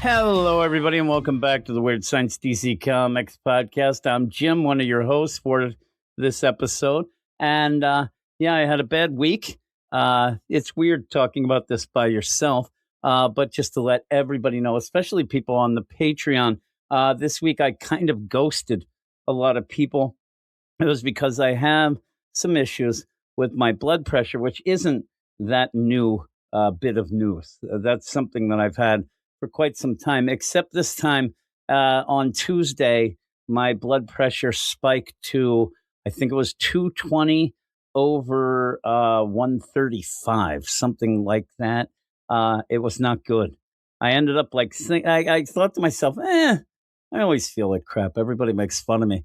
Hello, everybody, and welcome back to the Weird Science DC Comics podcast. I'm Jim, one of your hosts for this episode. And I had a bad week. It's weird talking about this by yourself, but just to let everybody know, especially people on the Patreon, this week I kind of ghosted a lot of people. It was because I have some issues with my blood pressure, which isn't that new bit of news. That's something that I've had for quite some time, except this time on Tuesday, my blood pressure spiked to, I think it was 220 over 135, something like that. It was not good. I ended up I thought to myself, I always feel like crap. Everybody makes fun of me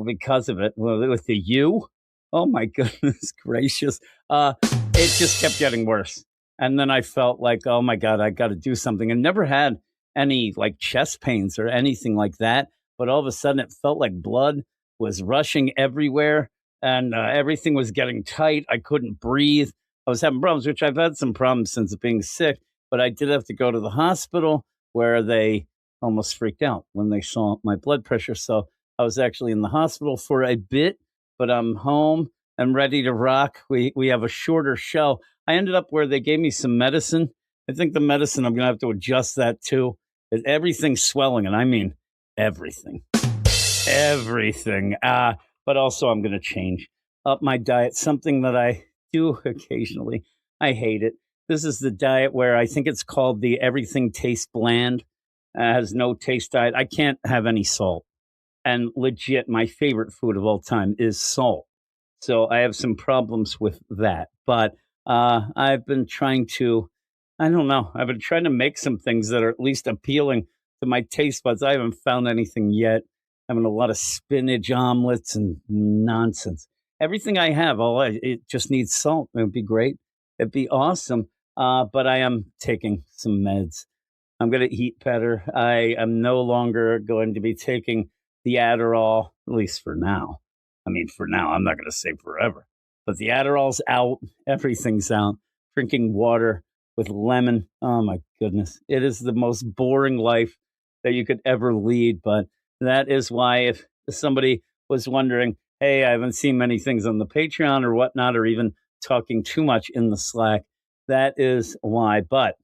because of it. With the U, oh my goodness gracious. It just kept getting worse. And then I felt like, oh my God, I got to do something. I never had any like chest pains or anything like that. But all of a sudden it felt like blood was rushing everywhere and everything was getting tight. I couldn't breathe. I was having problems, which I've had some problems since being sick. But I did have to go to the hospital where they almost freaked out when they saw my blood pressure. So I was actually in the hospital for a bit, but I'm home and ready to rock. We have a shorter show. I ended up where they gave me some medicine. I think the medicine, I'm going to have to adjust that too. Everything's swelling, and I mean everything. Everything. But also I'm going to change up my diet, something that I do occasionally. I hate it. This is the diet where I think it's called the everything tastes bland. Has no taste diet. I can't have any salt. And legit, my favorite food of all time is salt. So I have some problems with that. But I've been trying to, I've been trying to make some things that are at least appealing to my taste buds. I haven't found anything yet. Having a lot of spinach omelets and nonsense. Everything I have, it just needs salt. It would be great. It'd be awesome. But I am taking some meds. I'm going to eat better. I am no longer going to be taking the Adderall, at least for now. I mean, for now, I'm not going to say forever. But the Adderall's out. Everything's out. Drinking water with lemon. Oh, my goodness. It is the most boring life that you could ever lead. But that is why if somebody was wondering, hey, I haven't seen many things on the Patreon or whatnot, or even talking too much in the Slack, that is why. But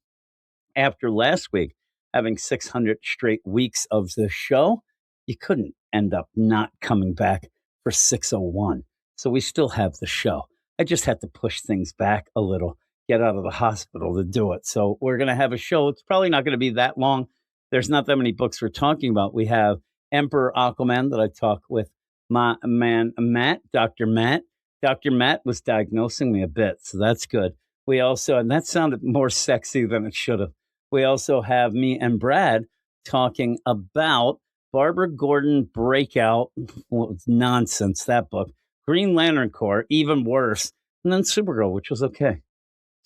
after last week, having 600 straight weeks of the show, you couldn't end up not coming back for 601. So we still have the show. I just had to push things back a little, get out of the hospital to do it. So we're going to have a show. It's probably not going to be that long. There's not that many books we're talking about. We have Emperor Aquaman that I talk with my man, Matt, Dr. Matt. Dr. Matt was diagnosing me a bit, so that's good. We also, and that sounded more sexy than it should have. We also have me and Brad talking about Barbara Gordon Breakout. Well, it's nonsense, that book. Green Lantern Corps, even worse. And then Supergirl, which was okay.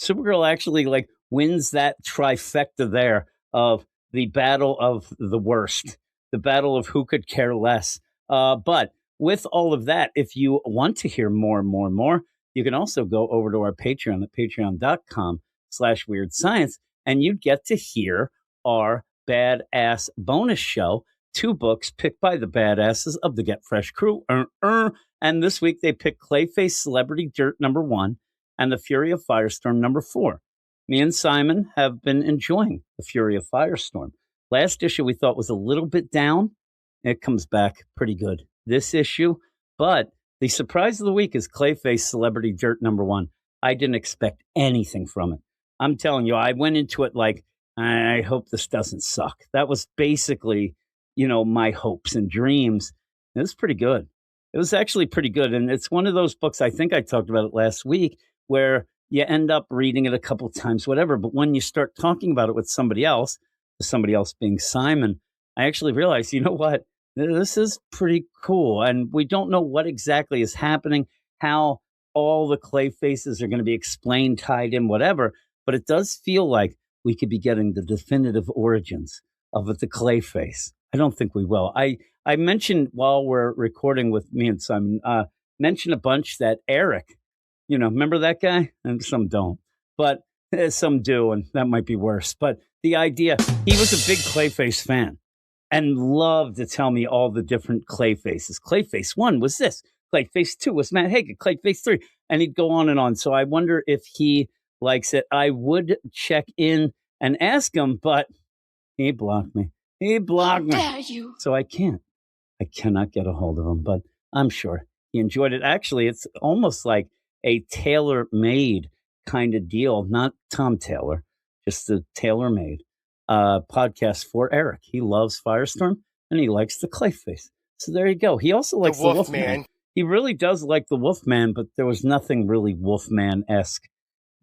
Supergirl actually wins that trifecta there of the battle of the worst, the battle of who could care less. But with all of that, if you want to hear more, you can also go over to our Patreon at patreon.com/weirdscience, and you get to hear our badass bonus show, 2 books picked by the badasses of the Get Fresh crew. And this week they picked Clayface Celebrity Dirt #1 and The Fury of Firestorm #4. Me and Simon have been enjoying The Fury of Firestorm. Last issue we thought was a little bit down. It comes back pretty good this issue. But the surprise of the week is Clayface Celebrity Dirt #1. I didn't expect anything from it. I'm telling you, I went into it like I hope this doesn't suck. That was basically, my hopes and dreams. It was pretty good. It was actually pretty good. And it's one of those books, I think I talked about it last week, where you end up reading it a couple times, whatever. But when you start talking about it with somebody else being Simon, I actually realized, you know what? This is pretty cool. And we don't know what exactly is happening, how all the clay faces are going to be explained, tied in, whatever. But it does feel like we could be getting the definitive origins of the clay face. I don't think we will. I mentioned while we're recording with me and Simon, mentioned a bunch that Eric, remember that guy? And some don't, but some do, and that might be worse. But the idea, he was a big Clayface fan and loved to tell me all the different clay faces. Clayface 1 was this. Clayface 2 was Matt Hagen. Clayface 3. And he'd go on and on. So I wonder if he likes it. I would check in and ask him, but he blocked me. How dare you? So I cannot get a hold of him, but I'm sure he enjoyed it. Actually, it's almost like a tailor-made kind of deal, not Tom Taylor, just a tailor-made podcast for Eric. He loves Firestorm and he likes the Clayface. So there you go. He also likes the Wolfman. He really does like the Wolfman, but there was nothing really Wolfman-esque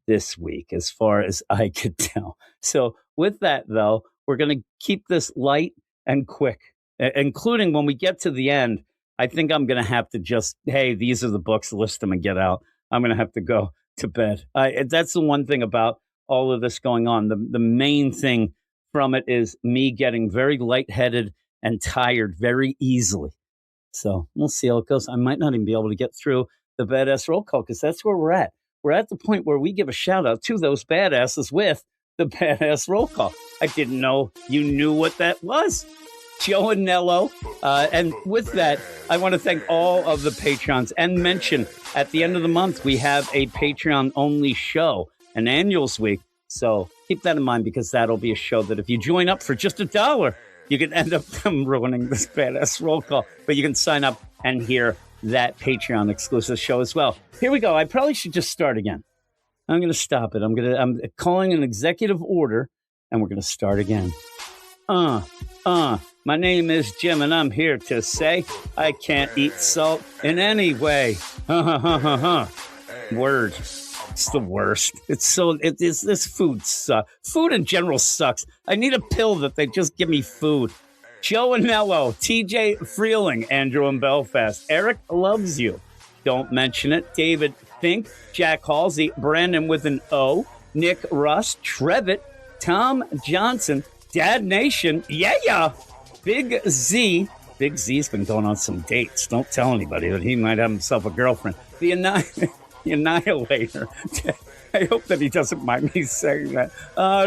this week as far as I could tell. So with that, though, we're going to keep this light and quick, including when we get to the end. I think I'm going to have to just, hey, these are the books, list them and get out. I'm going to have to go to bed. That's the one thing about all of this going on. The main thing from it is me getting very lightheaded and tired very easily. So we'll see how it goes. I might not even be able to get through the badass roll call because that's where we're at. We're at the point where we give a shout out to those badasses with the badass roll call. I didn't know you knew what that was. Joe and Nello. And with that, I want to thank all of the Patreons and mention at the end of the month, we have a Patreon only show, an annuals week. So keep that in mind because that'll be a show that if you join up for just $1, you can end up ruining this badass roll call, but you can sign up and hear that Patreon exclusive show as well. Here we go. I probably should just start again. I'm going to stop it. I'm calling an executive order and we're going to start again. My name is Jim and I'm here to say I can't eat salt in any way. Word. It's the worst. This food sucks. Food in general sucks. I need a pill that they just give me food. Joe Anello, TJ Freeling, Andrew in Belfast. Eric loves you. Don't mention it. David Fink, Jack Halsey, Brandon with an O, Nick Russ, Trevitt, Tom Johnson, Dad Nation, yeah, Big Z. Big Z's been going on some dates. Don't tell anybody that he might have himself a girlfriend. The Annihilator. I hope that he doesn't mind me saying that.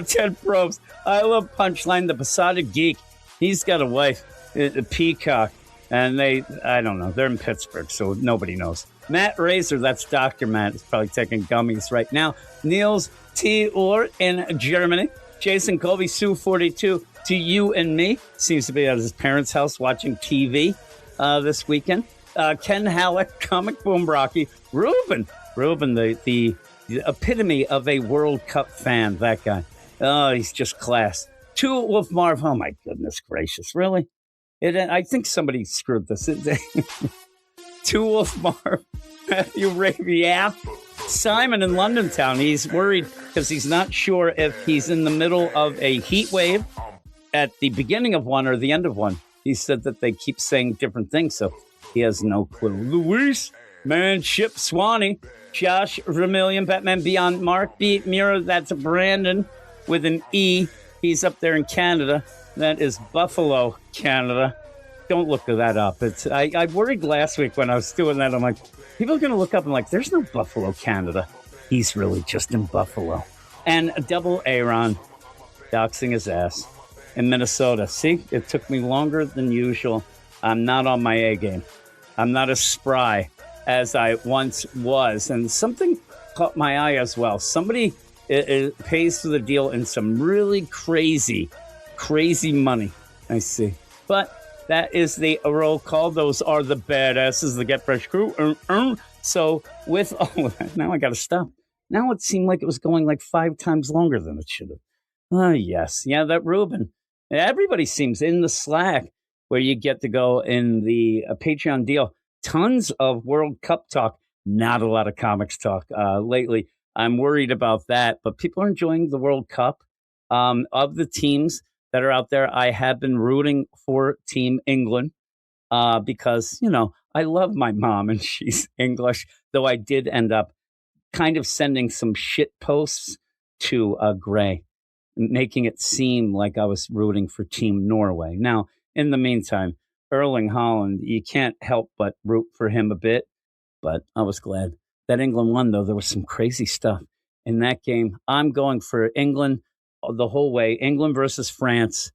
Ted Probst. I love Punchline, the Besotted Geek. He's got a wife, a Peacock, and I don't know, they're in Pittsburgh, so nobody knows. Matt Razor, that's Dr. Matt, is probably taking gummies right now. Niels T. Orr in Germany. Jason Colby, Sue 42, to you and me. Seems to be at his parents' house watching TV this weekend. Ken Halleck, Comic Boom Rocky. Ruben, the epitome of a World Cup fan, that guy. Oh, he's just class. Two Wolf Marv, oh my goodness gracious, really? I think somebody screwed this. Two Wolf Marv, Matthew Ravia. Simon in London Town, he's worried because he's not sure if he's in the middle of a heat wave at the beginning of one or the end of one. He said that they keep saying different things, so he has no clue. Luis, Manship, Swanee, Josh Vermillion, Batman Beyond, Mark B. Mira, that's Brandon with an E. He's up there in Canada. That is Buffalo, Canada. Don't look that up. I worried last week when I was doing that. I'm like, people are going to look up and like, there's no Buffalo, Canada. He's really just in Buffalo. And Double Aaron doxing his ass in Minnesota. See, it took me longer than usual. I'm not on my A game. I'm not as spry as I once was. And something caught my eye as well. Somebody pays for the deal in some really crazy money. I see. But that is the roll call. Those are the badasses, the Get Fresh crew. So with all of that, now I got to stop. Now it seemed like it was going like 5 times longer than it should have. Oh, yes. Yeah, that Ruben. Everybody seems in the Slack where you get to go in the Patreon deal. Tons of World Cup talk, not a lot of comics talk lately. I'm worried about that, but people are enjoying the World Cup. Of the teams that are out there, I have been rooting for Team England because, I love my mom and she's English, though I did end up kind of sending some shit posts to Gray, making it seem like I was rooting for Team Norway. Now, in the meantime, Erling Haaland, you can't help but root for him a bit, but I was glad that England won, though. There was some crazy stuff in that game. I'm going for England the whole way. England versus France,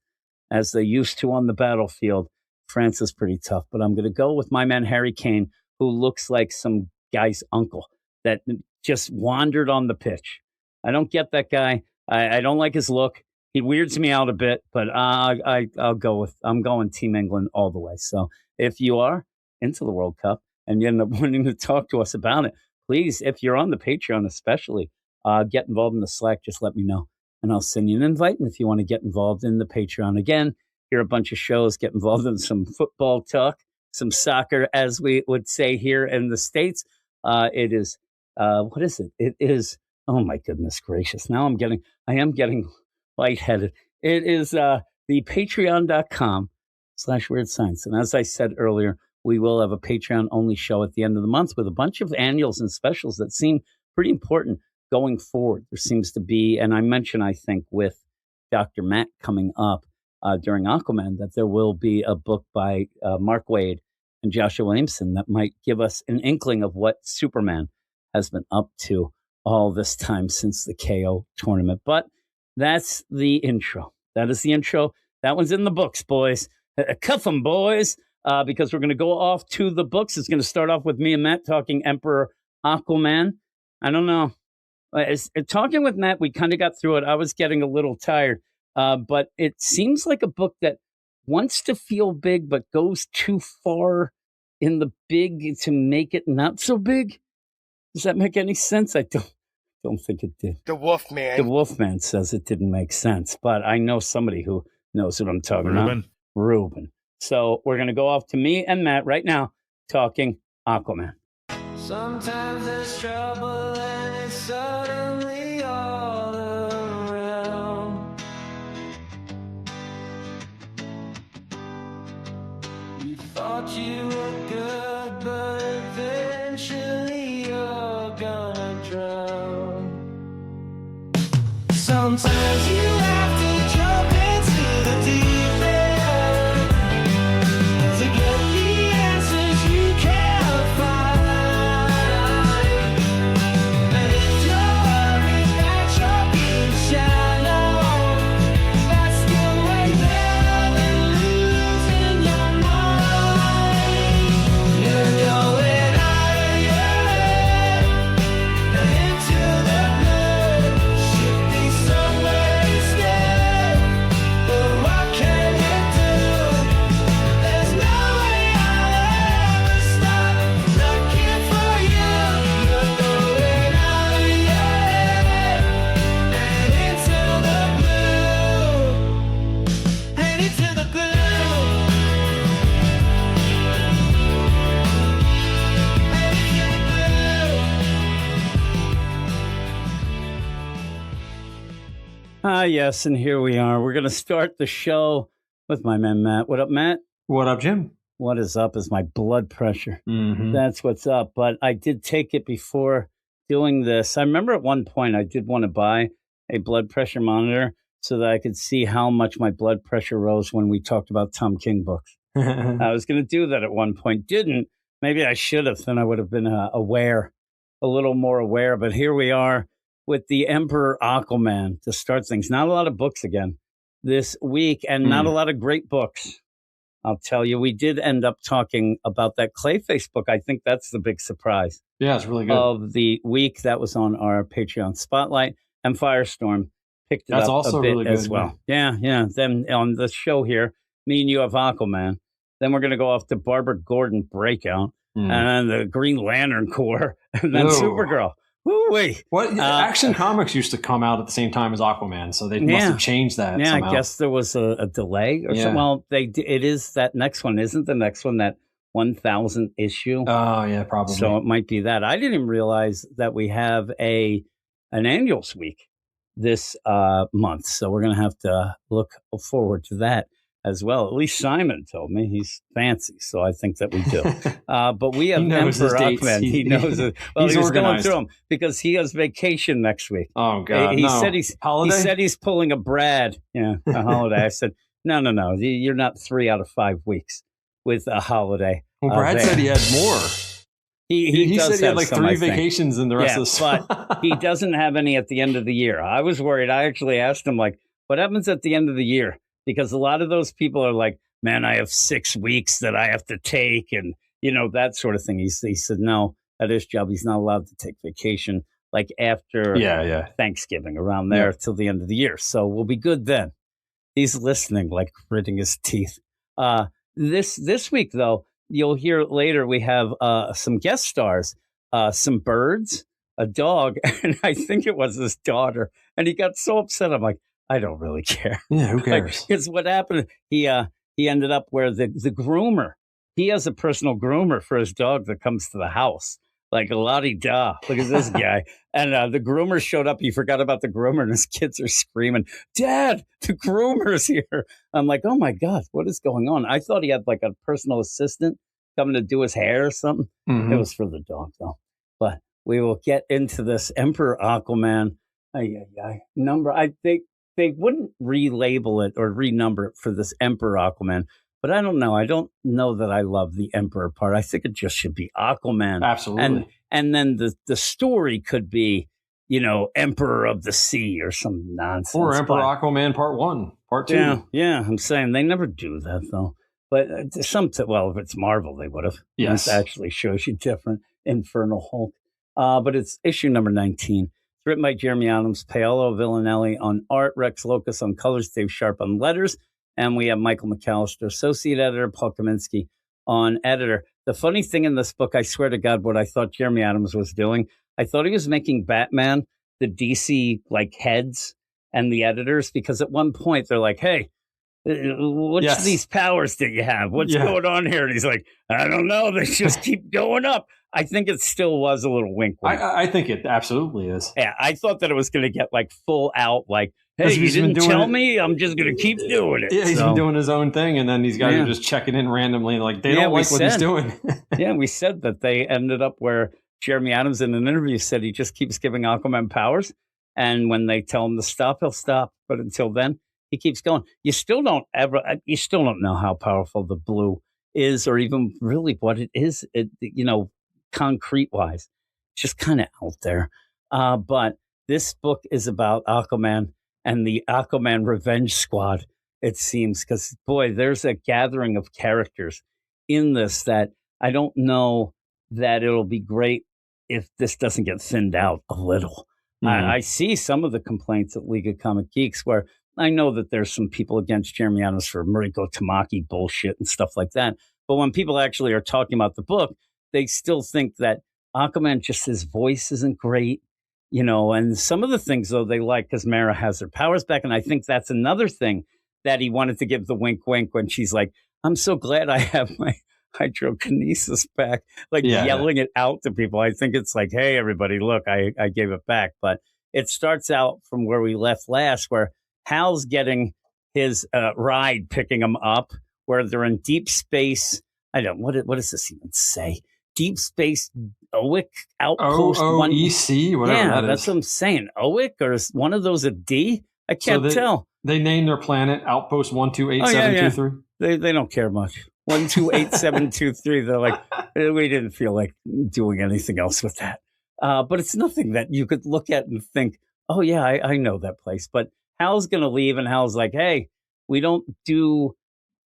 as they used to on the battlefield. France is pretty tough, but I'm going to go with my man Harry Kane, who looks like some guy's uncle that just wandered on the pitch. I don't get that guy. I don't like his look. He weirds me out a bit, but I'm going Team England all the way. So if you are into the World Cup and you end up wanting to talk to us about it, please, if you're on the Patreon especially, get involved in the Slack. Just let me know, and I'll send you an invite. And if you want to get involved in the Patreon again, hear a bunch of shows, get involved in some football talk, some soccer, as we would say here in the States. It is, what is it? It is, oh my goodness gracious. Now I am getting lightheaded. It is the patreon.com/weird science. And as I said earlier, we will have a Patreon only show at the end of the month with a bunch of annuals and specials that seem pretty important going forward. There seems to be, and I mentioned, I think, with Dr. Matt coming up during Aquaman, that there will be a book by Mark Waid and Joshua Williamson that might give us an inkling of what Superman has been up to all this time since the KO tournament. But that's the intro. That is the intro. That one's in the books, boys. Cuff them, boys, because we're going to go off to the books. It's going to start off with me and Matt talking Emperor Aquaman. I don't know. Talking with Matt, we kind of got through it. I was getting a little tired, but it seems like a book that wants to feel big, but goes too far in the big to make it not so big. Does that make any sense? I don't think it did. The Wolfman. The Wolfman says it didn't make sense, but I know somebody who knows what I'm talking about. Ruben. So we're going to go off to me and Matt right now talking Aquaman. Sometimes there's trouble and it's suddenly all around. You thought you were good, but eventually you're gonna drown. Sometimes you have to jump into the deep end to get the answers you can't find. And if you're worried that you're being shallow, that's the way there than losing your mind. You're going out of your head and into the blue. Should be somewhere instead, but what can you do? There's no way I'll ever stop looking for you. You're going out of your head and into the blue, and into the blue. Yes, and here we are. We're going to start the show with my man Matt. What up, Matt? What up, Jim? What is up is my blood pressure. Mm-hmm. That's what's up. But I did take it before doing this. I remember at one point I did want to buy a blood pressure monitor so that I could see how much my blood pressure rose when we talked about Tom King books. I was going to do that at one point. Didn't. Maybe I should have. Then I would have been aware, a little more aware. But here we are with the Emperor Aquaman to start things. Not a lot of books again this week, and not a lot of great books. I'll tell you, we did end up talking about that Clayface book. I think that's the big surprise Yeah, it's really good. of the week. That was on our Patreon Spotlight, and Firestorm picked it That's up also a bit really good, as well. Yeah. Then on the show here, me and you have Aquaman. Then we're going to go off to Barbara Gordon Breakout, and then the Green Lantern Corps, and then Ooh. Supergirl. Woo-wee. What Action Comics used to come out at the same time as Aquaman, so they must Yeah. have changed that. Yeah, somehow. I guess there was a delay or Yeah. something. Well, it is that next one, isn't the next one that 1,000th issue? Oh yeah, probably. So it might be that. I didn't even realize that we have an annuals week this month. So we're going to have to look forward to that as well. At least Simon told me he's fancy. So I think that we do. But we have He knows his Emperor dates. Aquaman. He knows it. Well, he's he was going organized. through them because he has vacation next week. Oh God, He no. said he Holiday? said he's pulling a Brad. Yeah, a holiday. I said, no. You're not 3 out of 5 weeks with a holiday. Well, Brad there. said he had more. He does said he had have like some, I 3 think. vacations in the rest of the but he doesn't have any at the end of the year. I was worried. I actually asked him, like, what happens at the end of the year? Because a lot of those people are like, man, I have 6 weeks that I have to take and, that sort of thing. He said, no, at his job, he's not allowed to take vacation like after yeah. Thanksgiving around there Yeah. till the end of the year. So we'll be good then. He's listening, like gritting his teeth. This week, though, you'll hear later we have some guest stars, some birds, a dog, and I think it was his daughter. And he got so upset. I'm like, I don't really care. Yeah, who cares? Because what happened, he ended up where the groomer, he has a personal groomer for his dog that comes to the house. Like, la-di-da, look at this guy. And the groomer showed up. He forgot about the groomer, and his kids are screaming, Dad, the groomer's here. I'm like, oh, my God, what is going on? I thought he had, like, a personal assistant coming to do his hair or something. Mhm. It was for the dog, though. But we will get into this Emperor Aquaman. Number, I think they wouldn't relabel it or renumber it for this Emperor Aquaman. But I don't know. I don't know that I love the Emperor part. I think it just should be Aquaman. Absolutely. And then the story could be, Emperor of the Sea or some nonsense. Or Emperor But- Aquaman Part 1, Part 2. Yeah. I'm saying they never do that, though. But if it's Marvel, they would have. Yes. This actually shows you different. Infernal Hulk. But it's issue number 19. It's written by Jeremy Adams, Paolo Villanelli on art, Rex Locus on colors, Dave Sharp on letters. And we have Michael McAllister, associate editor, Paul Kaminsky on editor. The funny thing in this book, I swear to God, what I thought Jeremy Adams was doing, I thought he was making Batman the DC like heads and the editors, because at one point they're like, hey, what's Yes. these powers that you have? What's Yeah. going on here? And he's like, I don't know. They just keep going up. I think it still was a little wink. I think it absolutely is. Yeah, I thought that it was going to get like full out, like, hey, 'Cause you he's been didn't doing tell it- me. I'm just going to keep doing it. Yeah, he's So, been doing his own thing, and then these guys Yeah. are just checking in randomly. Like, they Yeah, don't we like what he's said. doing. yeah, we said that they ended up where Jeremy Adams in an interview said he just keeps giving Aquaman powers. And when they tell him to stop, he'll stop. But until then, he keeps going. You still don't know how powerful the blue is, or even really what it is, concrete wise. Just kind of out there. But this book is about Aquaman and the Aquaman Revenge Squad, it seems, because, boy, there's a gathering of characters in this that I don't know that it'll be great if this doesn't get thinned out a little. I see some of the complaints at League of Comic Geeks where I know that there's some people against Jeremy Adams for Mariko Tamaki bullshit and stuff like that. But when people actually are talking about the book, they still think that Aquaman, just his voice isn't great, and some of the things, though, they like because Mara has her powers back. And I think that's another thing that he wanted to give the wink wink when she's like, I'm so glad I have my hydrokinesis back, like yelling it out to people. I think it's like, hey, everybody, look, I gave it back. But it starts out from where we left last, where Hal's getting his ride, picking him up, where they're in deep space. What does this even say? Deep space Oic outpost OOEC, whatever that is. That's what I'm saying. Oic, or is one of those a D? I can't tell. They named their planet Outpost 128723. They don't care much. 128723. They're like, we didn't feel like doing anything else with that. But it's nothing that you could look at and think, oh yeah, I know that place. But Hal's gonna leave, and Hal's like, hey, we don't do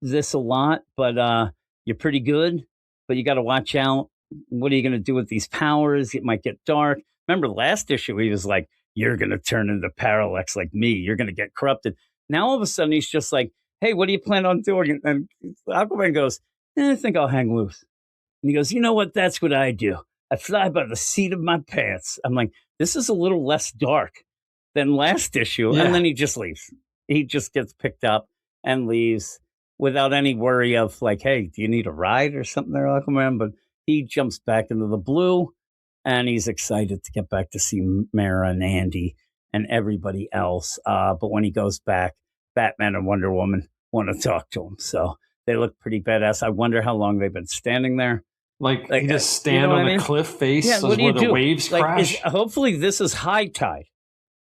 this a lot, but you're pretty good. But you got to watch out. What are you going to do with these powers? It might get dark. Remember last issue, he was like, you're going to turn into Parallax like me. You're going to get corrupted. Now, all of a sudden, he's just like, hey, what do you plan on doing? And Aquaman goes, I think I'll hang loose. And he goes, you know what? That's what I do. I fly by the seat of my pants. I'm like, this is a little less dark than last issue. Yeah. And then he just leaves. He just gets picked up and leaves without any worry of like, hey, do you need a ride or something there, Aquaman? But he jumps back into the blue and he's excited to get back to see Mara and Andy and everybody else. But when he goes back, Batman and Wonder Woman want to talk to him. So they look pretty badass. I wonder how long they've been standing there. Like Like, you just you stand know what on I the mean? cliff face Yeah, what do where you the do? waves Like, crash. hopefully this is high tide.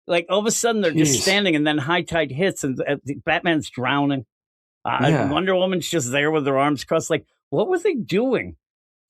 Like all of a sudden they're just Jeez. standing, and then high tide hits, and Batman's drowning. Yeah. Wonder Woman's just there with her arms crossed. Like, what were they doing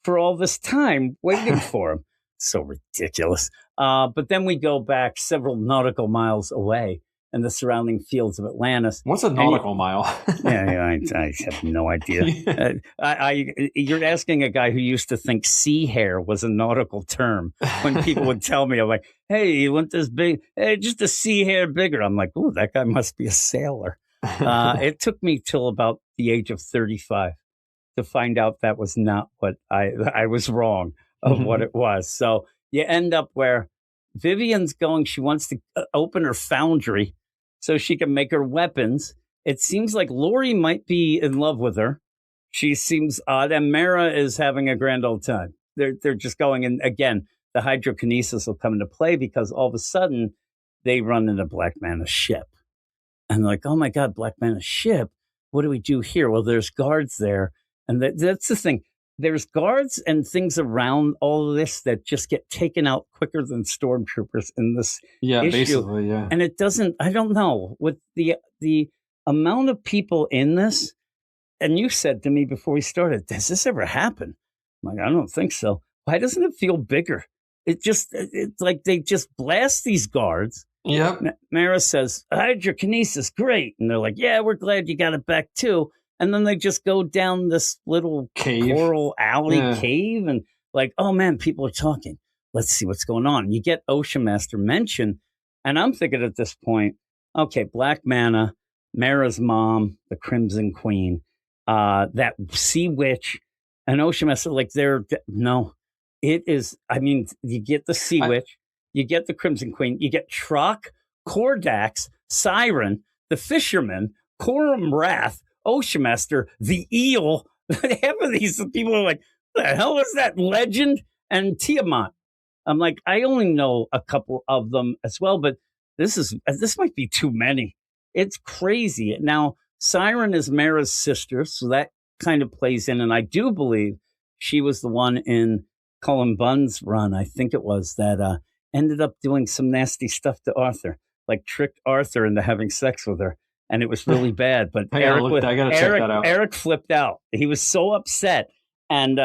for all this time waiting for him? So ridiculous. But then we go back several nautical miles away in the surrounding fields of Atlantis. What's a nautical mile? I have no idea. Yeah. You're asking a guy who used to think sea hair was a nautical term. When people would tell me, I'm like, hey, you want this big? Hey, just a sea hair bigger. I'm like, oh, that guy must be a sailor. It took me till about the age of 35 to find out that was not what I was wrong of what it was. So you end up where Vivian's going, she wants to open her foundry so she can make her weapons. It seems like Lori might be in love with her. She seems odd, and Mara is having a grand old time. They're just going, and again, the hydrokinesis will come into play because all of a sudden they run into Black Mana's ship. And they're like, oh my God, Black Mana's ship. What do we do here? Well, there's guards there. And that's the thing. There's guards and things around all of this that just get taken out quicker than stormtroopers in this Yeah, issue. basically, yeah. And it doesn't, I don't know, with the amount of people in this, and you said to me before we started, does this ever happen? I'm like, I don't think so. Why doesn't it feel bigger? It's like they just blast these guards. Yep. Mara says, hydrokinesis, great. And they're like, yeah, we're glad you got it back too. And then they just go down this little Cave. coral alley Yeah. cave and like, oh man, people are talking. Let's see what's going on. You get Ocean Master mentioned. And I'm thinking at this point, okay, Black Mana, Mara's mom, the Crimson Queen, that Sea Witch, and Ocean Master, like no, it is, I mean, you get the Sea Witch, you get the Crimson Queen, you get Trock, Kordax, Siren, the Fisherman, Coram Wrath, Ocean Master, the Eel. Half of these people are like, what the hell is that? Legend and Tiamat. I'm like, I only know a couple of them as well, but this might be too many. It's crazy. Now, Siren is Mara's sister, so that kind of plays in, and I do believe she was the one in Cullen Bunn's run, I think it was, that ended up doing some nasty stuff to Arthur, like tricked Arthur into having sex with her. And it was really bad. But I gotta check that out. Eric flipped out. He was so upset. And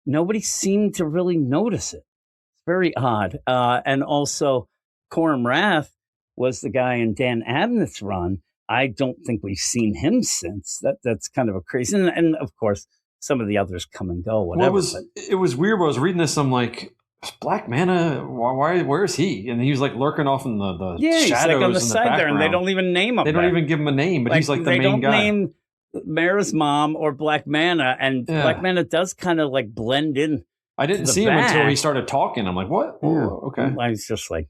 nobody seemed to really notice it. It's very odd. And also, Coram Wrath was the guy in Dan Abnett's run. I don't think we've seen him since. That's kind of a crazy. And of course, some of the others come and go, whatever. It was weird. When I was reading this, I'm like, Black Mana, where is he? And he was like lurking off in the he's shadows like on the in side there, and they don't even name him. They don't even give him a name, but he's like the they main don't guy. name Mara's mom or Black Mana, and Black Mana does kind of like blend in. I didn't see him until he started talking. I'm like, what? Oh, okay. I was just like,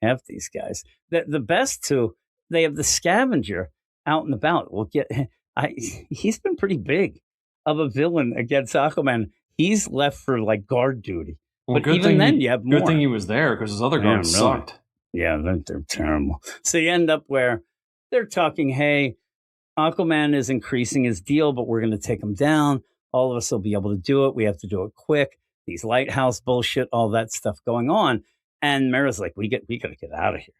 F these guys. The best two, they have the Scavenger out and about. He's been pretty big of a villain against Aquaman. He's left for like guard duty. Well, but even then, you have more. Good thing he was there because his other guards sucked. Yeah, they're terrible. So you end up where they're talking, hey, Aquaman is increasing his deal, but we're going to take him down. All of us will be able to do it. We have to do it quick. These lighthouse bullshit, all that stuff going on. And Mara's like, we got to get out of here.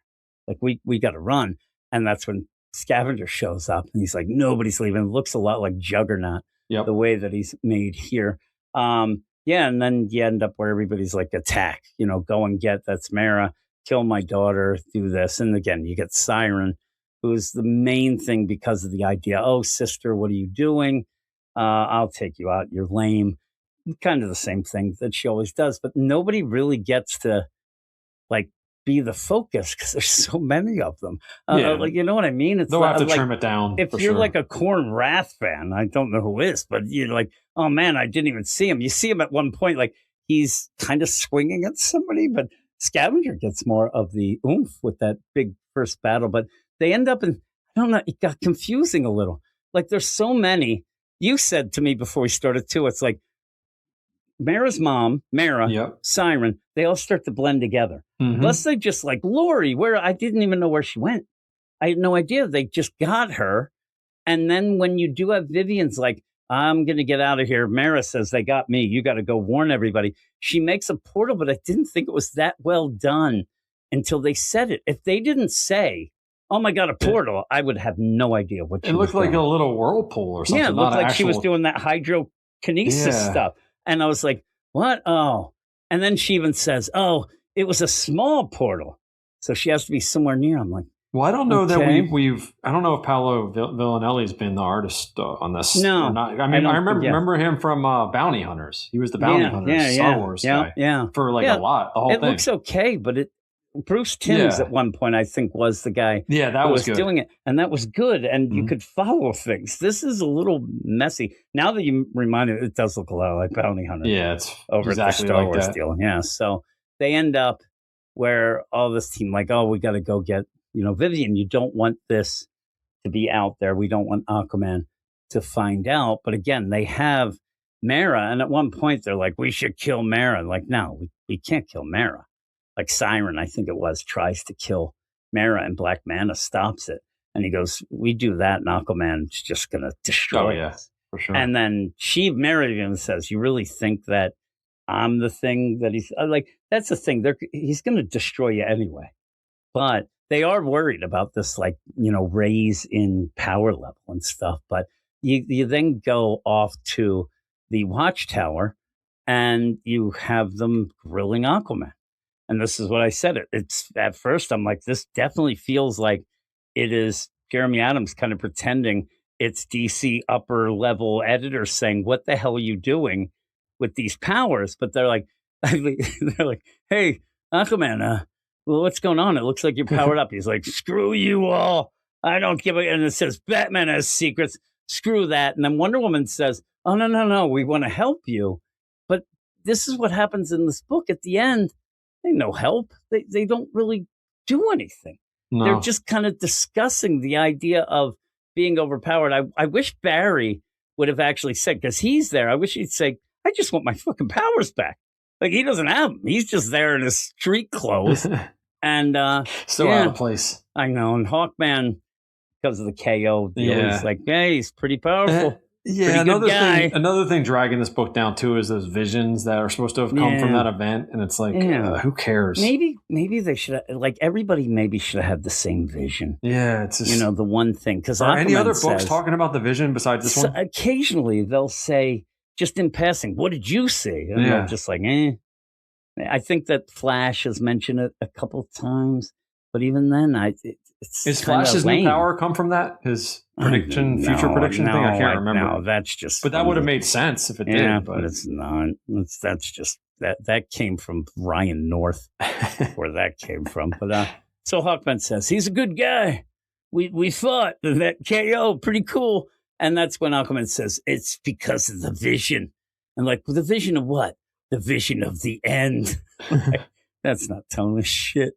Like, we got to run. And that's when Scavenger shows up. And he's like, nobody's leaving. It looks a lot like Juggernaut, the way that he's made here. And then you end up where everybody's like, attack, go and get, that's Mara, kill my daughter, do this. And again, you get Siren, who's the main thing because of the idea, oh, sister, what are you doing? I'll take you out. You're lame. Kind of the same thing that she always does. But nobody really gets to, like, be the focus because there's so many of them. Like, you know what I mean? They'll have to trim it down. If you're like a Corn Wrath fan, I don't know who is, but you're like, oh man, I didn't even see him. You see him at one point, like he's kind of swinging at somebody, but Scavenger gets more of the oomph with that big first battle. But they end up in, I don't know, it got confusing a little. Like there's so many. You said to me before we started too, it's like Mara's mom, Mara, Yep. Siren, they all start to blend together. Mhm. Unless they just like Lori, where I didn't even know where she went. I had no idea. They just got her. And then when you do have Vivian's like, I'm going to get out of here. Mara says, they got me. You got to go warn everybody. She makes a portal, but I didn't think it was that well done until they said it. If they didn't say, oh my God, a portal, I would have no idea what she It looked was like doing. a little whirlpool or something. Yeah, it looked not like she was actual- doing that hydrokinesis Yeah. stuff. And I was like, what? Oh. And then she even says, oh, it was a small portal. So she has to be somewhere near. I'm like, Well, I don't know Okay. that we've. I don't know if Paolo Villanelli's been the artist on this. No, or not. I I mean, don't I think- yeah. remember him from Bounty Hunters. He was the Bounty Hunters Star Wars guy Yeah. for like Yeah. a lot. The whole It thing. looks okay, but Bruce Timms Yeah. at one point, I think, was the guy Yeah, that who was was good. doing it. And that was good. And you Mhm. could follow things. This is a little messy. Now that you remind it, it does look a lot like Bounty Hunter. Yeah, it's Over exactly at the Star like Wars that. deal. Yeah. So they end up where all this team, like, oh, we got to go get, Vivian, you don't want this to be out there. We don't want Aquaman to find out. But again, they have Mara. And at one point, they're like, we should kill Mara. Like, no, we can't kill Mara. Like Siren, I think it was, tries to kill Mara and Black Manta stops it. And he goes, we do that and Aquaman's just going to destroy Oh, yeah. us. For sure. And then Mara even says, you really think that I'm the thing that he's like, that's the thing. He's going to destroy you anyway. But they are worried about this, like, raise in power level and stuff. But you then go off to the watchtower and you have them grilling Aquaman. And this is what I said. It's at first, I'm like, this definitely feels like it is Jeremy Adams kind of pretending it's DC upper level editors saying, what the hell are you doing with these powers? But they're like, hey, Aquaman, well, what's going on? It looks like you're powered up. He's like, screw you all. I don't give a, and it says Batman has secrets. Screw that. And then Wonder Woman says, oh, no. We want to help you. But this is what happens in this book at the end. They no help. They don't really do anything. No. They're just kind of discussing the idea of being overpowered. I wish Barry would have actually said, because he's there, I wish he'd say, I just want my fucking powers back. Like, he doesn't have them. He's just there in his street clothes. And so yeah. out of place. I know. And Hawkman, because of the KO deal, Yeah. he's like, hey, he's pretty powerful. Yeah, Pretty good guy. another thing dragging this book down too is those visions that are supposed to have come from Yeah. that event, and it's like, Yeah. who cares? Maybe they should have, like, everybody maybe should have had the same vision. Yeah, it's just, The one thing. Because are any other Aquaman books says- talking about the vision besides this So one? occasionally they'll say, just in passing, what did you see? And Yeah. they're just like, I think that Flash has mentioned it a couple of times, but even then, it's Is kinda Flash's lame. new power come from that? His prediction, No, future prediction thing? I can't remember. No, that's just. But that would have made sense if it Yeah, did. but it's not. That's just that came from Ryan North, where that came from. But so Hawkman says he's a good guy. We fought that KO, pretty cool. And that's when Aquaman says it's because of the vision. And like, the vision of what? The vision of the end. Like, that's not telling us shit,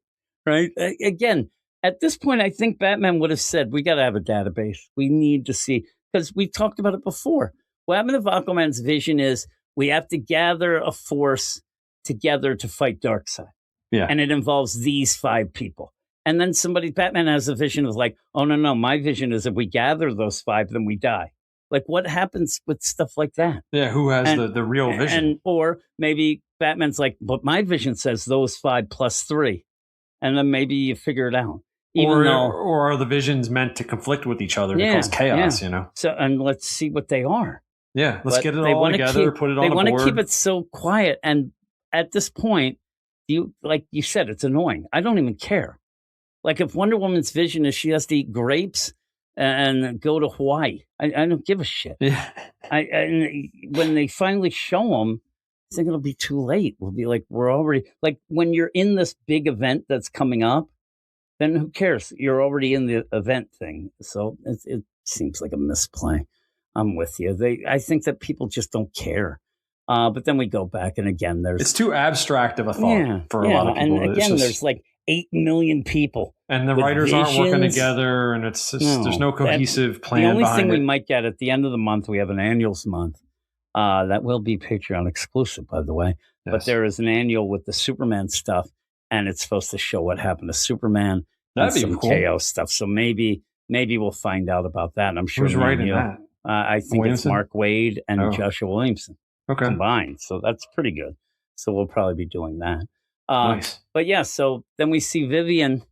right? Again, at this point, I think Batman would have said, we got to have a database. We need to see, because we talked about it before. What happened if Aquaman's vision is we have to gather a force together to fight Darkseid. Yeah. And it involves these 5 people. And then Batman has a vision of like, oh, no, my vision is if we gather those 5, then we die. Like, what happens with stuff like that? Yeah, who has And- the real vision? Or maybe Batman's like, but my vision says those 5 plus 3. And then maybe you figure it out. Even though, or are the visions meant to conflict with each other to Yeah, cause chaos, and let's see what they are. Yeah, let's But get it they all wanna together, put it on They a want to board. keep it so quiet. And at this point, like you said, it's annoying. I don't even care. Like, if Wonder Woman's vision is she has to eat grapes and go to Hawaii, I don't give a shit. Yeah. And when they finally show them, I think it'll be too late. We'll be like, we're already, like, when you're in this big event that's coming up, then who cares? You're already in the event thing. So it seems like a misplay. I'm with you. I think that people just don't care. But then we go back, and again, there's It's too abstract of a thought for a lot of people. And It's again, just- there's like 8 million people. and the with writers aren't working visions. together, and it's just, No, there's no cohesive plan The only behind thing we it. might get at the end of the month, we have an annuals month. That will be Patreon exclusive, by the way. But Yes. there is an annual with the Superman stuff, and it's supposed to show what happened to Superman. That'd and be some cool. KO stuff. So maybe we'll find out about that. And I'm sure Who's me and writing you- that? I think it's Williamson? Mark Wade and Oh. Joshua Williamson Okay, combined. So that's pretty good. So we'll probably be doing that. nice. But yeah, so then we see Vivian.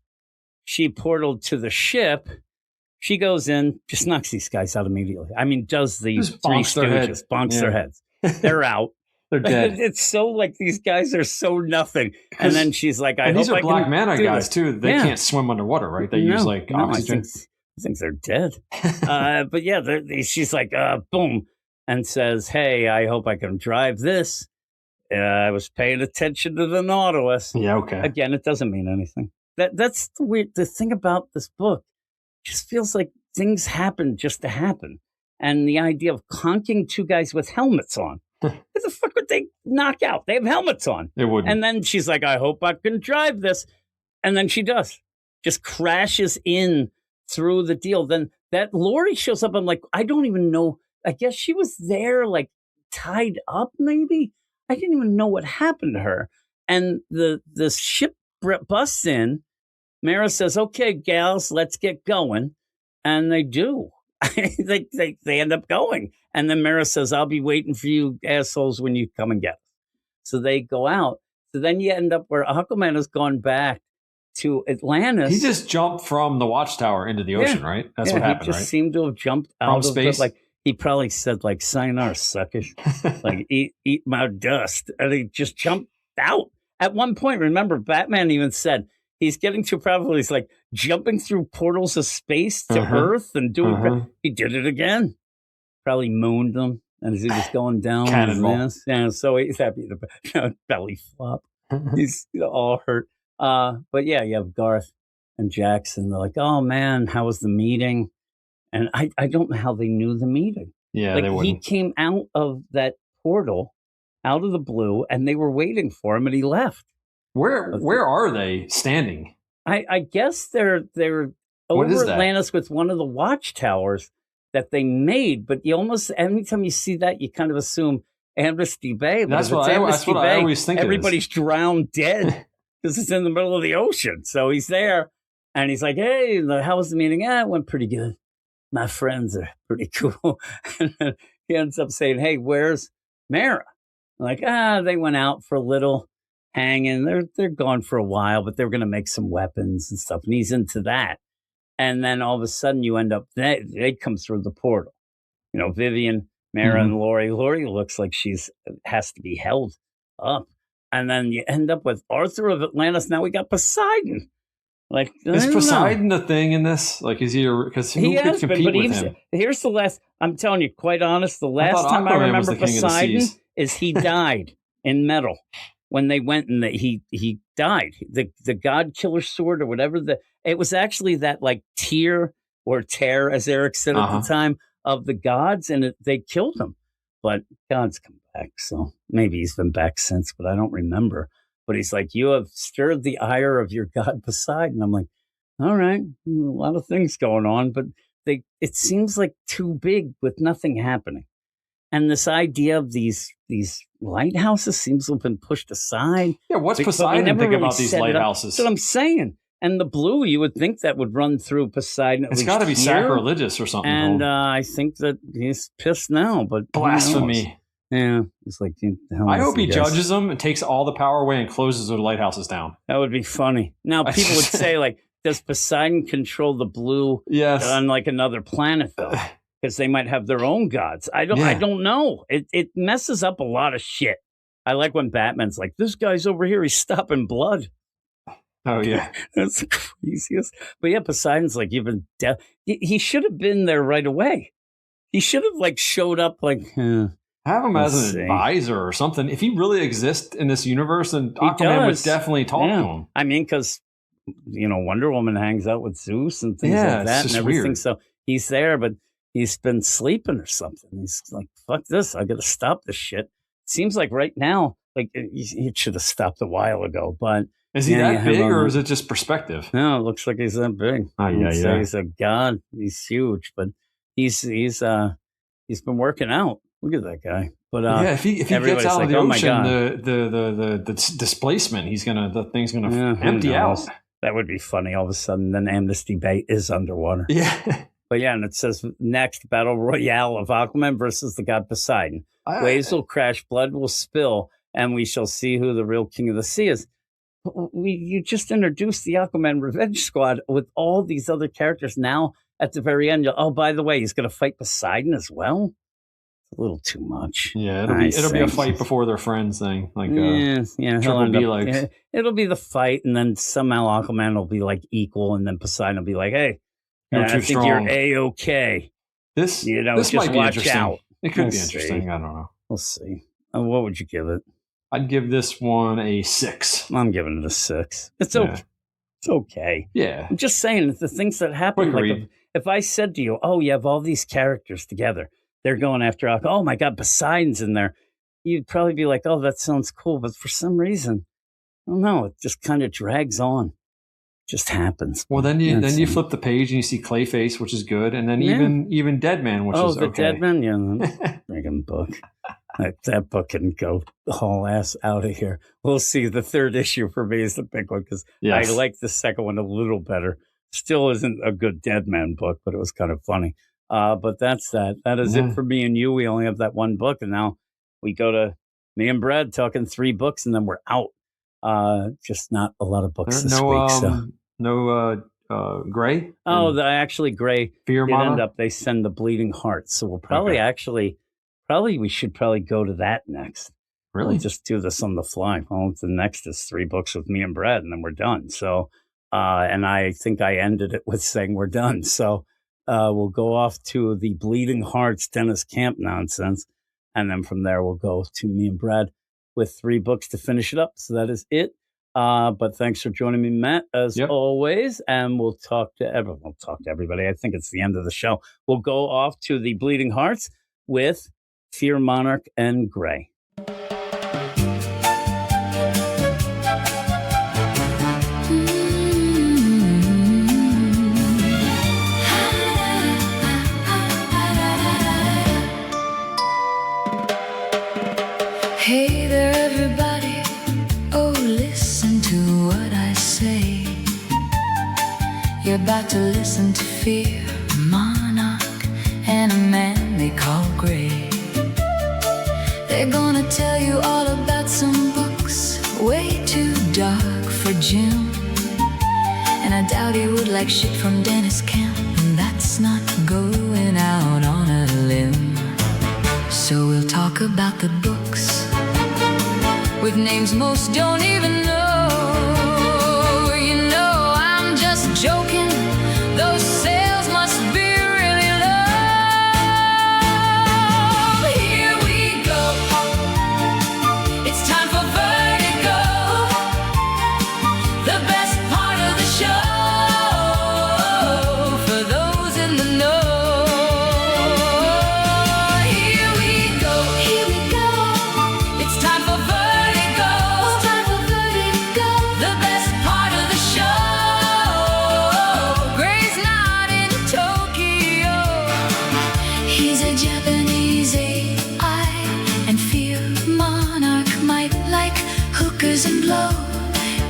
She portaled to the ship. She goes in, just knocks these guys out immediately. I mean, does the Just Three bonks their head. Stooges, bonks Yeah. their heads. They're out. They're dead. It's so like these guys are so nothing. And then she's like, I and hope these are I Black can Mana do guys this. too. They Yeah. can't swim underwater, right? They use like oxygen. I think they're dead. But yeah, she's like, boom, and says, hey, I hope I can drive this. I was paying attention to the Nautilus. Yeah, okay. Again, it doesn't mean anything. That's the thing about this book. It just feels like things happen just to happen. And the idea of conking two guys with helmets on. What the fuck would they knock out? They have helmets on. It wouldn't. And then she's like, I hope I can drive this. And then she does. Just crashes in through the deal. Then that Lori shows up. I'm like, I don't even know. I guess she was there, like tied up, maybe. I didn't even know what happened to her. And the ship busts in. Mara says, okay, gals, let's get going. And they do. they end up going. And then Mara says, I'll be waiting for you assholes when you come and get us. So they go out. So then you end up where Aquaman has gone back to Atlantis. he just jumped from the watchtower into the ocean, right? That's what happened, He just right? seemed to have jumped out of space? the, like, he probably said, like, sayonara, suckers. Like, eat my dust. And he just jumped out. At one point, remember, Batman even said, he's getting too powerful. He's like jumping through portals of space to Earth and doing. He did it again. Probably mooned them as he was going down. Cannonball. Yeah, so he's happy to belly flop. He's all hurt. But yeah, you have Garth and Jackson. They're like, "Oh man, how was the meeting?" And I don't know how they knew the meeting. Yeah, Like they he wouldn't. came out of that portal, out of the blue, and they were waiting for him, and he left. Where are they standing? I guess they're What is over that? Atlantis with one of the watchtowers that they made, but you almost anytime you see that, you kind of assume Amnesty Bay. But That's if it's what I Amnesty Bay, always think it is. everybody's drowned dead because it's in the middle of the ocean. So he's there, and he's like, "Hey, how was the meeting? It went pretty good. My friends are pretty cool." And then he ends up saying, "Hey, where's Mara?" I'm like, they went out for a little hanging. They're gone for a while, but they're going to make some weapons and stuff. And he's into that. And then all of a sudden you end up, they come through the portal. You know, Vivian, Mara, and Lori. Lori looks like has to be held up. And then you end up with Arthur of Atlantis. Now we got Poseidon. Like, I Is don't know. Poseidon the thing in this? Like, is he? Because who He could has been, compete but with him? here's the last. I'm telling you, quite honest, the last thought time I Aquaman was remember the king of the Poseidon seas. is he died in metal when they went and he died. The God Killer sword or whatever it was actually that like tear or tear, as Eric said at the time, of the gods, and they killed him. But God's come back, so maybe he's been back since, but I don't remember. But he's like, you have stirred the ire of your god Poseidon. I'm like, all right, a lot of things going on, but it seems like too big with nothing happening. And this idea of these lighthouses seems to have been pushed aside. Yeah, what's But we Poseidon never think really about these set it up. lighthouses? That's what I'm saying. And the blue, you would think that would run through Poseidon. It's got to be sacrilegious or something. And though. I think that he's pissed now, but who knows? Blasphemy. Yeah, it's like, I hope he judges them and takes all the power away and closes the lighthouses down. That would be funny. Now, people would say, like, does Poseidon control the blue Yes. on like another planet, though? Because they might have their own gods. I don't know. It messes up a lot of shit. I like when Batman's like, this guy's over here, he's stopping blood. Oh, yeah. That's the craziest. But yeah, Poseidon's like, you've been dead. He should have been there right away. He should have like showed up like, Have him as Let's an see. advisor or something. If he really exists in this universe, then Aquaman would does. definitely talk to him. I mean, because, Wonder Woman hangs out with Zeus and things Yeah, like it's that just and everything. weird. So he's there, but he's been sleeping or something. He's like, fuck this. I got to stop this shit. seems like right now, like he should have stopped a while ago. But Is he yeah, that big, or is it just perspective? no, it looks like he's that big. Oh, I would yeah, say yeah. he's a god. He's huge, but he's been working out. Look at that guy. But Yeah, if he gets everybody's out like, of the "Oh my ocean, God." the displacement, the thing's gonna Yeah, who empty out. knows? That would be funny. All of a sudden, then Amnesty Bay is underwater. Yeah. But yeah, and it says next battle royale of Aquaman versus the god Poseidon. Waves will crash, blood will spill, and we shall see who the real king of the sea is. You just introduced the Aquaman Revenge Squad with all these other characters. Now at the very end, oh, by the way, he's going to fight Poseidon as well. It's a little too much. Yeah, it'll be a fight before they're friends thing. Like triple B likes. It'll be the fight, and then somehow Aquaman will be like equal, and then Poseidon will be like, "Hey, You're I too think strong. you're a-okay." This Just might be watch interesting. out. It could We'll be see. interesting. I don't know. We'll see. What would you give it? I'd give this one a 6. I'm giving it a 6. It's Yeah. okay. It's okay. Yeah. I'm just saying the things that happen. Quick Like read. if I said to you, "Oh, you have all these characters together. They're going after Aquaman. Oh my God, Poseidon's in there." You'd probably be like, "Oh, that sounds cool," but for some reason, I don't know. It just kind of drags on. Just happens. Well, then you That's then you it. flip the page and you see Clayface, which is good, and then Yeah. even Dead Man, which Oh, is the okay. Dead Man. Yeah, friggin' book. That book can go haul ass out of here. We'll see. The third issue for me is the big one because Yes. I like the second one a little better. Still isn't a good Dead Man book, but it was kind of funny. But that's that. That is Yeah. it for me and you. We only have that one book, and now we go to me and Brad talking 3 books, and then we're out. Just not a lot of books this week. So. Gray. Oh, actually, Gray Fear did end Mana. up. They send the Bleeding Hearts, so we'll probably we should probably go to that next. Really? We'll just do this on the fly. Well, the next is 3 books with me and Brad, and then we're done. So, and I think I ended it with saying we're done. So, we'll go off to the Bleeding Hearts Dennis Camp nonsense, and then from there we'll go to me and Brad with 3 books to finish it up. So that is it. But thanks for joining me, Matt, as Yep. always. And we'll talk to everyone. We'll talk to everybody. I think it's the end of the show. We'll go off to the Bleeding Hearts with Fear Monarch and Gray. Hey there, everybody. Oh, listen to what I say. You're about to listen to Fear Monarch and a man they call Gray. They're gonna tell you all about some books way too dark for Jim. And I doubt he would like shit from Dennis Camp, and that's not going out on a limb. So we'll talk about the books with names most don't even know. You know, I'm just joking. Those sales must be really low. Here we go. It's time for Vertigo, the best part of the show for those in the know. Here we go. Here we go. It's time for Vertigo. It's time for Vertigo, the best part of the show. Gray's not in Tokyo. He's a Japanese AI, and Fear Monarch might like hookers and blow.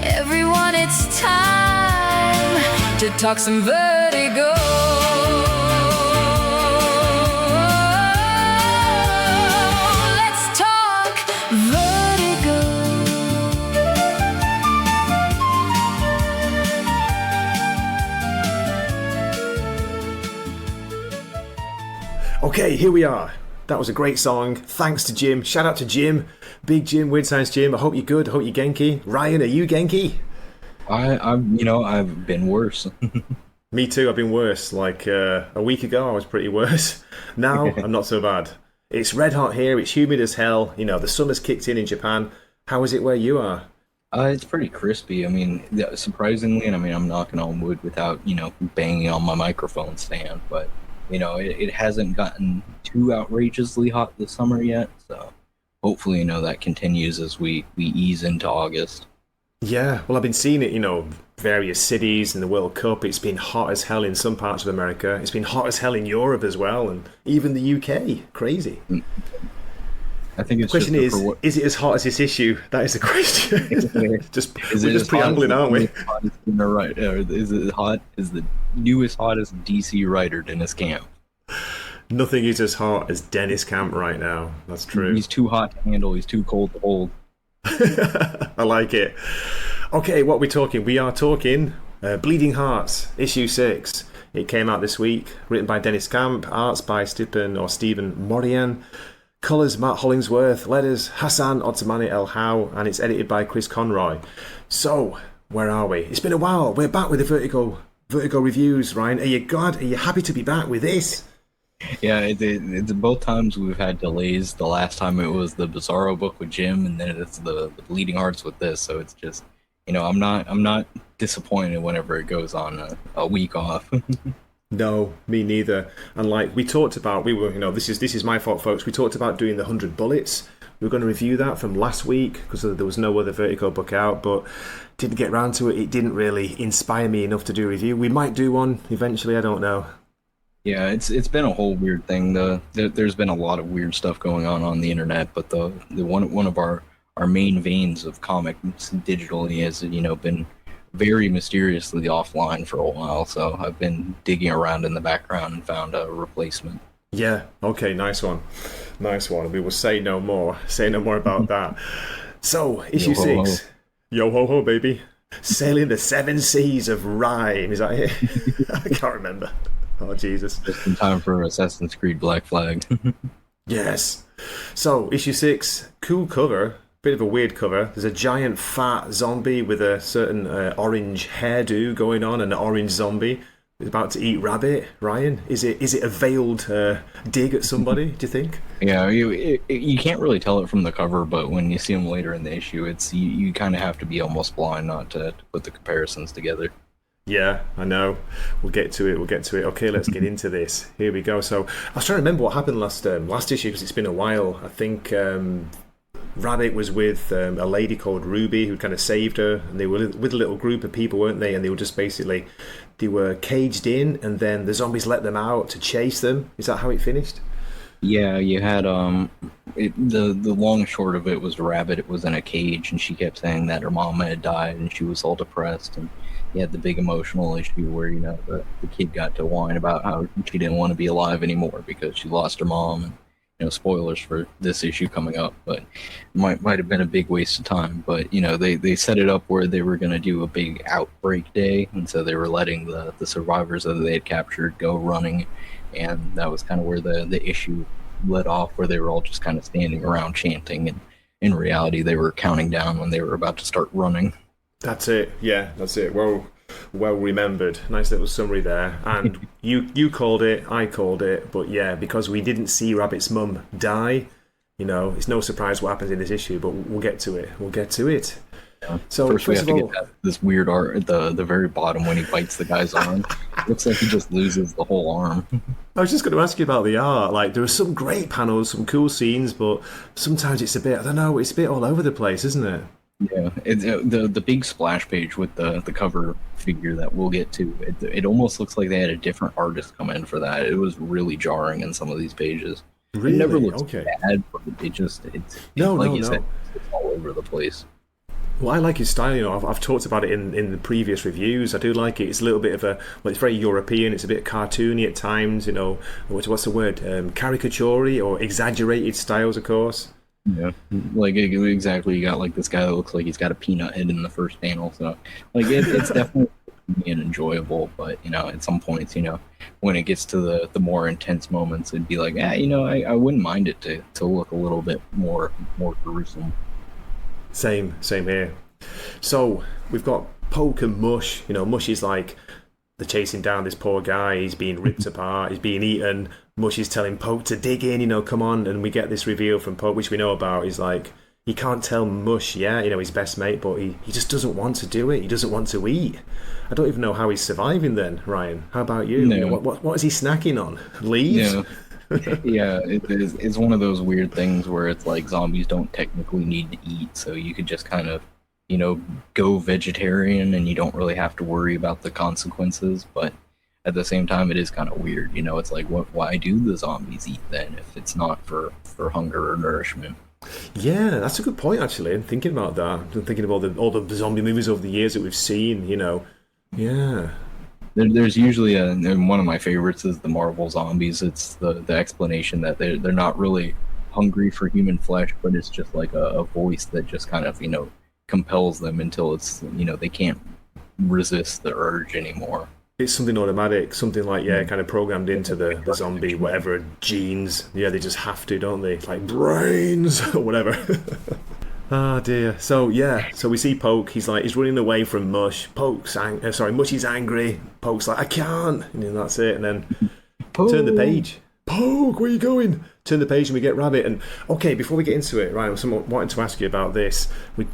Everyone, it's time to talk some Vertigo. Let's talk Vertigo. Okay, here we are. That was a great song. Thanks to Jim. Shout out to Jim. Big Jim, Weird Science Jim. I hope you're good. I hope you're Genki. Ryan, are you Genki? I've been worse. Me too. I've been worse. Like a week ago, I was pretty worse. Now, I'm not so bad. It's red hot here. It's humid as hell. You know, the summer's kicked in Japan. How is it where you are? It's pretty crispy. I mean, surprisingly, and I mean, I'm knocking on wood without, banging on my microphone stand, but, it hasn't gotten too outrageously hot this summer yet, so hopefully, that continues as we ease into August. Yeah, well, I've been seeing it, various cities in the World Cup. It's been hot as hell in some parts of America. It's been hot as hell in Europe as well, and even the UK. Crazy. I think it's The question just is it as hot as this issue? That is the question. We're just preambling, aren't we? Right? Is it hot? Is the newest hottest DC writer Dennis Camp? Nothing is as hot as Dennis Camp right now. That's true. He's too hot to handle. He's too cold to hold. I like it. Okay, what are we talking? We are talking Bleeding Hearts, issue 6. It came out this week. Written by Dennis Camp, arts by Stephen Morian, colours Matt Hollingsworth, letters Hassan Ottomani El Howe, and it's edited by Chris Conroy. So, where are we? It's been a while. We're back with the Vertigo reviews, Ryan. Are you glad? Are you happy to be back with this? Yeah, it's both times we've had delays. The last time it was the Bizarro book with Jim, and then it's the Bleeding Hearts with this. So it's just, I'm not disappointed whenever it goes on a week off. No, me neither. And like we talked about, this is my fault, folks. We talked about doing the 100 Bullets. We were going to review that from last week because there was no other Vertigo book out, but didn't get round to it. It didn't really inspire me enough to do a review. We might do one eventually. I don't know. Yeah, it's been a whole weird thing. There's been a lot of weird stuff going on the internet, but the one of our main veins of comics digitally has been very mysteriously offline for a while. So I've been digging around in the background and found a replacement. Yeah. Okay. Nice one. We will say no more. Say no more about that. So issue 6. Yo ho ho, baby. Sailing the 7 seas of rhyme. Is that it? I can't remember. Oh, Jesus. Just in time for Assassin's Creed Black Flag. Yes. So, issue 6, cool cover. Bit of a weird cover. There's a giant fat zombie with a certain orange hairdo going on, an orange zombie. He's about to eat rabbit. Ryan, is it a veiled dig at somebody, do you think? Yeah, you can't really tell it from the cover, but when you see him later in the issue, it's you kind of have to be almost blind not to put the comparisons together. Yeah, I know. We'll get to it. Okay, let's get into this. Here we go. So I was trying to remember what happened last issue because it's been a while. I think Rabbit was with a lady called Ruby who kind of saved her, and they were with a little group of people, weren't they? And they were just basically caged in, and then the zombies let them out to chase them. Is that how it finished? Yeah, you had the long and short of it was Rabbit. It was in a cage, and she kept saying that her mama had died, and she was all depressed, and you had the big emotional issue where the kid got to whine about how she didn't want to be alive anymore because she lost her mom, and spoilers for this issue coming up, but might have been a big waste of time. But they set it up where they were going to do a big outbreak day, and so they were letting the survivors that they had captured go running, and that was kind of where the issue let off, where they were all just kind of standing around chanting, and in reality they were counting down when they were about to start running. That's it. Yeah, that's it. Well remembered. Nice little summary there. And you called it, I called it, but yeah, because we didn't see Rabbit's mum die, it's no surprise what happens in this issue, but we'll get to it. Yeah. So first we have to get this weird art at the very bottom when he bites the guy's arm. Looks like he just loses the whole arm. I was just going to ask you about the art. Like, there are some great panels, some cool scenes, but sometimes it's a bit, I don't know, it's a bit all over the place, isn't it? Yeah, the big splash page with the cover figure that we'll get to, it almost looks like they had a different artist come in for that. It was really jarring in some of these pages. Really? It never looks Okay. bad, but it's all over the place. Well, I like his style. I've talked about it in the previous reviews. I do like it. It's a little bit of it's very European. It's a bit cartoony at times. What's the word? Caricature or exaggerated styles, of course. Yeah, like exactly. You got like this guy that looks like he's got a peanut head in the first panel. So it's definitely enjoyable. But at some points, when it gets to the more intense moments, it'd be like, I wouldn't mind it to look a little bit more gruesome. Same here. So we've got Poke and Mush. Mush is like they're chasing down this poor guy. He's being ripped apart. He's being eaten. Mush is telling Poke to dig in. Come on. And we get this reveal from Poke, which we know about. He's like, he can't tell Mush, his best mate, but he just doesn't want to do it. He doesn't want to eat. I don't even know how he's surviving then, Ryan. How about you? No. What is he snacking on? Leaves? Yeah. Yeah, it's one of those weird things where it's like zombies don't technically need to eat, so you could just kind of, go vegetarian and you don't really have to worry about the consequences. But at the same time, it is kind of weird. It's like, why do the zombies eat then if it's not for hunger or nourishment? Yeah, that's a good point. Actually, I'm thinking about that. I'm thinking about all the zombie movies over the years that we've seen. Yeah. There's usually and one of my favorites is the Marvel zombies. It's the explanation that they're not really hungry for human flesh, but it's just like a voice that just kind of compels them until it's they can't resist the urge anymore. It's something automatic, something like, kind of programmed into the zombie, whatever genes. Yeah, they just have to, don't they? Like brains or whatever. Oh dear. So we see Poke. He's running away from Mush. Mush is angry. Poke's like, I can't. And that's it. And then turn the page. Poke, where are you going? Turn the page and we get Rabbit. And okay, before we get into it, Ryan, I'm wanting to ask you about this.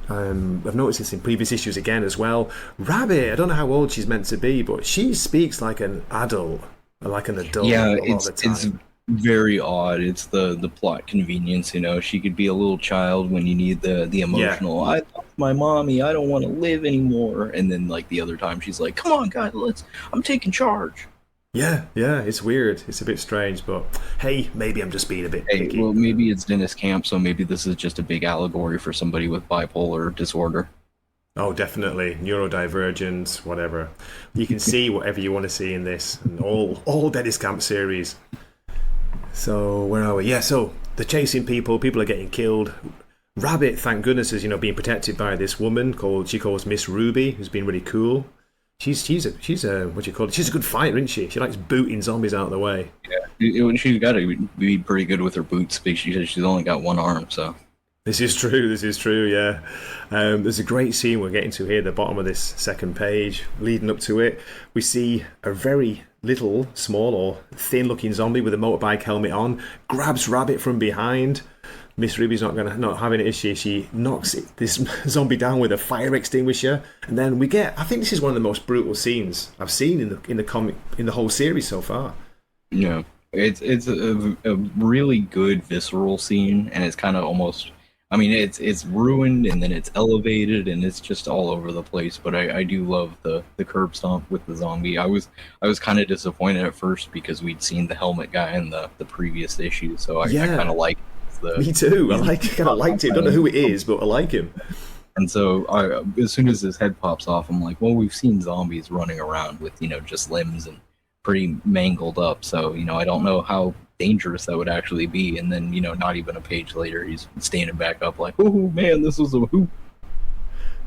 I've noticed this in previous issues again as well. Rabbit, I don't know how old she's meant to be, but she speaks like an adult, like an adult. Yeah, all the time. it's very odd. It's the plot convenience. She could be a little child when you need the emotional. I lost my mommy. I don't want to live anymore. And then like the other time, she's like, "Come on, guys, I'm taking charge." Yeah, it's weird. It's a bit strange, but hey, maybe I'm just being a bit picky. Well, maybe it's Dennis Camp, so maybe this is just a big allegory for somebody with bipolar disorder. Oh, definitely. Neurodivergence, whatever. You can see whatever you want to see in this, and all Dennis Camp series. So, where are we? Yeah, so they're chasing people. People are getting killed. Rabbit, thank goodness, is being protected by this woman she calls Miss Ruby, who's been really cool. She's a what do you call it? She's a good fighter, isn't she? She likes booting zombies out of the way. Yeah, she's got to be pretty good with her boots because she's only got one arm, so. This is true, yeah. There's a great scene we're getting to here at the bottom of this second page. Leading up to it, we see a very little, small or thin-looking zombie with a motorbike helmet on, grabs Rabbit from behind. Miss Ruby's not having it, is she? She knocks this zombie down with a fire extinguisher, and then we get. I think this is one of the most brutal scenes I've seen in the comic in the whole series so far. Yeah, it's a really good visceral scene, and it's kind of almost. I mean, it's ruined, and then it's elevated, and it's just all over the place. But I do love the curb stomp with the zombie. I was kind of disappointed at first because we'd seen the helmet guy in the previous issue, so I kind of like. Me too. I kind of liked it. Don't know who it is, but I like him. And so, as soon as his head pops off, I'm like, well, we've seen zombies running around with just limbs and pretty mangled up. So I don't know how dangerous that would actually be. And then not even a page later, he's standing back up like, oh man, this was a hoop.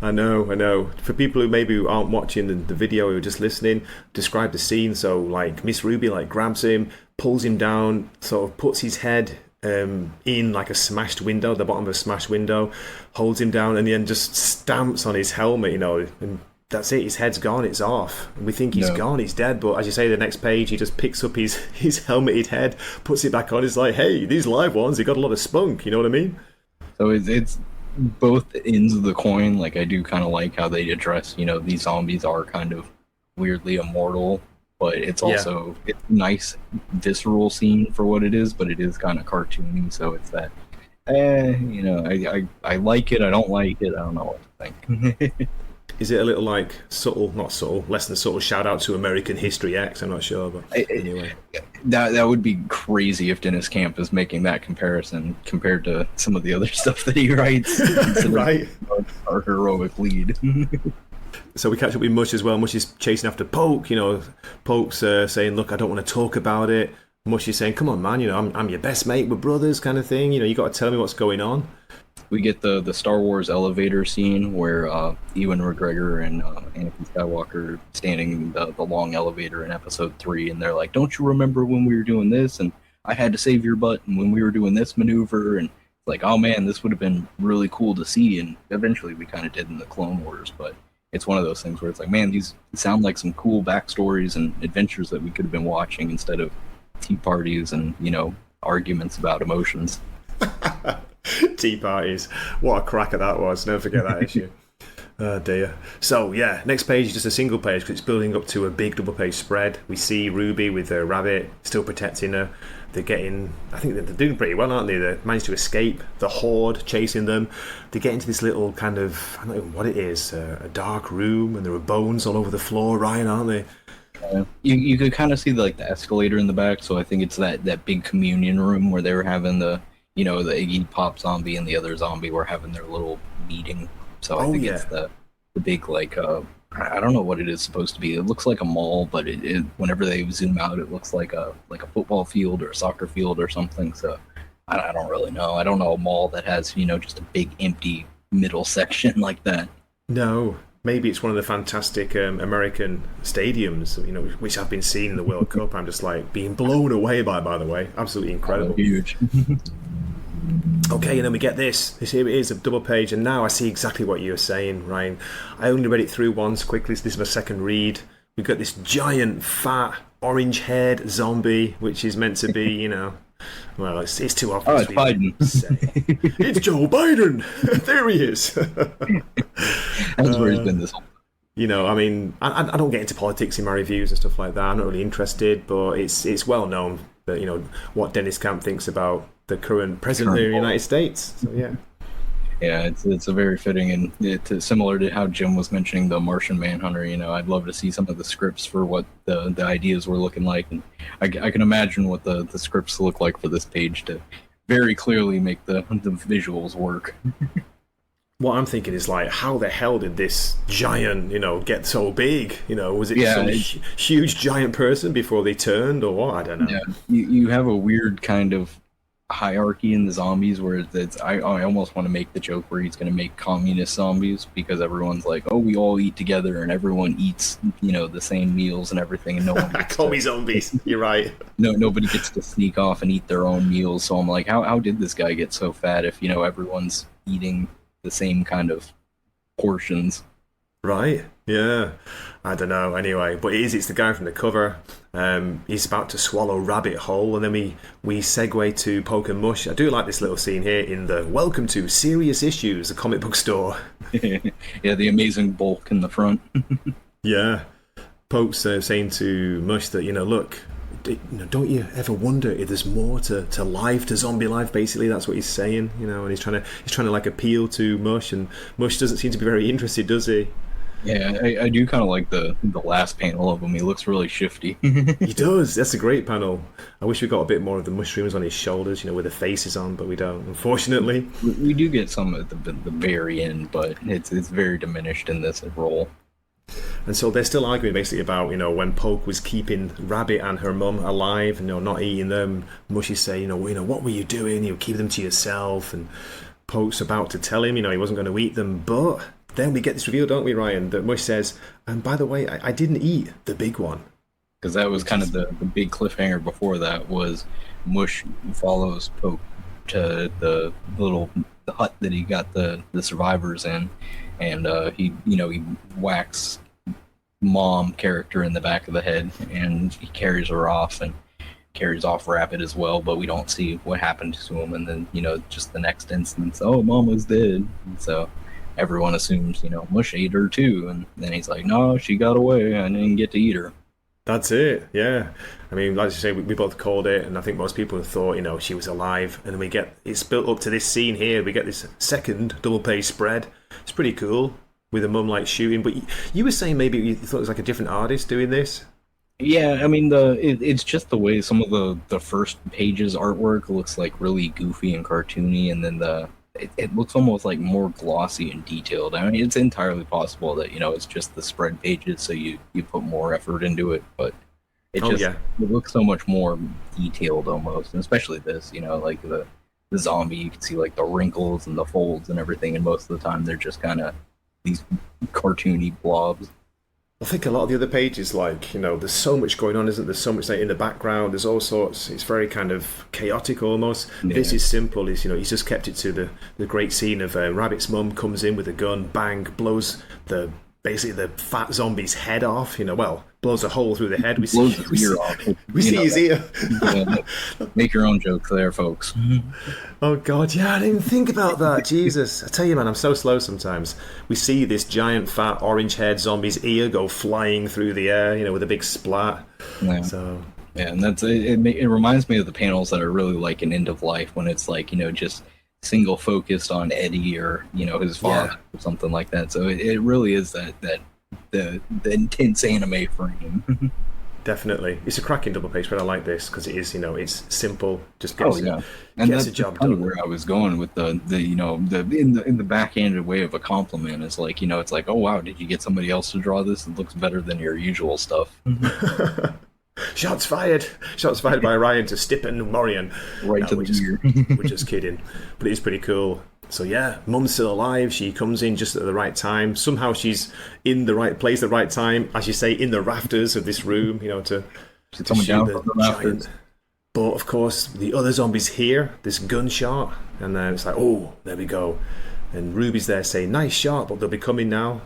I know. For people who maybe aren't watching the video or just listening, describe the scene. So like Miss Ruby grabs him, pulls him down, sort of puts his head in like a smashed window, the bottom of a smashed window, holds him down, and then just stamps on his helmet, and that's it. His head's gone. It's off. And we think he's gone. He's dead. But as you say, the next page, he just picks up his helmeted head, puts it back on. It's like, hey, these live ones, they got a lot of spunk. You know what I mean? So it's both ends of the coin. Like I do kind of like how they address, these zombies are kind of weirdly immortal. But it's also it's a nice visceral scene for what it is, but it is kind of cartoony, so it's that I like it, I don't like it, I don't know what to think. Is it a little like less than subtle shout out to American History X? I'm not sure, but anyway. That would be crazy if Dennis Camp is making that comparison compared to some of the other stuff that he writes. Right. Our heroic lead. So we catch up with Mush as well. Mush is chasing after Poke. Poke's saying, "Look, I don't want to talk about it." Mush is saying, "Come on, man. I'm your best mate. We're brothers," kind of thing. You got to tell me what's going on. We get the Star Wars elevator scene where Ewan McGregor and Anakin Skywalker standing the long elevator in Episode 3, and they're like, "Don't you remember when we were doing this? And I had to save your butt, and when we were doing this maneuver?" And it's like, "Oh man, this would have been really cool to see." And eventually, we kind of did in the Clone Wars, but. It's one of those things where it's like, man, these sound like some cool backstories and adventures that we could have been watching instead of tea parties and, arguments about emotions. Tea parties. What a cracker that was. Never forget that issue. Oh dear. So yeah, next page is just a single page because it's building up to a big double page spread. We see Ruby with her rabbit still protecting her. They're getting, I think they're doing pretty well, aren't they? They managed to escape the horde chasing them. They get into this little kind of, I don't know what it is, a dark room, and there are bones all over the floor, Ryan, aren't they? You could kind of see like the escalator in the back, so I think it's that big communion room where they were having the the Iggy Pop zombie and the other zombie were having their little meeting. So I think it's the big like I don't know what it is supposed to be. It looks like a mall, but it whenever they zoom out, it looks like a football field or a soccer field or something. So I don't really know. I don't know a mall that has just a big empty middle section like that. No. Maybe it's one of the fantastic American stadiums, which I've been seeing in the World Cup. I'm just like being blown away by the way. Absolutely incredible. Huge. Okay, and then we get this. Here it is, a double page, and now I see exactly what you were saying, Ryan. I only read it through once quickly, so this is my second read. We've got this giant, fat, orange-haired zombie, which is meant to be, well, it's too obvious. Oh, it's Biden. It's Joe Biden! There he is! That's where he's been this whole time. I mean, I don't get into politics in my reviews and stuff like that. I'm not really interested, but it's well known that, what Dennis Camp thinks about the current president of the United States. So, yeah. Yeah, it's a very fitting, and it's similar to how Jim was mentioning the Martian Manhunter. I'd love to see some of the scripts for what the ideas were looking like, and I can imagine what the scripts look like for this page to very clearly make the visuals work. What I'm thinking is like, how the hell did this giant, get so big? Was it some huge giant person before they turned, or what? I don't know. Yeah, you have a weird kind of hierarchy in the zombies where I almost want to make the joke where he's going to make communist zombies because everyone's like, oh, we all eat together and everyone eats the same meals and everything, and no one gets call me zombies. You're right. Nobody gets to sneak off and eat their own meals. So I'm like, how did this guy get so fat if everyone's eating the same kind of portions? Right, yeah. I don't know, anyway. But it's the guy from the cover. He's about to swallow rabbit whole, and then we segue to Poke and Mush. I do like this little scene here in the Welcome to Serious Issues, a comic book store. Yeah, the amazing bulk in the front. Yeah. Poke's saying to Mush that, look, don't you ever wonder if there's more to life, to zombie life? Basically, that's what he's saying, and he's trying to like appeal to Mush, and Mush doesn't seem to be very interested, does he? Yeah, I do kind of like the last panel of him. He looks really shifty. He does. That's a great panel. I wish we got a bit more of the mushrooms on his shoulders, with the faces on, but we don't, unfortunately. We do get some at the very end, but it's very diminished in this role. And so they're still arguing basically about, when Poke was keeping Rabbit and her mum alive, not eating them. Mushy say, what were you doing? You keep them to yourself. And Poke's about to tell him, he wasn't going to eat them, but then we get this reveal, don't we, Ryan, that Mush says, and by the way, I didn't eat the big one. Because that was kind of the big cliffhanger before that was Mush follows Poke to the hut that he got the survivors in, and he whacks Mom character in the back of the head, and he carries her off and carries off Rabbit as well, but we don't see what happened to him. And then just the next instance, oh, Mama's dead. And so everyone assumes, Mush ate her too. And then he's like, no, she got away. I didn't get to eat her. That's it, yeah. I mean, like you say, we both called it, and I think most people have thought, she was alive. And then it's built up to this scene here. We get this second double page spread. It's pretty cool with a mum like shooting. But you were saying maybe you thought it was like a different artist doing this. Yeah, I mean, it's just the way some of the first pages artwork looks like really goofy and cartoony, and then it looks almost like more glossy and detailed. I mean, it's entirely possible that it's just the spread pages, so you put more effort into it, but it looks so much more detailed almost, and especially this, like the zombie, you can see like the wrinkles and the folds and everything, and most of the time they're just kind of these cartoony blobs. I think a lot of the other pages, like, there's so much going on, isn't there? There's so much like in the background, there's all sorts, it's very kind of chaotic almost. Yeah. This is simple, he's just kept it to the great scene of Rabbit's mum comes in with a gun, bang, blows the basically the fat zombie's head off. Well, blows a hole through the head. We Blows see, his ear off. we see his ear. Make your own joke there, folks. Oh God, yeah, I didn't even think about that. Jesus, I tell you, man, I'm so slow sometimes. We see this giant, fat, orange-haired zombie's ear go flying through the air, with a big splat. Yeah. So Yeah, and that's it reminds me of the panels that are really like an End of Life, when it's like, just single focused on Eddie or his father or something like that. So it really is that the intense anime frame. definitely, it's a cracking double page, but I like this because it is, it's simple, just Oh gets, yeah, and gets that's the job kind of done. where I was going with the in the backhanded way of a compliment. Is like, it's like, oh wow, did you get somebody else to draw this? It looks better than your usual stuff. Shots fired! Shots fired by Ryan to Stippen and Morian. Right to we're the just, ear. we're just kidding, but it is pretty cool. So yeah, Mum's still alive. She comes in just at the right time. Somehow she's in the right place at the right time, as you say, in the rafters of this room. To coming shoot down the from the rafters. giant. But of course, the other zombies hear this gunshot, and then it's like, oh, there we go. And Ruby's there saying, "Nice shot," but they'll be coming now.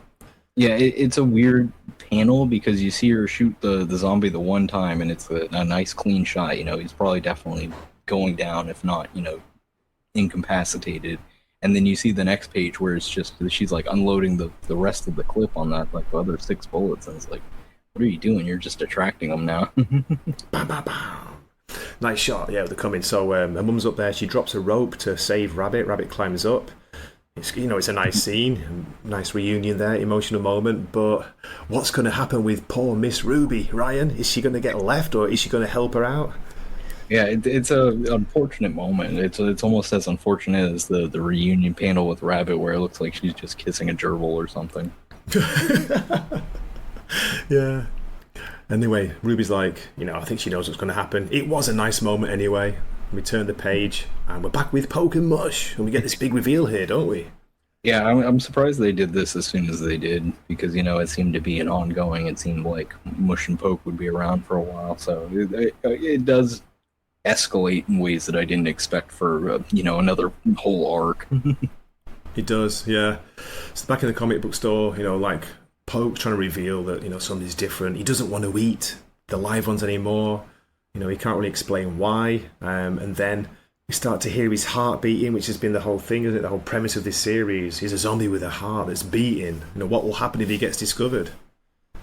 Yeah, it's a weird panel because you see her shoot the zombie the one time, and it's a nice clean shot. He's probably definitely going down, if not, incapacitated. And then you see the next page where it's just she's like unloading the rest of the clip on that, like the other 6 bullets, and it's like, what are you doing? You're just attracting them now. Bam, bam, bam. Nice shot. Yeah, they're coming. So her mum's up there. She drops a rope to save Rabbit. Rabbit climbs up. It's it's a nice scene, nice reunion there, emotional moment. But what's going to happen with poor Miss Ruby, Ryan? Is she going to get left, or is she going to help her out? Yeah, it's a unfortunate moment. It's almost as unfortunate as the reunion panel with Rabbit, where it looks like she's just kissing a gerbil or something. Yeah. Anyway, Ruby's like, I think she knows what's going to happen. It was a nice moment anyway. We turn the page, and we're back with Poke and Mush, and we get this big reveal here, don't we? Yeah, I'm surprised they did this as soon as they did, because it seemed to be an ongoing. It seemed like Mush and Poke would be around for a while, so it does escalate in ways that I didn't expect for another whole arc. It does, yeah. So back in the comic book store, like Poke's trying to reveal that something's different. He doesn't want to eat the live ones anymore. He can't really explain why. And then we start to hear his heart beating, which has been the whole thing, isn't it? The whole premise of this series. He's a zombie with a heart that's beating. What will happen if he gets discovered?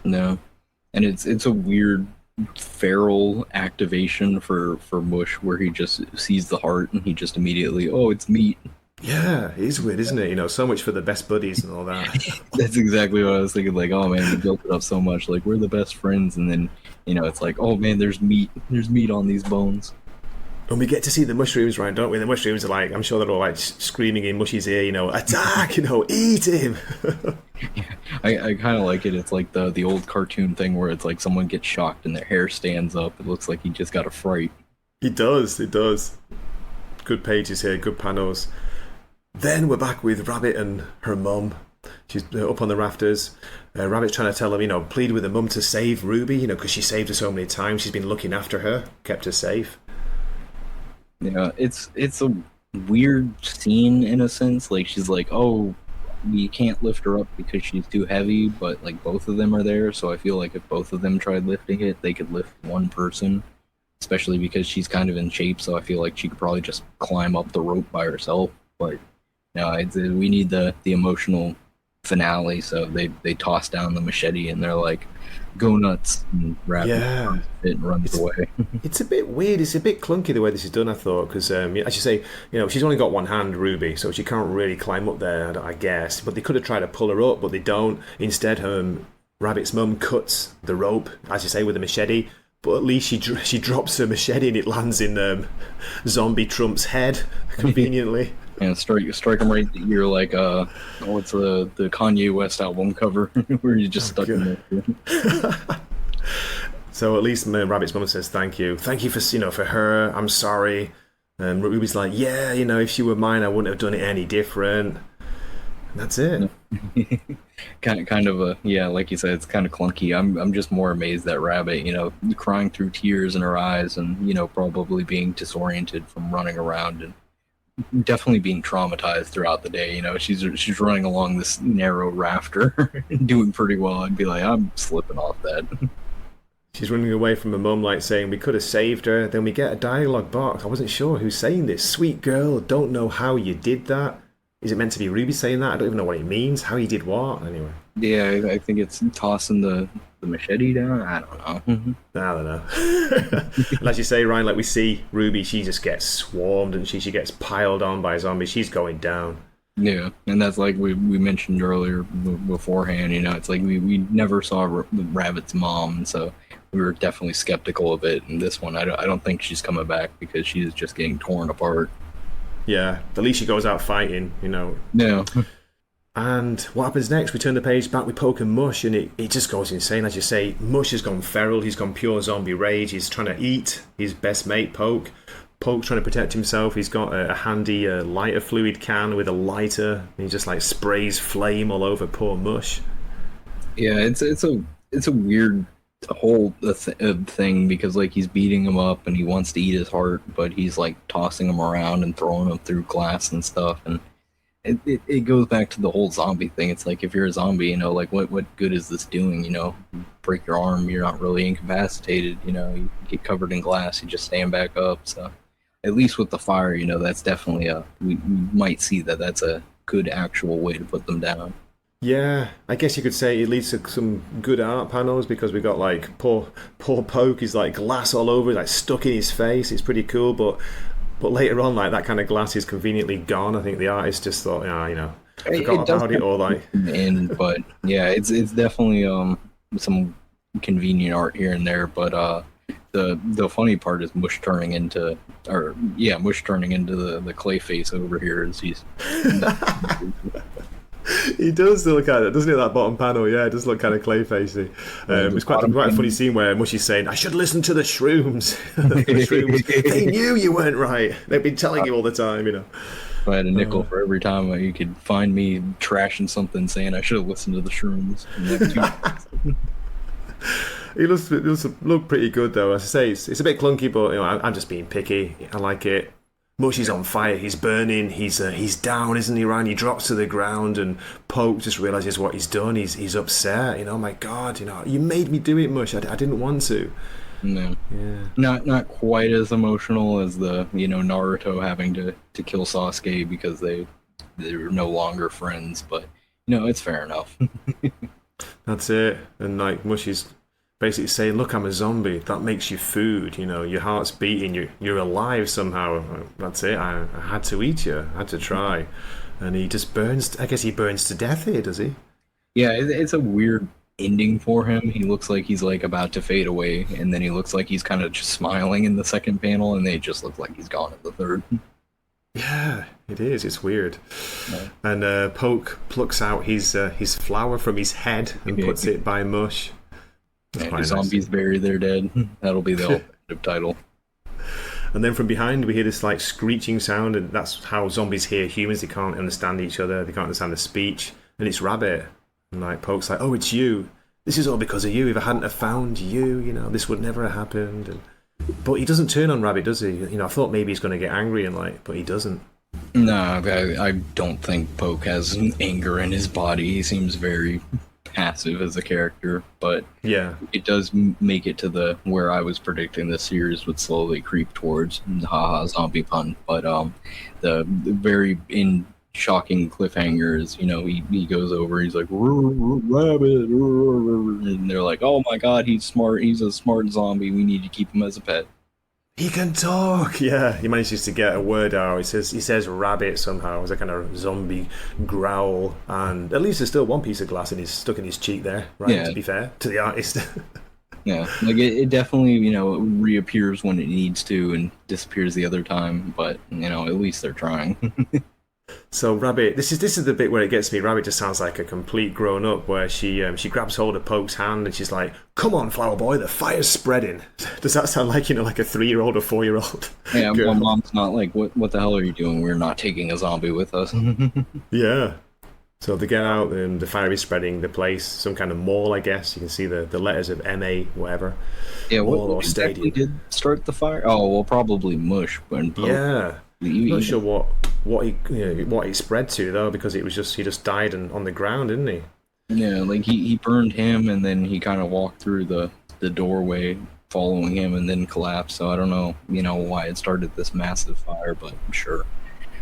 No, and it's a weird feral activation for Mush, where he just sees the heart and he just immediately, oh, it's meat. Yeah, it is weird, isn't it? So much for the best buddies and all that. That's exactly what I was thinking. Like, oh man, we built it up so much. Like, we're the best friends, and then it's like, oh man, there's meat on these bones. And we get to see the mushrooms, right? Don't we? The mushrooms are like, I'm sure they're all like screaming in Mushy's ear, attack, eat him. Yeah, I kind of like it. It's like the old cartoon thing where it's like someone gets shocked and their hair stands up. It looks like he just got a fright. It does. Good pages here, good panels. Then we're back with Rabbit and her mum. She's up on the rafters. Rabbit's trying to tell him, plead with the mum to save Ruby, because she saved her so many times. She's been looking after her, kept her safe. Yeah, it's a weird scene in a sense. Like, she's like, oh, we can't lift her up because she's too heavy, but like both of them are there, so I feel like if both of them tried lifting it, they could lift one person, especially because she's kind of in shape, so I feel like she could probably just climb up the rope by herself. But no, we need the emotional finale, so they toss down the machete and they're like, go nuts, and Rabbit it runs away. It's a bit weird. It's a bit clunky the way this is done, I thought, because as you say, she's only got one hand, Ruby, so she can't really climb up there, I guess. But they could have tried to pull her up, but they don't. Instead, Rabbit's mum cuts the rope, as you say, with a machete. But at least she drops her machete and it lands in Zombie Trump's head, conveniently. And strike him right in the ear, like what's the Kanye West album cover where you just stuck in there. So at least Rabbit's mum says thank you for her. I'm sorry. And Ruby's like, yeah, if she were mine, I wouldn't have done it any different. And that's it. kind of like you said, it's kind of clunky. I'm just more amazed that Rabbit, crying through tears in her eyes, and probably being disoriented from running around and definitely being traumatized throughout the day. She's running along this narrow rafter, doing pretty well. I'd be like, I'm slipping off that. She's running away from her mum, like saying, we could have saved her. Then we get a dialogue box. I wasn't sure who's saying this. Sweet girl, don't know how you did that. Is it meant to be Ruby saying that? I don't even know what it means. How he did what? Anyway. Yeah, I think it's tossing the machete down. I don't know. I don't know. And as you say, Ryan, like we see Ruby, she just gets swarmed and she gets piled on by zombies. She's going down. Yeah, and that's like we mentioned earlier beforehand. It's like we never saw Rabbit's mom, so we were definitely skeptical of it. And this one, I don't think she's coming back because she's just getting torn apart. Yeah, at least she goes out fighting, Yeah. And what happens next? We turn the page back with Poke and Mush, and it just goes insane. As you say, Mush has gone feral. He's gone pure zombie rage. He's trying to eat his best mate, Poke. Poke's trying to protect himself. He's got a handy lighter fluid can with a lighter. And he just like sprays flame all over poor Mush. Yeah, it's a weird whole thing because like he's beating him up and he wants to eat his heart, but he's like tossing him around and throwing him through glass and stuff. And it goes back to the whole zombie thing. It's like if you're a zombie, like what good is this doing? Break your arm, you're not really incapacitated. You get covered in glass, you just stand back up. So at least with the fire, that's definitely we might see that's a good actual way to put them down. Yeah, I guess you could say it leads to some good art panels because we got like poor Poke is like glass all over, like stuck in his face. It's pretty cool, but later on, like that kind of glass is conveniently gone. I think the artist just thought, forgot about it, or like. But yeah, it's definitely some convenient art here and there. But the funny part is Mush turning into the clay face over here as he's. He does look kind of, doesn't it? That bottom panel, yeah, it does look kind of clay-facey. It's quite a funny scene where Mushy's saying, "I should listen to the shrooms." The shrooms. They knew you weren't right. They've been telling you all the time, If I had a nickel for every time you could find me trashing something saying I should have listened to the shrooms. He does look pretty good though. As I say, it's a bit clunky, but I'm just being picky. I like it. Mushy's on fire, he's burning, he's down, isn't he, Ryan? He drops to the ground and Poke just realises what he's done. He's upset, oh my god, you made me do it, Mush. I didn't want to. No. Yeah. Not quite as emotional as the Naruto having to kill Sasuke because they're no longer friends, but it's fair enough. That's it. And like Mushy's basically saying, look, I'm a zombie. That makes you food. Your heart's beating. You're alive somehow. That's it. I had to eat you. I had to try. And he just burns. I guess he burns to death here, does he? Yeah, it's a weird ending for him. He looks like he's like about to fade away, and then he looks like he's kind of just smiling in the second panel, and they just look like he's gone in the third. Yeah, it is. It's weird. Yeah. And Poke plucks out his flower from his head and puts it by Mush. And the zombies bury their dead. That'll be the alternative title. And then from behind we hear this like screeching sound, and that's how zombies hear humans. They can't understand each other. They can't understand the speech. And it's Rabbit. And like Poke's like, oh, it's you. This is all because of you. If I hadn't have found you, this would never have happened. But he doesn't turn on Rabbit, does he? I thought maybe he's going to get angry but he doesn't. No, I don't think Poke has anger in his body. He seems very passive as a character, but yeah, it does make it to where I was predicting the series would slowly creep towards. Haha, zombie pun. But the very shocking cliffhanger is, he goes over, he's like, Rabbit, and they're like, oh my god, he's smart, he's a smart zombie, we need to keep him as a pet. He can talk. Yeah, he manages to get a word out. He says rabbit somehow as a kind of zombie growl, and at least there's still one piece of glass stuck in his cheek there, right? Yeah. To be fair to the artist. Yeah, like it definitely, reappears when it needs to and disappears the other time, but at least they're trying. So Rabbit, this is the bit where it gets me. Rabbit just sounds like a complete grown up, where she grabs hold of Poke's hand and she's like, "Come on, flower boy, the fire's spreading." Does that sound like like a 3-year-old or 4-year-old? Yeah, well, mom's not like, what the hell are you doing? We're not taking a zombie with us. Yeah. So they get out and the fire is spreading the place, some kind of mall, I guess. You can see the letters of MA, whatever. Yeah, what exactly did start the fire? Oh, well, probably Mush. Yeah. Not sure what what he spread to though, because he just died on the ground, didn't he? Yeah, like he burned him, and then he kind of walked through the doorway following him, and then collapsed. So I don't know, why it started this massive fire, but sure.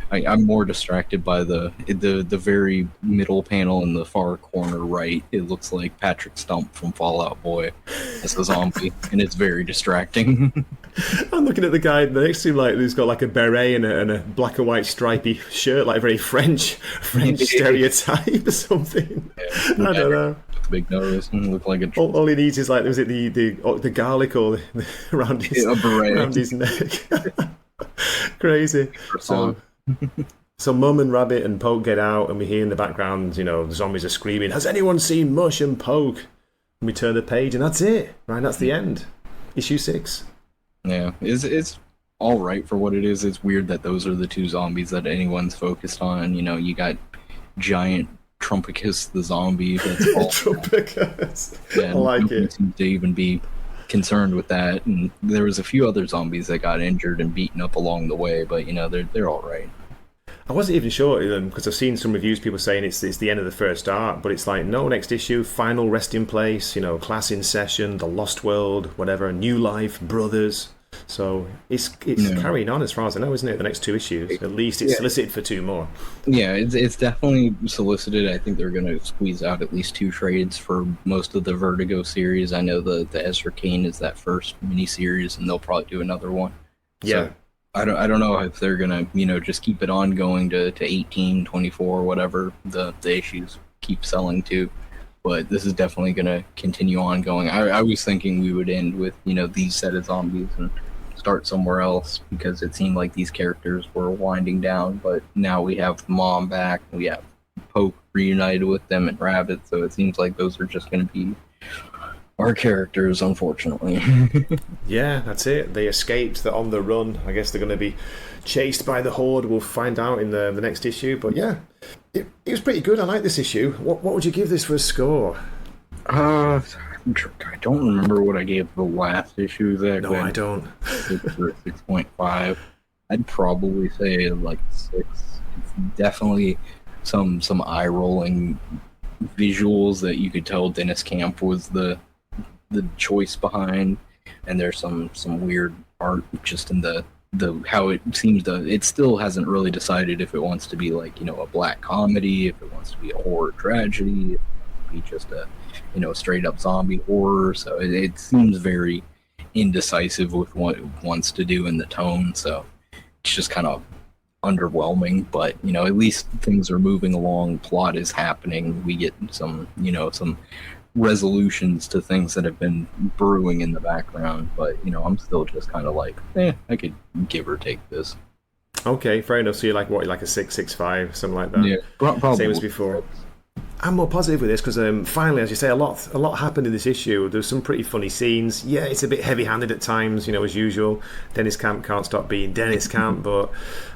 I'm more distracted by the very middle panel in the far corner right. It looks like Patrick Stump from Fallout Boy as a zombie, and it's very distracting. I'm looking at the guy next to him, like who's got like a beret and a black and white stripy shirt, like very French stereotype or something. I don't know. Big nose and look like a. All he needs is like, was it the garlic or around his neck? Crazy. So Mum and Rabbit and Poke get out, and we hear in the background, the zombies are screaming, "Has anyone seen Mush and Poke?" And we turn the page, and that's it. Right, that's the end. Issue 6. Yeah, it's all right for what it is. It's weird that those are the two zombies that anyone's focused on. You got giant Trumpicus the zombie. That's all. Trumpicus. Yeah, I like nobody it. seems to even be concerned with that. And there was a few other zombies that got injured and beaten up along the way, but they're all right. I wasn't even sure, because I've seen some reviews, people saying it's the end of the first arc, but it's like, no, next issue, final resting place, class in session, the Lost World, whatever, New Life, Brothers. So it's carrying on as far as I know, isn't it? The next 2 issues. At least it's solicited for 2 more. Yeah, it's definitely solicited. I think they're going to squeeze out at least 2 trades for most of the Vertigo series. I know the Ezra Kane is that first miniseries, and they'll probably do another one. Yeah. So, I don't know if they're gonna just keep it ongoing to 18, 24, whatever the issues keep selling to, but this is definitely gonna continue ongoing. I was thinking we would end with these set of zombies and start somewhere else, because it seemed like these characters were winding down, but now we have the Mom back, we have Poke reunited with them and Rabbit, so it seems like those are just gonna be our characters, unfortunately. Yeah, that's it. They escaped. They're on the run. I guess they're going to be chased by the Horde. We'll find out in the next issue. But yeah, it was pretty good. I like this issue. What would you give this for a score? I don't remember what I gave the last issue exactly. No, I don't. 6.5. I'd probably say like 6. It's definitely some eye-rolling visuals that you could tell Dennis Camp was the choice behind, and there's some weird art just in the how it seems it still hasn't really decided if it wants to be like a black comedy, if it wants to be a horror tragedy, if it wants to be just a straight up zombie horror. So it seems very indecisive with what it wants to do in the tone, so it's just kind of underwhelming. But at least things are moving along, plot is happening, we get some some resolutions to things that have been brewing in the background. But I'm still just kind of like, I could give or take this. Okay, fair enough. So you're like what, like a 6.5, something like that? Yeah, probably. Same as before. I'm more positive with this because finally, as you say, a lot happened in this issue. There's some pretty funny scenes. Yeah, it's a bit heavy-handed at times, as usual. Dennis Camp can't stop being Dennis Camp, but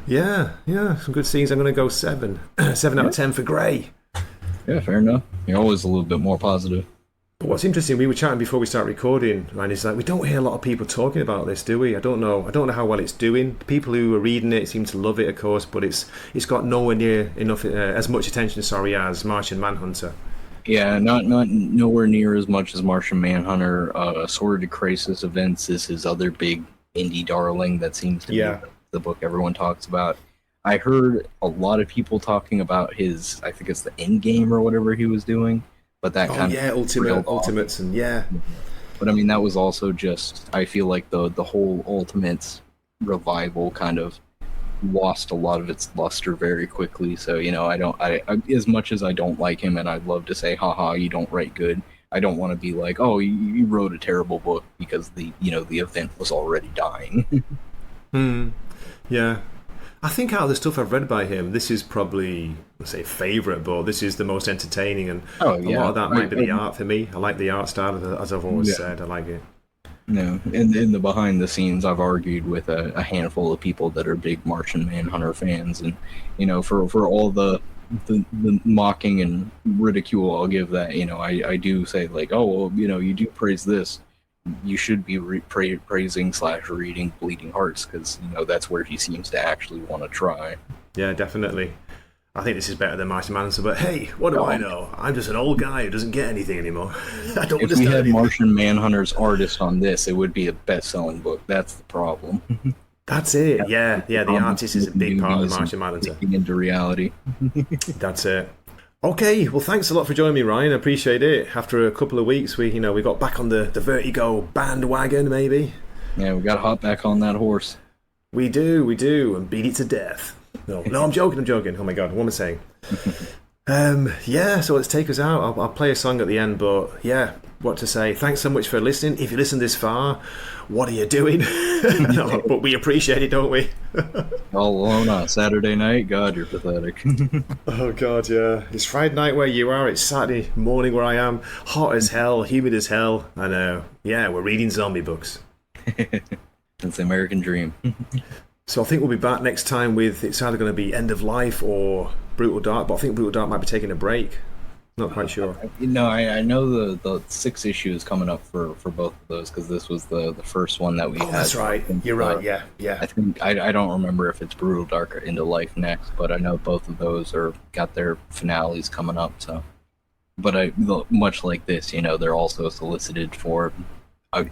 yeah, some good scenes. I'm going to go 7. 7 out of 10 for Grey. Yeah, fair enough. You're always a little bit more positive. But what's interesting, we were chatting before we start recording, and it's like we don't hear a lot of people talking about this, do we? I don't know how well it's doing. People who are reading it seem to love it, of course, but it's got nowhere near enough as much attention, as Martian Manhunter. Yeah, not nowhere near as much as Martian Manhunter. Sordid Crisis Events is his other big indie darling that seems to be the book everyone talks about. I heard a lot of people talking about his, I think it's the Endgame or whatever he was doing, but that kind of Ultimates, and But I mean, that was also just, I feel like the whole Ultimates revival kind of lost a lot of its luster very quickly. So I as much as I don't like him, and I'd love to say, haha, you don't write good, I don't want to be like, oh, you wrote a terrible book because the event was already dying. Yeah. I think out of the stuff I've read by him, this is probably, let's say, favourite, but this is the most entertaining, and a lot of that might be the art for me. I like the art style, as I've always said. I like it. No, in the behind the scenes, I've argued with a handful of people that are big Martian Manhunter fans, and for all the mocking and ridicule I'll give that, I do say like, oh well, you do praise this, you should be praising / reading Bleeding Hearts, because that's where he seems to actually want to try. Yeah, definitely. I think this is better than Martian Manhunter, but hey, what do I know? I'm just an old guy who doesn't get anything anymore. I don't If we understand had anything. Martian Manhunter's artist on this, it would be a best-selling book. That's the problem. That's it. Yeah, the artist is a big part of the Martian Manhunter. Taking into reality. That's it. Okay, well, thanks a lot for joining me, Ryan. I appreciate it. After a couple of weeks, we got back on the Vertigo bandwagon, maybe. Yeah, we got to hop back on that horse. We do, and beat it to death. No, I'm joking. Oh my God, what am I saying? So let's take us out. I'll play a song at the end, but yeah, what to say? Thanks so much for listening. If you listened this far, what are you doing? No, but we appreciate it, don't we? All alone on a Saturday night? God, you're pathetic. Oh God, yeah. It's Friday night where you are. It's Saturday morning where I am. Hot as hell, humid as hell. And yeah, we're reading zombie books. It's the American dream. So I think we'll be back next time with, it's either going to be End of Life or Brutal Dark, but I think Brutal Dark might be taking a break. Not quite sure. I know the 6 issue is coming up for both of those, because this was the first one that we had. That's right. You're right. Yeah. I think I don't remember if it's Brutal Dark or Into Life next, but I know both of those got their finales coming up. So, but much like this, they're also solicited for.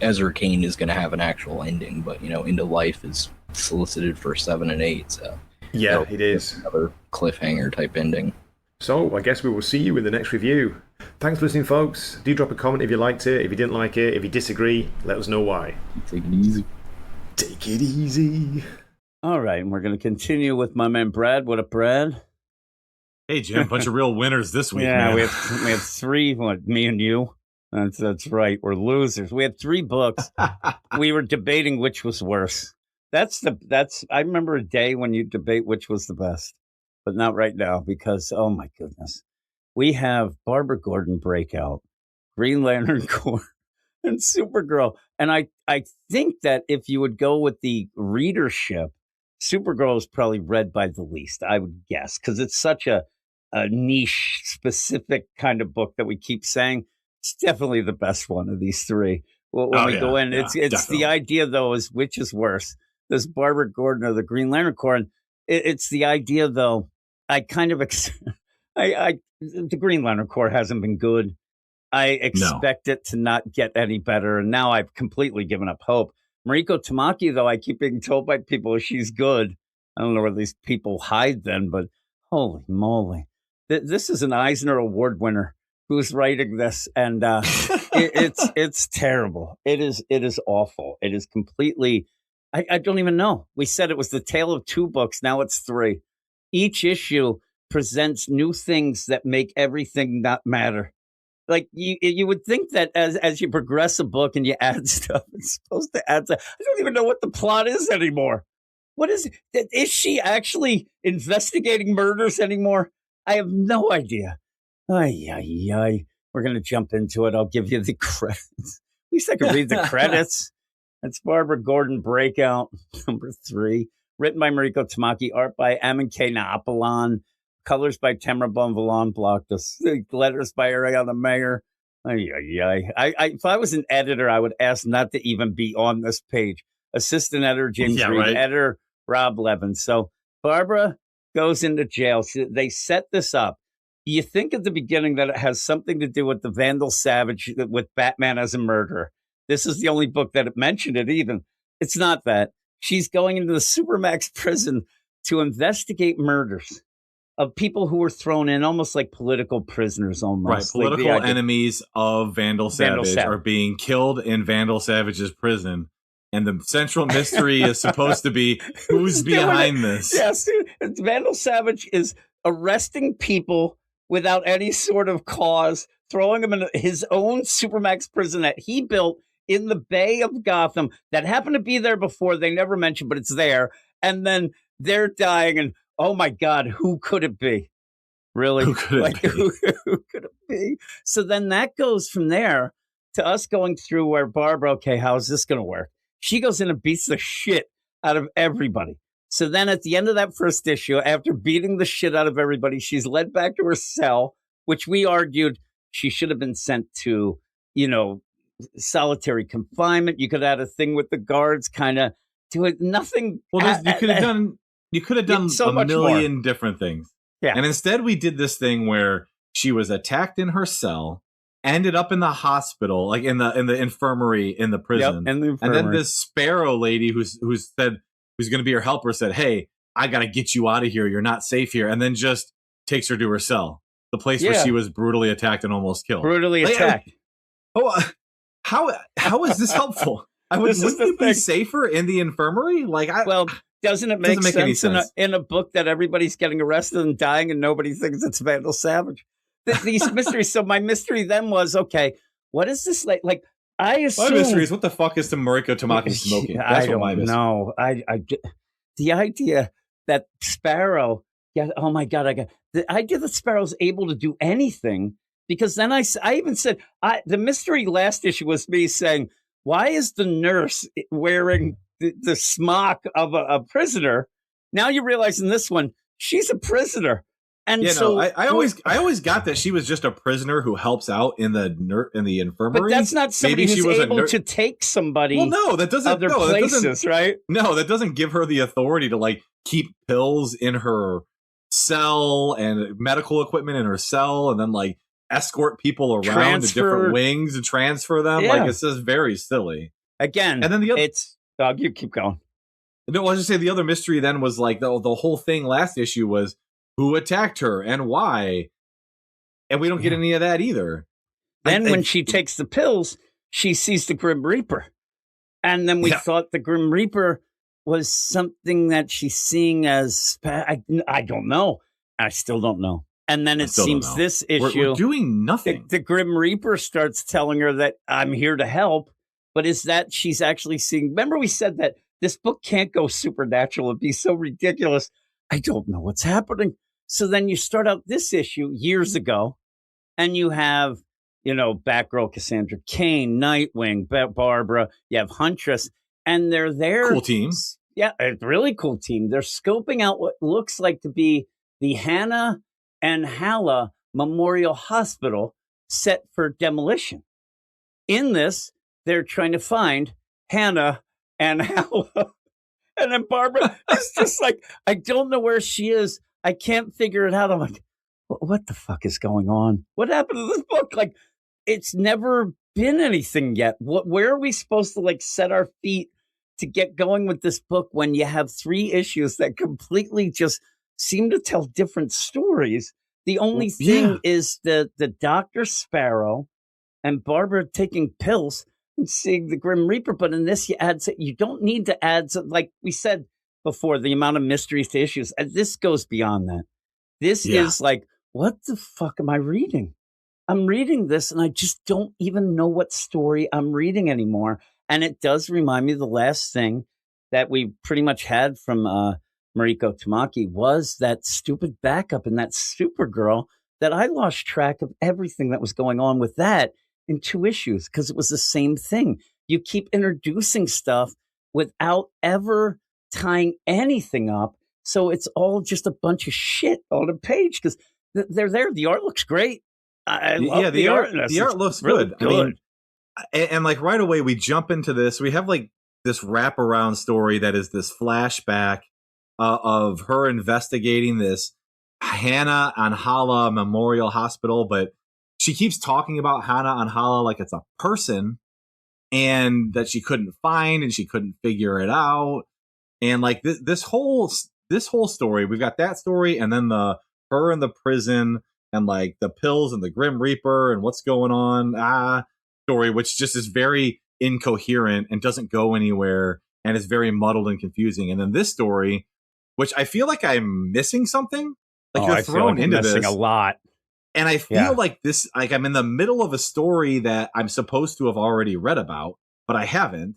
Ezra Kane is going to have an actual ending, but Into Life is solicited for 7 and 8. So yeah, it is another cliffhanger type ending. So I guess we will see you in the next review. Thanks for listening, folks. Do drop a comment if you liked it. If you didn't like it, if you disagree, let us know why. Take it easy. Take it easy. All right, and we're going to continue with my man Brad. What up, Brad? Hey, Jim, bunch of real winners this week, Yeah, man. we have 3. What, me and you? That's right. We're losers. We had 3 books. We were debating which was worse. I remember a day when you debate which was the best, but not right now because, oh my goodness, we have Barbara Gordon Breakout, Green Lantern Corps, and Supergirl. And I think that if you would go with the readership, Supergirl is probably read by the least, I would guess, because it's such a niche, specific kind of book that we keep saying. It's definitely the best one of these 3. When we go in, it's definitely. the idea though is which is worse, this Barbara Gordon or the Green Lantern Corps. And it's the idea though. I kind of the Green Lantern Corps hasn't been good. I expect it to not get any better, and now I've completely given up hope. Mariko Tamaki though, I keep being told by people she's good. I don't know where these people hide then, but holy moly, this is an Eisner Award winner who's writing this, and it's terrible. It is awful. It is completely. I don't even know. We said it was the tale of 2 books. Now it's 3. Each issue presents new things that make everything not matter. Like you would think that as you progress a book and you add stuff, it's supposed to add stuff. I don't even know what the plot is anymore. What is it? Is she actually investigating murders anymore? I have no idea. Ay. We're going to jump into it. I'll give you the credits. At least I can read the credits. That's Barbara Gordon Breakout, number 3. Written by Mariko Tamaki. Art by Amin K. Naapalan. Colors by Tamara Bonvillain. Blocked us. Letters by Ariana Mayer. If I was an editor, I would ask not to even be on this page. Assistant editor James Reed. Right. Editor Rob Levin. So Barbara goes into jail. They set this up. You think at the beginning that it has something to do with the Vandal Savage, with Batman as a murderer. This is the only book that it mentioned it even. It's not that. She's going into the Supermax prison to investigate murders of people who were thrown in almost like political prisoners almost. Right, Like political enemies of Vandal Vandal Savage Savage. are being killed in Vandal Savage's prison. And the central mystery is supposed to be who's behind this. Yes, Vandal Savage is arresting people without any sort of cause, throwing them in his own Supermax prison that he built in the Bay of Gotham that happened to be there before. They never mentioned, but it's there. And then they're dying. And oh my God, who could it be? Really? Who could it be? Who could it be? So then that goes from there to us going through where Barbara, okay, how is this going to work? She goes in and beats the shit out of everybody. So then at the end of that first issue, after beating the shit out of everybody, she's led back to her cell, which we argued she should have been sent to, solitary confinement. You could add a thing with the guards kind of to it. Nothing. Well, you could have done You could have done so a much million different things. Yeah. And instead we did this thing where she was attacked in her cell, ended up in the hospital, like in the infirmary in the prison. Yep, in the And then infirmary. this Sparrow lady who's going to be her helper said, "Hey, I got to get you out of here. You're not safe here." And then just takes her to her cell, the place where Yeah. she was brutally attacked and almost killed. Brutally Like, attacked. How is this helpful? This is Wouldn't the you be thing. safer in the infirmary? Like, Well, doesn't it make, Doesn't make any sense, sense. In a book that everybody's getting arrested and dying and nobody thinks it's Vandal Savage? These mysteries. So my mystery then was, okay, what is this like? Like, I my assume... mystery is what the fuck is Mariko Tamaki smoking? That's I what don't my mystery. know. The idea that Sparrow, oh my God, the idea that Sparrow's able to do anything, because then I even said, the mystery last issue was me saying, why is the nurse wearing the smock of a prisoner? Now you realize in this one, she's a prisoner. And Yeah, so no, I always got that she was just a prisoner who helps out in the infirmary. but that's not somebody Maybe she who's was a able to take somebody Well, no, that doesn't. other no, that doesn't- places, right? No, that doesn't give her the authority to like keep pills in her cell and medical equipment in her cell, and then like escort people around to Transfer. different wings and transfer them. Yeah. Like it's just very silly. Again, And then the other, it's dog. You keep going. no, I was just say the other mystery then was like the whole thing last issue was who attacked her and why, and we don't get any of that either. Then I- when she takes the pills, she sees the Grim Reaper. And then we Yeah. thought the Grim Reaper was something that she's seeing as, I don't know. I still don't know. And then I it still don't seems know. this We're issue, doing nothing. the Grim Reaper starts telling her that I'm here to help. But is that she's actually seeing, remember we said that this book can't go supernatural. It'd be so ridiculous. I don't know what's happening. So then you start out this issue years ago, and you have, Batgirl, Cassandra Cain, Nightwing, Barbara, you have Huntress, and they're there. Cool team. Yeah, a really cool team. They're scoping out what looks like to be the Hannah and Hala Memorial Hospital set for demolition. In this, they're trying to find Hannah and Hala. And then Barbara is just like, I don't know where she is. I can't figure it out. I'm like, what the fuck is going on? What happened to this book? Like, it's never been anything yet. Where are we supposed to like set our feet to get going with this book when you have 3 issues that completely just seem to tell different stories? The only thing is the Dr. Sparrow and Barbara taking pills and seeing the Grim Reaper. But in this, you don't need to add, like we said before, the amount of mysteries to issues. And this goes beyond that. This is like, what the fuck am I reading? I'm reading this and I just don't even know what story I'm reading anymore. And it does remind me of the last thing that we pretty much had from Mariko Tamaki was that stupid backup in that Supergirl that I lost track of everything that was going on with that in 2 issues because it was the same thing. You keep introducing stuff without ever tying anything up. So it's all just a bunch of shit on a page because they're there. The art looks great. I love the art. in this. The art It's looks really good. I mean, and like right away we jump into this. We have like this wraparound story that is this flashback of her investigating this Hannah and Hala Memorial Hospital, but she keeps talking about Hannah and Hala like it's a person, and that she couldn't find and she couldn't figure it out. And like this whole story, we've got that story, and then her in the prison, and like the pills and the Grim Reaper and what's going on story, which just is very incoherent and doesn't go anywhere and is very muddled and confusing. And then this story, which I feel like I'm missing something. Like you're I feel thrown like I'm into missing this a lot. and I feel like this, like I'm in the middle of a story that I'm supposed to have already read about, but I haven't.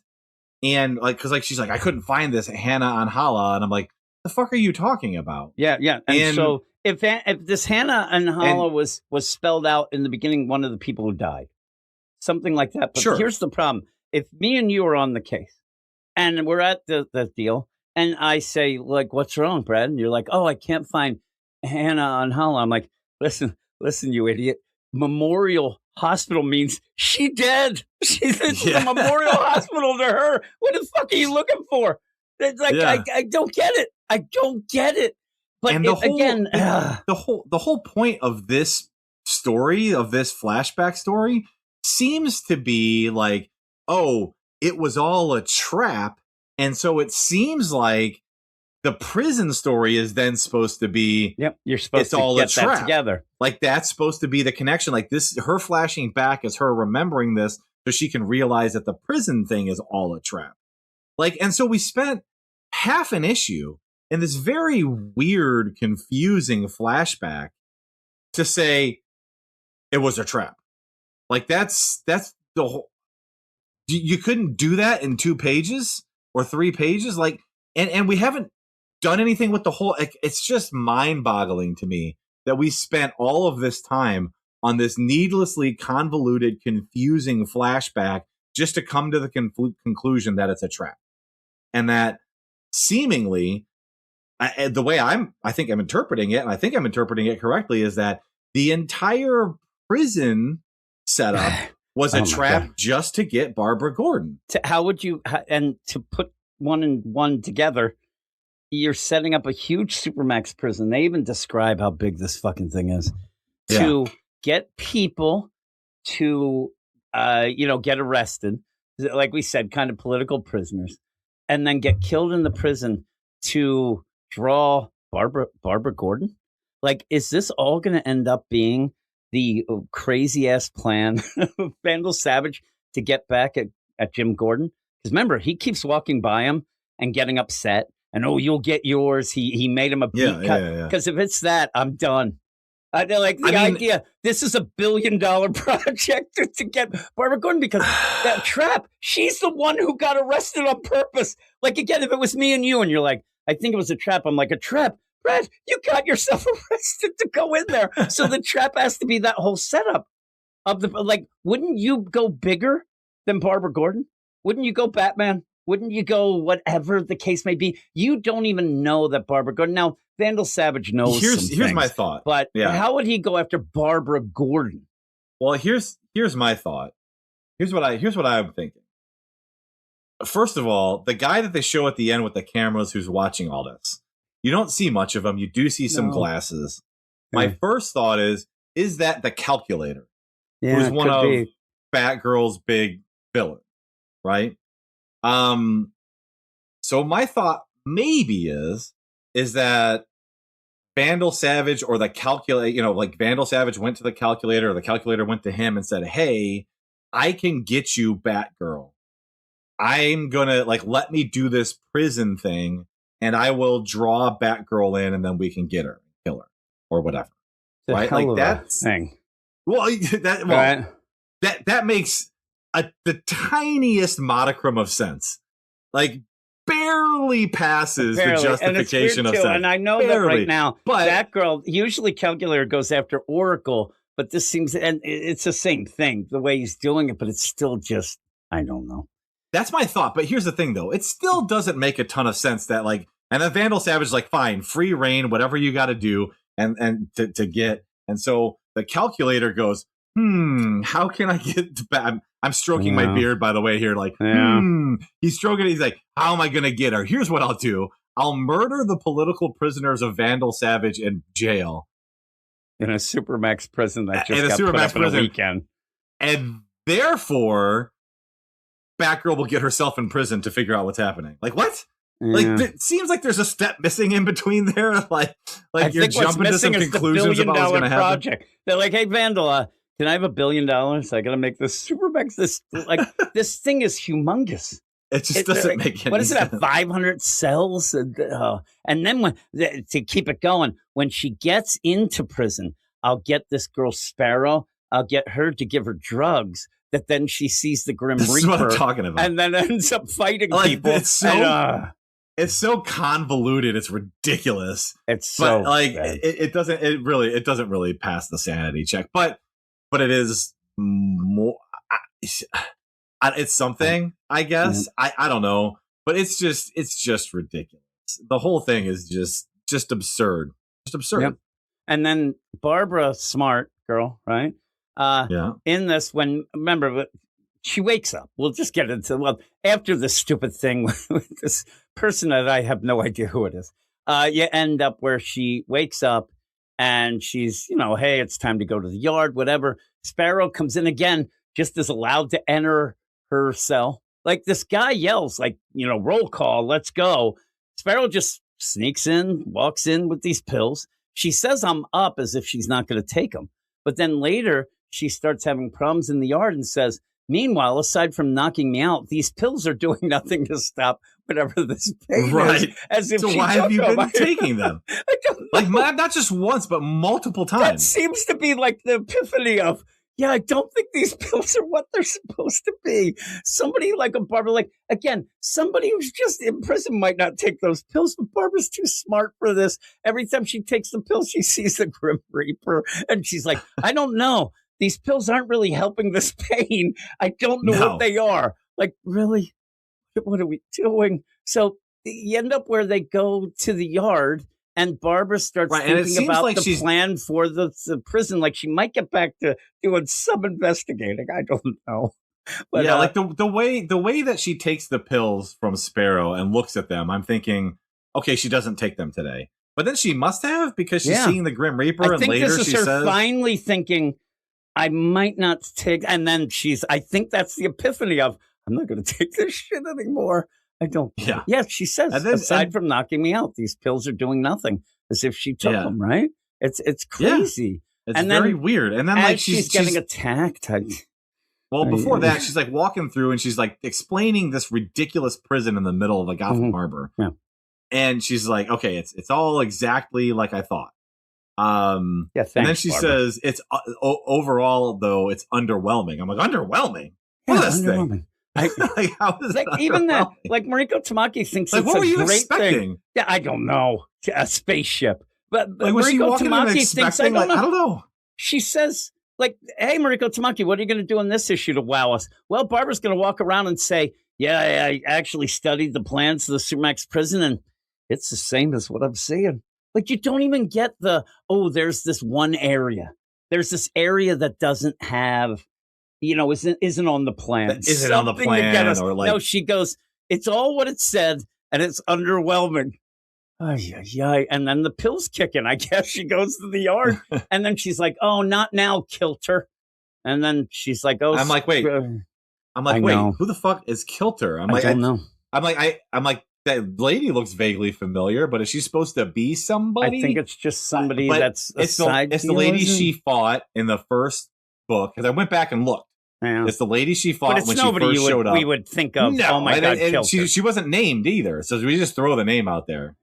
And like, cause like, she's like, I couldn't find this Hannah on Hala. And I'm like, the fuck are you talking about? Yeah. And so if this Hannah and Hala And- was spelled out in the beginning, one of the people who died, something like that. But Sure. here's the problem. If me and you are on the case and we're at the deal and I say like, what's wrong, Brad? And you're like, oh, I can't find Hannah and Hala. I'm like, listen, you idiot. Memorial Hospital means she dead. It's Yeah. a memorial hospital to her. What the fuck are you looking for? It's like Yeah. I don't get it. I don't get it. But And the whole, again, the whole point of this story, of this flashback story, seems to be like, oh, it was all a trap. And so it seems like the prison story is then supposed to be, yep, you're supposed it's to all a get that trap. together. Like that's supposed to be the connection. Like this, her flashing back is her remembering this so she can realize that the prison thing is all a trap. Like, and so we spent half an issue in this very weird, confusing flashback to say it was a trap. Like that's the whole. You couldn't do that in 2 pages or 3 pages. Like, and we haven't done anything with the whole. It's just mind-boggling to me that we spent all of this time on this needlessly convoluted, confusing flashback just to come to the conclusion that it's a trap, and that seemingly. The way I think I'm interpreting it, and I think I'm interpreting it correctly, is that the entire prison setup was a trap just to get Barbara Gordon. How would you, and to put one and one together, you're setting up a huge Supermax prison. They even describe how big this fucking thing is to get people to, get arrested, like we said, kind of political prisoners, and then get killed in the prison to draw Barbara Gordon. Like, is this all going to end up being the crazy ass plan of Vandal Savage to get back at Jim Gordon? Because remember, he keeps walking by him and getting upset, and you'll get yours. He made him a beat cut. Because if it's that, I'm done. I like the idea. This is $1 billion project to get Barbara Gordon, because that trap, she's the one who got arrested on purpose. Like, again, if it was me and you and you're like, I think it was a trap. I'm like, a trap? Brad, you got yourself arrested to go in there. So the trap has to be that whole setup of the, like, wouldn't you go bigger than Barbara Gordon? Wouldn't you go Batman? Wouldn't you go whatever the case may be? You don't even know that Barbara Gordon. Now, Vandal Savage knows Here's my thought. But how would he go after Barbara Gordon? Well, here's my thought. Here's what I'm thinking. First of all, the guy that they show at the end with the cameras who's watching all this, you don't see much of him. You do see some glasses. My first thought is that the calculator? Yeah, who's one of Batgirl's big villains, right? So my thought maybe is that Vandal Savage or the calculator, like Vandal Savage went to the calculator, or the calculator went to him and said, "Hey, I can get you, Batgirl. I'm gonna let me do this prison thing, and I will draw Batgirl in, and then we can get her, kill her, or whatever." Right? Like that's thing. Well, that makes the tiniest modicum of sense. Like barely passes the justification of sense. And I know that right now, but Batgirl, usually calculator goes after Oracle, but this seems, and it's the same thing, the way he's doing it, but it's still just, I don't know. That's my thought. But here's the thing, though. It still doesn't make a ton of sense that, and then Vandal Savage is like, fine, free reign, whatever you got to do, and to get. And so the calculator goes, how can I get to Bat? I'm stroking my beard, by the way, here. He's stroking it. He's like, how am I going to get her? Here's what I'll do. I'll murder the political prisoners of Vandal Savage in jail. In a Supermax prison that just got put up in a weekend. And therefore, Batgirl will get herself in prison to figure out what's happening. Like, what? Yeah. It seems like there's a step missing in between there. Like you're jumping to some conclusions about what's going to happen. They're like, hey, Vandal, can I have $1 billion? I got to make this Supermax. This thing is humongous. It just doesn't make any sense. What is it at 500 cells? And then to keep it going, when she gets into prison, I'll get this girl Sparrow. I'll get her to give her drugs. That then she sees the Grim Reaper. Is what I'm talking about. And then ends up fighting people. It's so convoluted. It's ridiculous. It's so bad. It doesn't really pass the sanity check. But it is more. It's something, I guess. I don't know, but it's just ridiculous. The whole thing is just absurd. Just absurd. Yep. And then Barbara, smart girl, right? In this, remember, she wakes up. We'll just get into after the stupid thing with this person that I have no idea who it is. You end up where she wakes up and she's, hey, it's time to go to the yard, whatever. Sparrow comes in again, just is allowed to enter her cell. Like this guy yells, like, roll call, let's go. Sparrow just sneaks in, walks in with these pills. She says I'm up as if she's not going to take them. But then later she starts having problems in the yard and says, meanwhile, aside from knocking me out, these pills are doing nothing to stop whatever this pain is. As if So she why have took you them. been taking them? I don't know. Like not just once, but multiple That times. seems to be like the epiphany of, I don't think these pills are what they're supposed to be. Somebody like a Barbara, again, somebody who's just in prison might not take those pills, but Barbara's too smart for this. Every time she takes the pills, she sees the Grim Reaper, and she's like, I don't know. These pills aren't really helping this pain. I don't know what they are. Like, really? What are we doing? So you end up where they go to the yard, and Barbara starts thinking about the plan for the prison. Like she might get back to doing some investigating. I don't know. But, like the way that she takes the pills from Sparrow and looks at them, I'm thinking, okay, she doesn't take them today. But then she must have, because she's seeing the Grim Reaper, I think later this is she her says, finally thinking, I might not take, and then I think that's the epiphany of, I'm not going to take this shit anymore. I don't. Yeah, she says, aside from knocking me out, these pills are doing nothing, as if she took them, right? It's crazy. It's very weird. And then like she's getting attacked. Before that, she's like walking through and she's like explaining this ridiculous prison in the middle of the Gotham Harbor. Yeah. And she's like, okay, it's all exactly like I thought. Thanks, and then she Barbara. says, it's overall though, it's underwhelming. I'm like, underwhelming? What is this thing? Like, how is like that even that, underwhelming? like Mariko Tamaki thinks Like, it's what were a you great expecting? thing. Yeah, I don't know. A spaceship. But Like, was she Mariko walking in Tamaki and thinks, expecting, I don't know. know. She says, like, hey, Mariko Tamaki, what are you going to do in this issue to wow us? Well, Barbara's going to walk around and say, I actually studied the plans of the Supermax prison, and it's the same as what I'm seeing. Like, you don't even get there's this one area. There's this area that doesn't have, isn't on the plan. That isn't on the Something to get us. plan, or like- No, she goes, it's all what it said, and it's underwhelming. And then the pills kick in. I guess she goes to the yard, and then she's like, oh, not now, Kilter. And then she's like, oh. I'm like, wait. I'm like, wait, who the fuck is Kilter? I don't know. I'm like, that lady looks vaguely familiar, but is she supposed to be somebody? I think it's just somebody But that's a side. It's the lady she fought in the first book, because I went back and looked. Yeah. It's the lady she fought But it's when she nobody first showed up. we would think of. No, Oh my God, Kilter. she wasn't named either, so we just throw the name out there.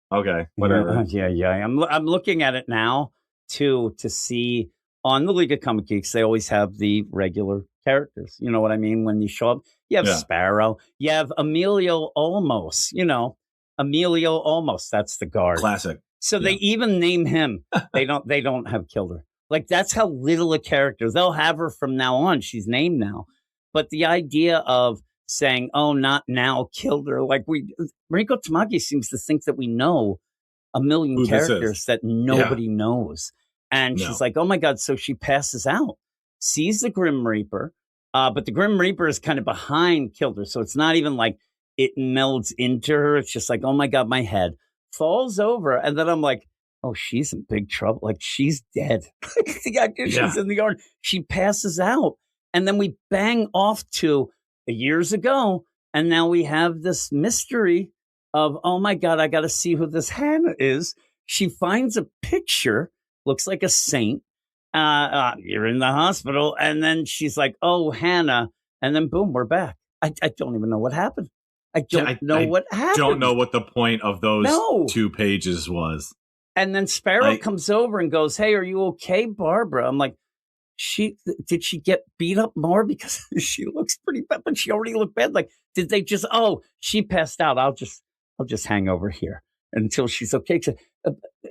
Okay, whatever. Yeah. I'm looking at it now to see on the League of Comic Geeks. They always have the regular characters. You know what I mean? When you show up, you have Sparrow, you have Emilio Olmos. Emilio Olmos. That's the guard. Classic. So they even name him. They don't have Kilter. Like, that's how little a character. They'll have her from now on. She's named now. But the idea of saying, oh, not now, Kilter. Like, Mariko Tamaki seems to think that we know a million characters that nobody knows. And she's like, oh my God. So she passes out, sees the Grim Reaper. But the Grim Reaper is kind of behind Kilter. So it's not even like it melds into her. It's just like, oh my God, my head falls over. And then I'm like, oh, she's in big trouble. Like, she's dead. The idea she's in the yard. She passes out. And then we bang off to years ago. And now we have this mystery of, oh my God, I got to see who this Hannah is. She finds a picture, looks like a saint. You're in the hospital. And then she's like, oh, Hannah. And then boom, we're back. I don't even know what happened. I don't know what happened. Don't know what the point of those 2 pages was. And then Sparrow comes over and goes, hey, are you okay, Barbara? I'm like, did she get beat up more? Because she looks pretty bad, but she already looked bad. Like, did they just, she passed out. I'll just hang over here until she's okay.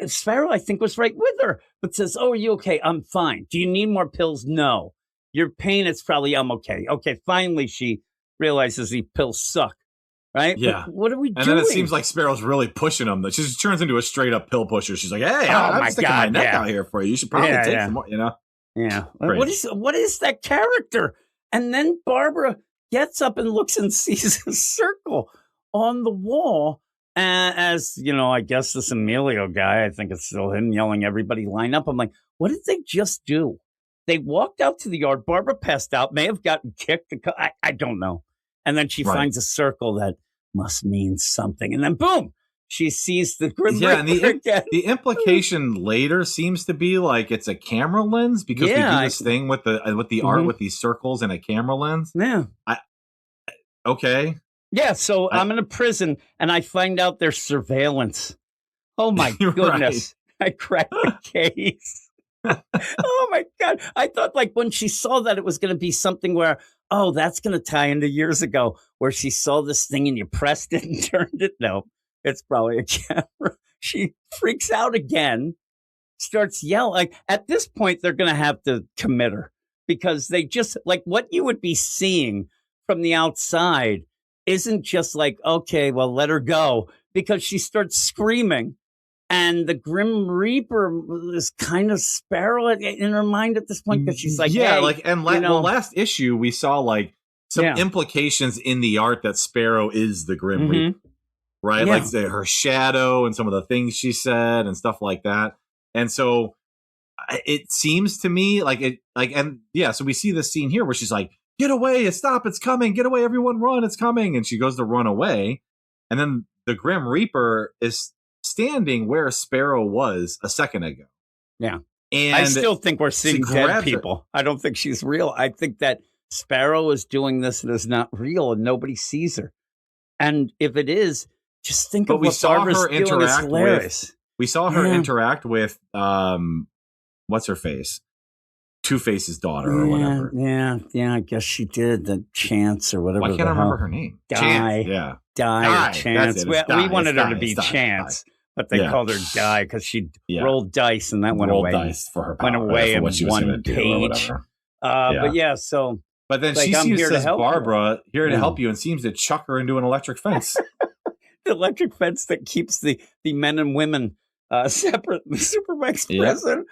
Sparrow, I think, was right with her, but says, oh, are you okay? I'm fine. Do you need more pills? No. Your pain is probably, I'm okay. Okay, finally she realizes these pills suck. Right? Yeah. But what are we doing? And then it seems like Sparrow's really pushing them. She just turns into a straight up pill pusher. She's like, hey, I'm sticking my neck out here for you. You should probably take some more, Yeah. Crazy. What is that character? And then Barbara gets up and looks and sees a circle on the wall. As you know, I guess this Emilio guy, I think it's still him yelling, everybody line up. I'm like, what did they just do? They walked out to the yard. Barbara passed out, may have gotten kicked. I don't know. And then she finds a circle that must mean something. And then boom, she sees the Grim Reaper again. The implication later seems to be like it's a camera lens because we do this thing with the art with these circles and a camera lens. Yeah. Okay. Yeah, so I'm in a prison and I find out there's surveillance. Oh my goodness. I cracked the case. Oh my God. I thought like when she saw that it was going to be something where, oh, that's going to tie into years ago where she saw this thing and you pressed it and turned it. No, it's probably a camera. She freaks out again, starts yelling. Like at this point, they're going to have to commit her because they just like what you would be seeing from the outside isn't just like, okay, well, let her go because she starts screaming. And the Grim Reaper is kind of Sparrow in her mind at this point because she's like, yeah, hey, like, and last issue we saw like some implications in the art that Sparrow is the Grim Reaper, right? Yeah. Like her shadow and some of the things she said and stuff like that. And so it seems to me like it, like, and yeah, so we see this scene here where she's like, get away, stop, it's coming, get away, everyone run, it's coming. And she goes to run away. And then the Grim Reaper is standing where Sparrow was a second ago. Yeah. And I still think we're seeing dead people. I don't think she's real. I think that Sparrow is doing this and is not real and nobody sees her. And if it is, just think of what Barbara's doing is hilarious. We saw her interact with, what's her face? Two-Face's daughter or whatever. Yeah, I guess she did. The Chance or whatever. I can't remember her name. Di. Chance, Di or Chance. We wanted her to be Chance. Chance. But they called her Di because she rolled dice and that went rolled away. Dice for her power, went away in what she was one page. But yeah, so. But then like, she says, Barbara, here to Yeah. help you, and seems to chuck her into an electric fence. The electric fence that keeps the men and women separate in the Supermax prison.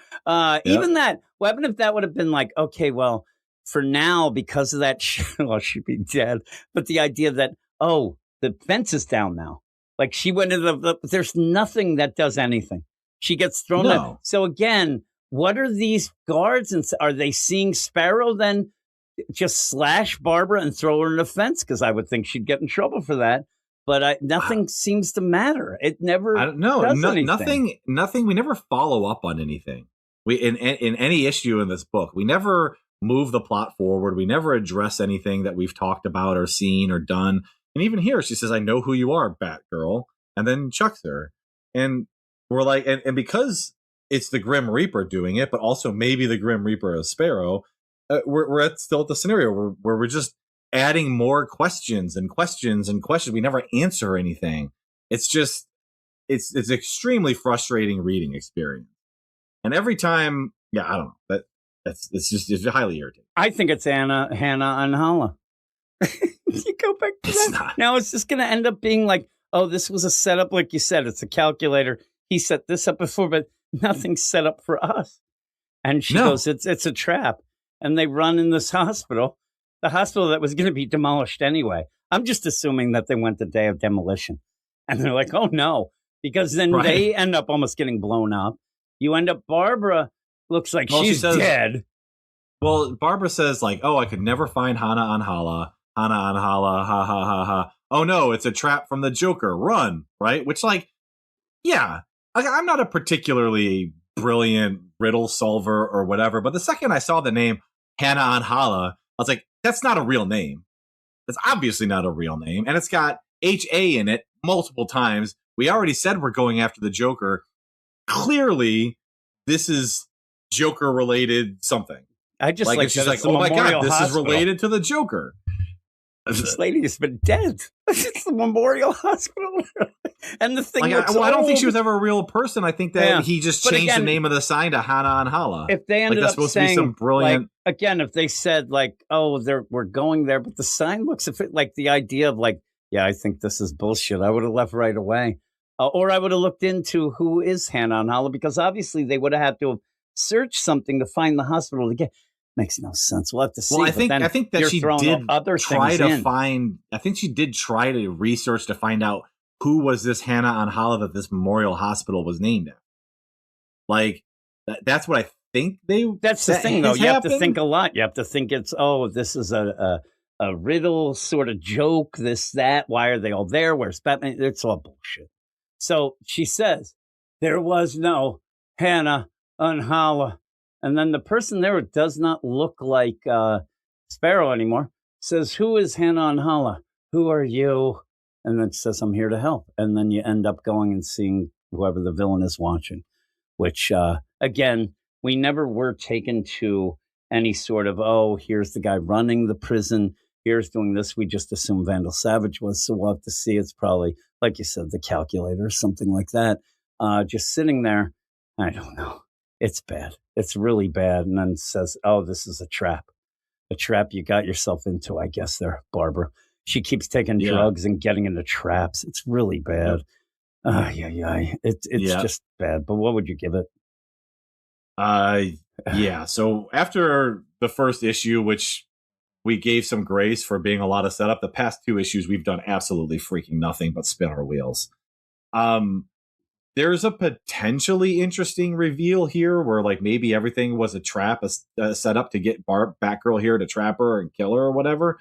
Even that, what happened if that would have been like, okay, well, for now, because of that, well, she'd be dead. But the idea that, oh, the fence is down now. Like she went into there's nothing that does anything. She gets thrown in. So again, what are these guards? And are they seeing Sparrow then just slash Barbara and throw her in the fence? Because I would think she'd get in trouble for that. But nothing seems to matter. It never. I don't know. Nothing. We never follow up on anything. We in any issue in this book, we never move the plot forward. We never address anything that we've talked about or seen or done. And even here, she says, "I know who you are, Batgirl," and then chucks her. And we're like, and because it's the Grim Reaper doing it, but also maybe the Grim Reaper is Sparrow. We're still at the scenario where we're just adding more questions and questions and questions. We never answer anything. It's just, it's extremely frustrating reading experience. And every time, I don't know. It's highly irritating. I think it's Hannah and Hala. You go back to that. Not. Now it's just going to end up being like, oh, this was a setup. Like you said, it's a calculator. He set this up before, but nothing's set up for us. And she goes, it's a trap. And they run in this hospital. The hospital that was going to be demolished anyway. I'm just assuming that they went the day of demolition. And they're like, oh, no. Because then they end up almost getting blown up. You end up, Barbara looks like she's dead. Well, Barbara says, like, oh, I could never find Hana on Hala. Hana on Hala, ha, ha, ha, ha. Oh, no, it's a trap from the Joker. Run, right? Which, like, yeah. Like, I'm not a particularly brilliant riddle solver or whatever. But the second I saw the name Hana on Hala, I was like, that's not a real name. That's obviously not a real name. And it's got H-A in it multiple times. We already said we're going after the Joker. Clearly, this is Joker-related something. I just like she's like, oh my God, this is related to the Joker. This lady has been dead. It's the Memorial Hospital. And the thing I don't think she was ever a real person. I think that he just changed the name of the sign to Hana on Hala. If they ended up supposed saying, to be some brilliant... like, again, if they said, like, oh, we're going there, but the sign looks like the idea of, like, yeah, I think this is bullshit, I would have left right away. Or I would have looked into who is Hana on Hala, because obviously they would have had to have searched something to find the hospital to get. Makes no sense. We'll have to see. Well, I but think then I think that you're she throwing did other try things to in. find. I think she did try to research to find out who was this Hannah on Hala that this Memorial Hospital was named after. Like that's what I think they. That's the that thing, though. has You have to happened. think a lot. You have to think it's, this is a riddle sort of joke, this, that. Why are they all there? Where's Batman? It's all bullshit. So she says, there was no Hannah on Hala. And then the person there who does not look like Sparrow anymore says, who is Hannah on Hala? Who are you? And then it says, I'm here to help. And then you end up going and seeing whoever the villain is watching, which, again, we never were taken to any sort of, here's the guy running the prison. Here's doing this. We just assumed Vandal Savage was. So we'll have to see. It's probably, like you said, the calculator or something like that. Just sitting there. I don't know. It's bad. It's really bad. And then it says, this is a trap. A trap you got yourself into, I guess, there, Barbara. She keeps taking drugs and getting into traps. It's really bad. It's just bad. But what would you give it? So after the first issue, which we gave some grace for being a lot of setup, the past two issues we've done absolutely freaking nothing but spin our wheels. There's a potentially interesting reveal here where like maybe everything was a trap, a setup to get Batgirl here to trap her and kill her or whatever.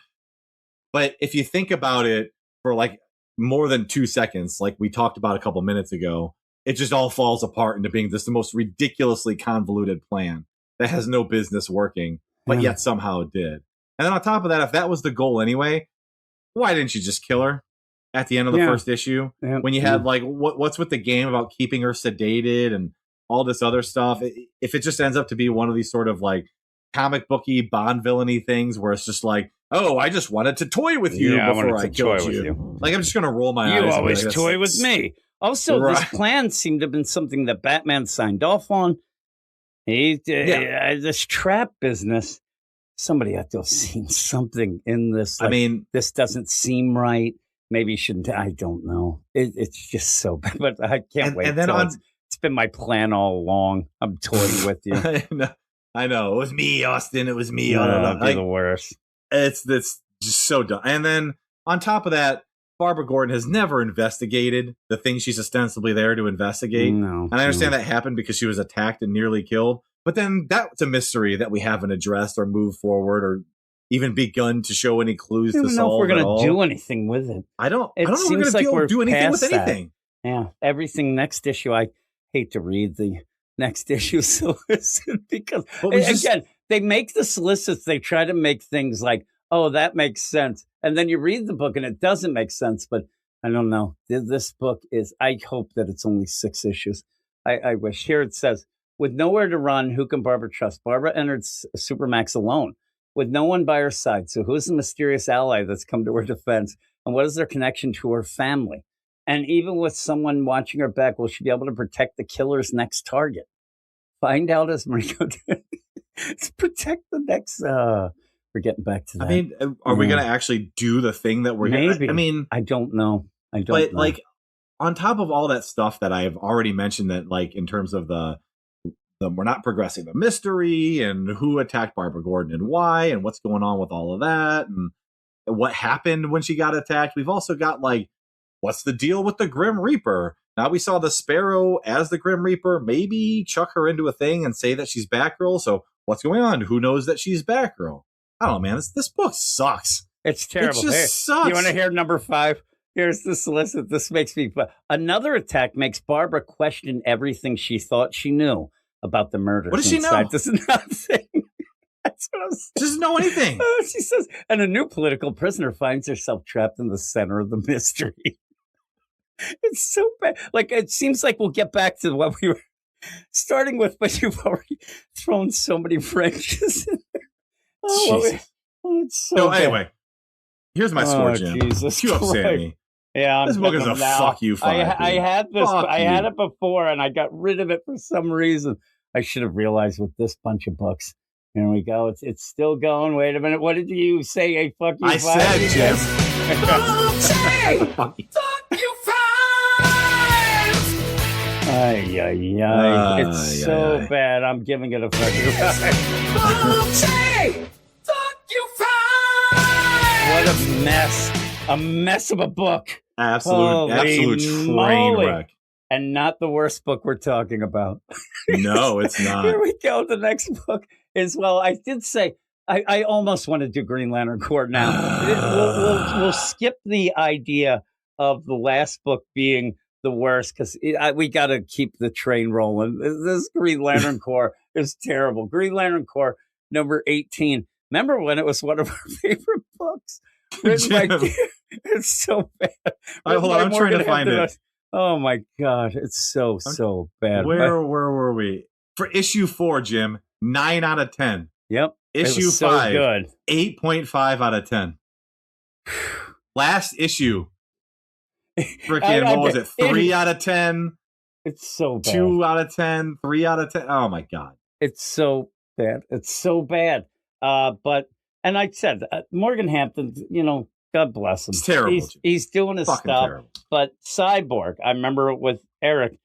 But if you think about it for like more than 2 seconds, like we talked about a couple minutes ago, it just all falls apart into being the most ridiculously convoluted plan that has no business working, but yet somehow it did. And then on top of that, if that was the goal anyway, why didn't you just kill her at the end of the first issue? When you had like, what's with the game about keeping her sedated and all this other stuff? If it just ends up to be one of these sort of like comic booky Bond villainy things where it's just like, I just wanted to toy with you before I killed you. Like, I'm just going to roll my eyes. You always toy with me. Also, this plan seemed to have been something that Batman signed off on. This trap business, somebody had to have seen something in this. Like, I mean, this doesn't seem right. Maybe you shouldn't. I don't know. It's just so bad, but I can't wait. And then it's been my plan all along. I'm toying with you. I know. It was me, Austin. It was me. You're the worst. It's just so dumb. And then on top of that, Barbara Gordon has never investigated the thing she's ostensibly there to investigate. No, and I understand that happened because she was attacked and nearly killed. But then that's a mystery that we haven't addressed or moved forward or even begun to show any clues to solve. I don't know if we're going to do anything with it. I don't know if we're going to do anything with anything. Yeah, everything next issue. I hate to read the next issue solicit because, again, they make the solicits, they try to make things like, that makes sense. And then you read the book and it doesn't make sense. But I don't know. This book is, I hope that it's only 6 issues. I wish. Here it says, with nowhere to run, who can Barbara trust? Barbara entered Supermax alone, with no one by her side. So who's the mysterious ally that's come to her defense? And what is their connection to her family? And even with someone watching her back, will she be able to protect the killer's next target? Find out as Mariko did. Protect the next... we're getting back to that. I mean, are we going to actually do the thing that we're going to... I mean... I don't know. But, like, on top of all that stuff that I've already mentioned that, like, in terms of the we're not progressing the mystery and who attacked Barbara Gordon and why and what's going on with all of that and what happened when she got attacked. We've also got, like, what's the deal with the Grim Reaper? Now we saw the Sparrow as the Grim Reaper. Maybe chuck her into a thing and say that she's Batgirl. So what's going on? Who knows that she's Batgirl? I don't know, man. This book sucks. It's terrible. It just sucks. You want to hear number 5? Here's the solicit. This makes me... Another attack makes Barbara question everything she thought she knew about the murders. What does she know? This is nothing. That's what I'm saying. She doesn't know anything. She says, and a new political prisoner finds herself trapped in the center of the mystery. It's so bad. Like, it seems like we'll get back to what we were starting with, but you've already thrown so many wrenches in there. It's so bad. Anyway, here's my score, Jim. Jesus Cue up Sammy. Yeah, this book is a fuck you 5. I had this. I had it before, and I got rid of it for some reason. I should have realized with this bunch of books. Here we go. It's still going. Wait a minute. What did you say? A fuck you 5? I said, Jim. Fuck you 5. Ay, ay, ay. It's Ay, so ay, ay. bad. I'm giving it a fucking What a mess. A mess of a book. Absolute Holy train moly. wreck. And not the worst book we're talking about. No, it's not. Here we go. The next book is, well, I did say, I almost want to do Green Lantern Corps now. We'll skip the idea of the last book being the worst because we got to keep the train rolling. This Green Lantern Corps is terrible. Green Lantern Corps number 18. Remember when it was one of our favorite books? Written by, Jim. it's so bad. All right, hold on, I'm trying to find it. Oh my God, it's so bad. Where were we? For issue 4, Jim, 9 out of 10. Yep. It Issue was so 5, good. 8.5 out of 10. Last issue, I freaking, what was bet- it? 3 out of 10, It's so bad. 2 out of 10, 3 out of 10. Oh my God. It's so bad. It's so bad. But and I said Morgan Hampton, God bless him. It's terrible, Jim. He's doing his Fucking stuff. terrible. But Cyborg, I remember it with Eric.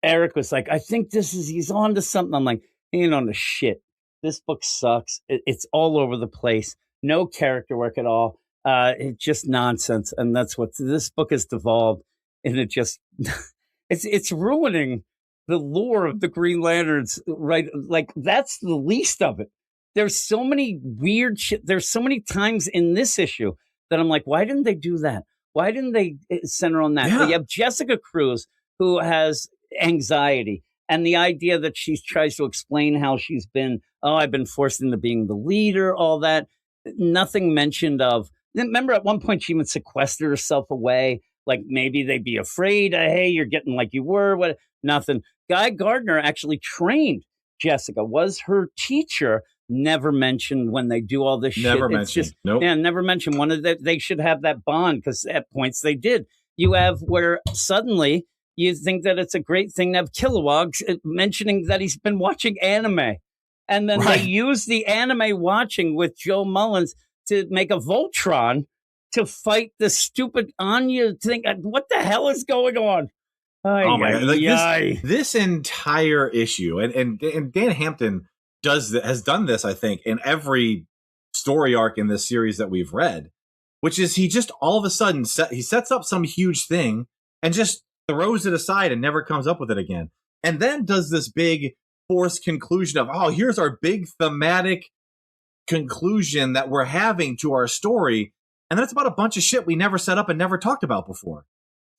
Eric was like, I think he's on to something. I'm like, he ain't on to shit. This book sucks. It's all over the place. No character work at all. It's just nonsense. And that's what this book has devolved. And it just, it's ruining the lore of the Green Lanterns, right? Like, that's the least of it. There's so many weird shit. There's so many times in this issue that I'm like, why didn't they do that? Why didn't they center on that? Yeah. You have Jessica Cruz, who has anxiety, and the idea that she tries to explain how she's been, I've been forced into being the leader, all that. Nothing mentioned of, remember at one point she even sequestered herself away, like maybe they'd be afraid, hey, you're getting like you were, what? Nothing. Guy Gardner actually trained Jessica, was her teacher. Never mentioned when they do all this shit. Never It's mentioned. just, Nope. yeah, never mentioned. One of they should have that bond because at points they did. You have where suddenly you think that it's a great thing to have Kilowog mentioning that he's been watching anime. And then Right. they use the anime watching with Joe Mullins to make a Voltron to fight the stupid Anya thing. What the hell is going on? Oh my God. Like Ay. this entire issue, and Dan Hampton has done this, I think, in every story arc in this series that we've read, which is he just all of a sudden he sets up some huge thing and just throws it aside and never comes up with it again. And then does this big forced conclusion of, oh, here's our big thematic conclusion that we're having to our story. And that's about a bunch of shit we never set up and never talked about before.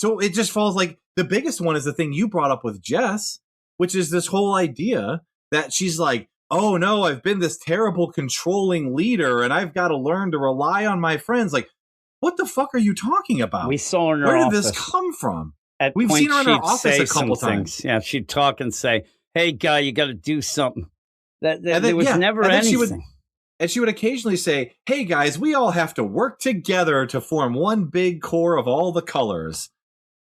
So it just falls like the biggest one is the thing you brought up with Jess, which is this whole idea that she's like, oh no, I've been this terrible controlling leader and I've got to learn to rely on my friends. Like, what the fuck are you talking about? We saw her in her Where did office. this come from? At We've points seen her in her she'd office say a couple some times. things. Yeah, she'd talk and say, "Hey, guy, you got to do something." That And then- there was yeah, never and then she anything. And she would occasionally say, hey guys, we all have to work together to form one big core of all the colors.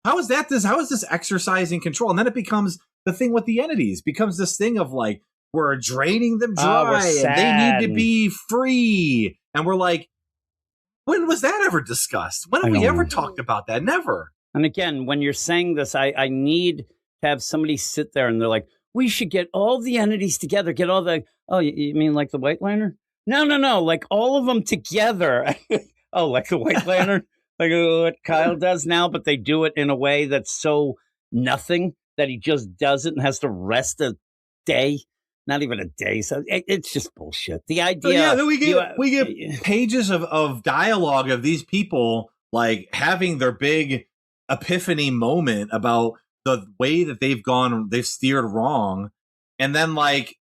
How is this exercising control? And then it becomes the thing with the entities, becomes this thing of like, we're draining them We're dry and sad they need to and- be free. And we're like, when was that ever discussed? When have I we don't ever know. talked about that? Never. And again, when you're saying this, I need to have somebody sit there and they're like, "We should get all the entities together. Get all the you mean like the White Lantern? No, like all of them together. Oh, like the White Lantern, like what Kyle does now, but they do it in a way that's so nothing that he just does it and has to rest a day, not even a day. So it's just bullshit. The idea, So yeah, then we get you- pages of dialogue of these people like having their big epiphany moment about the way that they've steered wrong. And then like,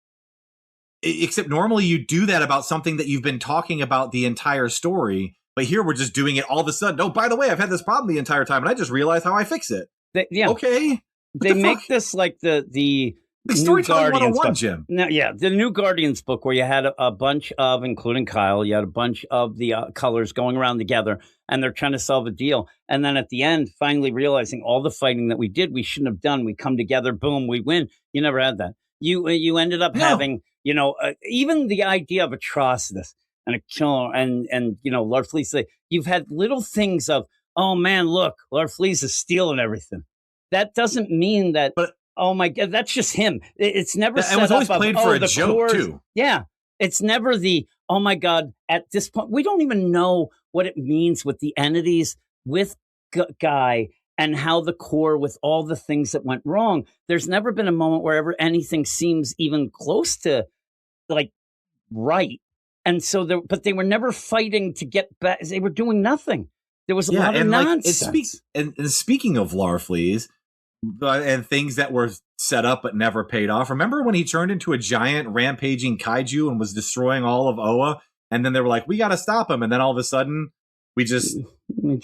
except normally you do that about something that you've been talking about the entire story. But here we're just doing it all of a sudden. Oh, by the way, I've had this problem the entire time and I just realized how I fix it. yeah, Okay. they the make fuck? this like the Like New storytelling Guardians 101, book. Jim. No, yeah, the New Guardians book where you had a bunch of, including Kyle, you had a bunch of the colors going around together, and they're trying to solve a deal. And then at the end, finally realizing all the fighting that we did, we shouldn't have done. We come together, boom, we win. You never had that. You ended up No. having, even the idea of Atrocitus and a killer, and Lord Fleece. You've had little things of, oh man, look, Lord Fleece is stealing everything. That doesn't mean that But oh my God, that's just him. It's never It set was always up played of, for a the joke, cores. too. Yeah. It's never the, oh my God, at this point, we don't even know what it means with the entities with Guy and how the core with all the things that went wrong. There's never been a moment wherever anything seems even close to like right. And so but they were never fighting to get back. They were doing nothing. There was a lot of nonsense. And speaking of Larfleeze and things that were set up but never paid off, remember when he turned into a giant rampaging kaiju and was destroying all of Oa? And then they were like, we got to stop him. And then all of a sudden, we just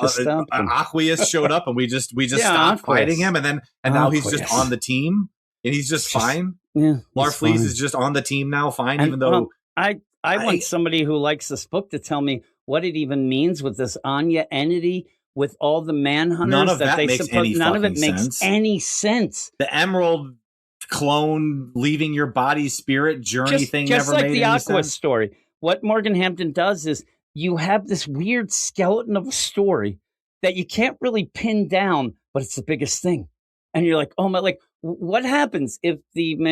stopped him. Aqueous showed up and we just stopped Aqueous. fighting him. And now he's Aqueous. just on the team and he's just fine. Yeah, Larfleeze is just on the team now, fine, and, even though I want somebody who likes this book to tell me what it even means with this Anya entity with all the manhunters. None of that makes any none of it fucking makes sense. any sense. the Emerald clone leaving your body spirit journey thing Just never like made the any Aqua sense. story. What Morgan Hampton does is you have this weird skeleton of a story that you can't really pin down, but it's the biggest thing. And you're like, oh my, like, what happens if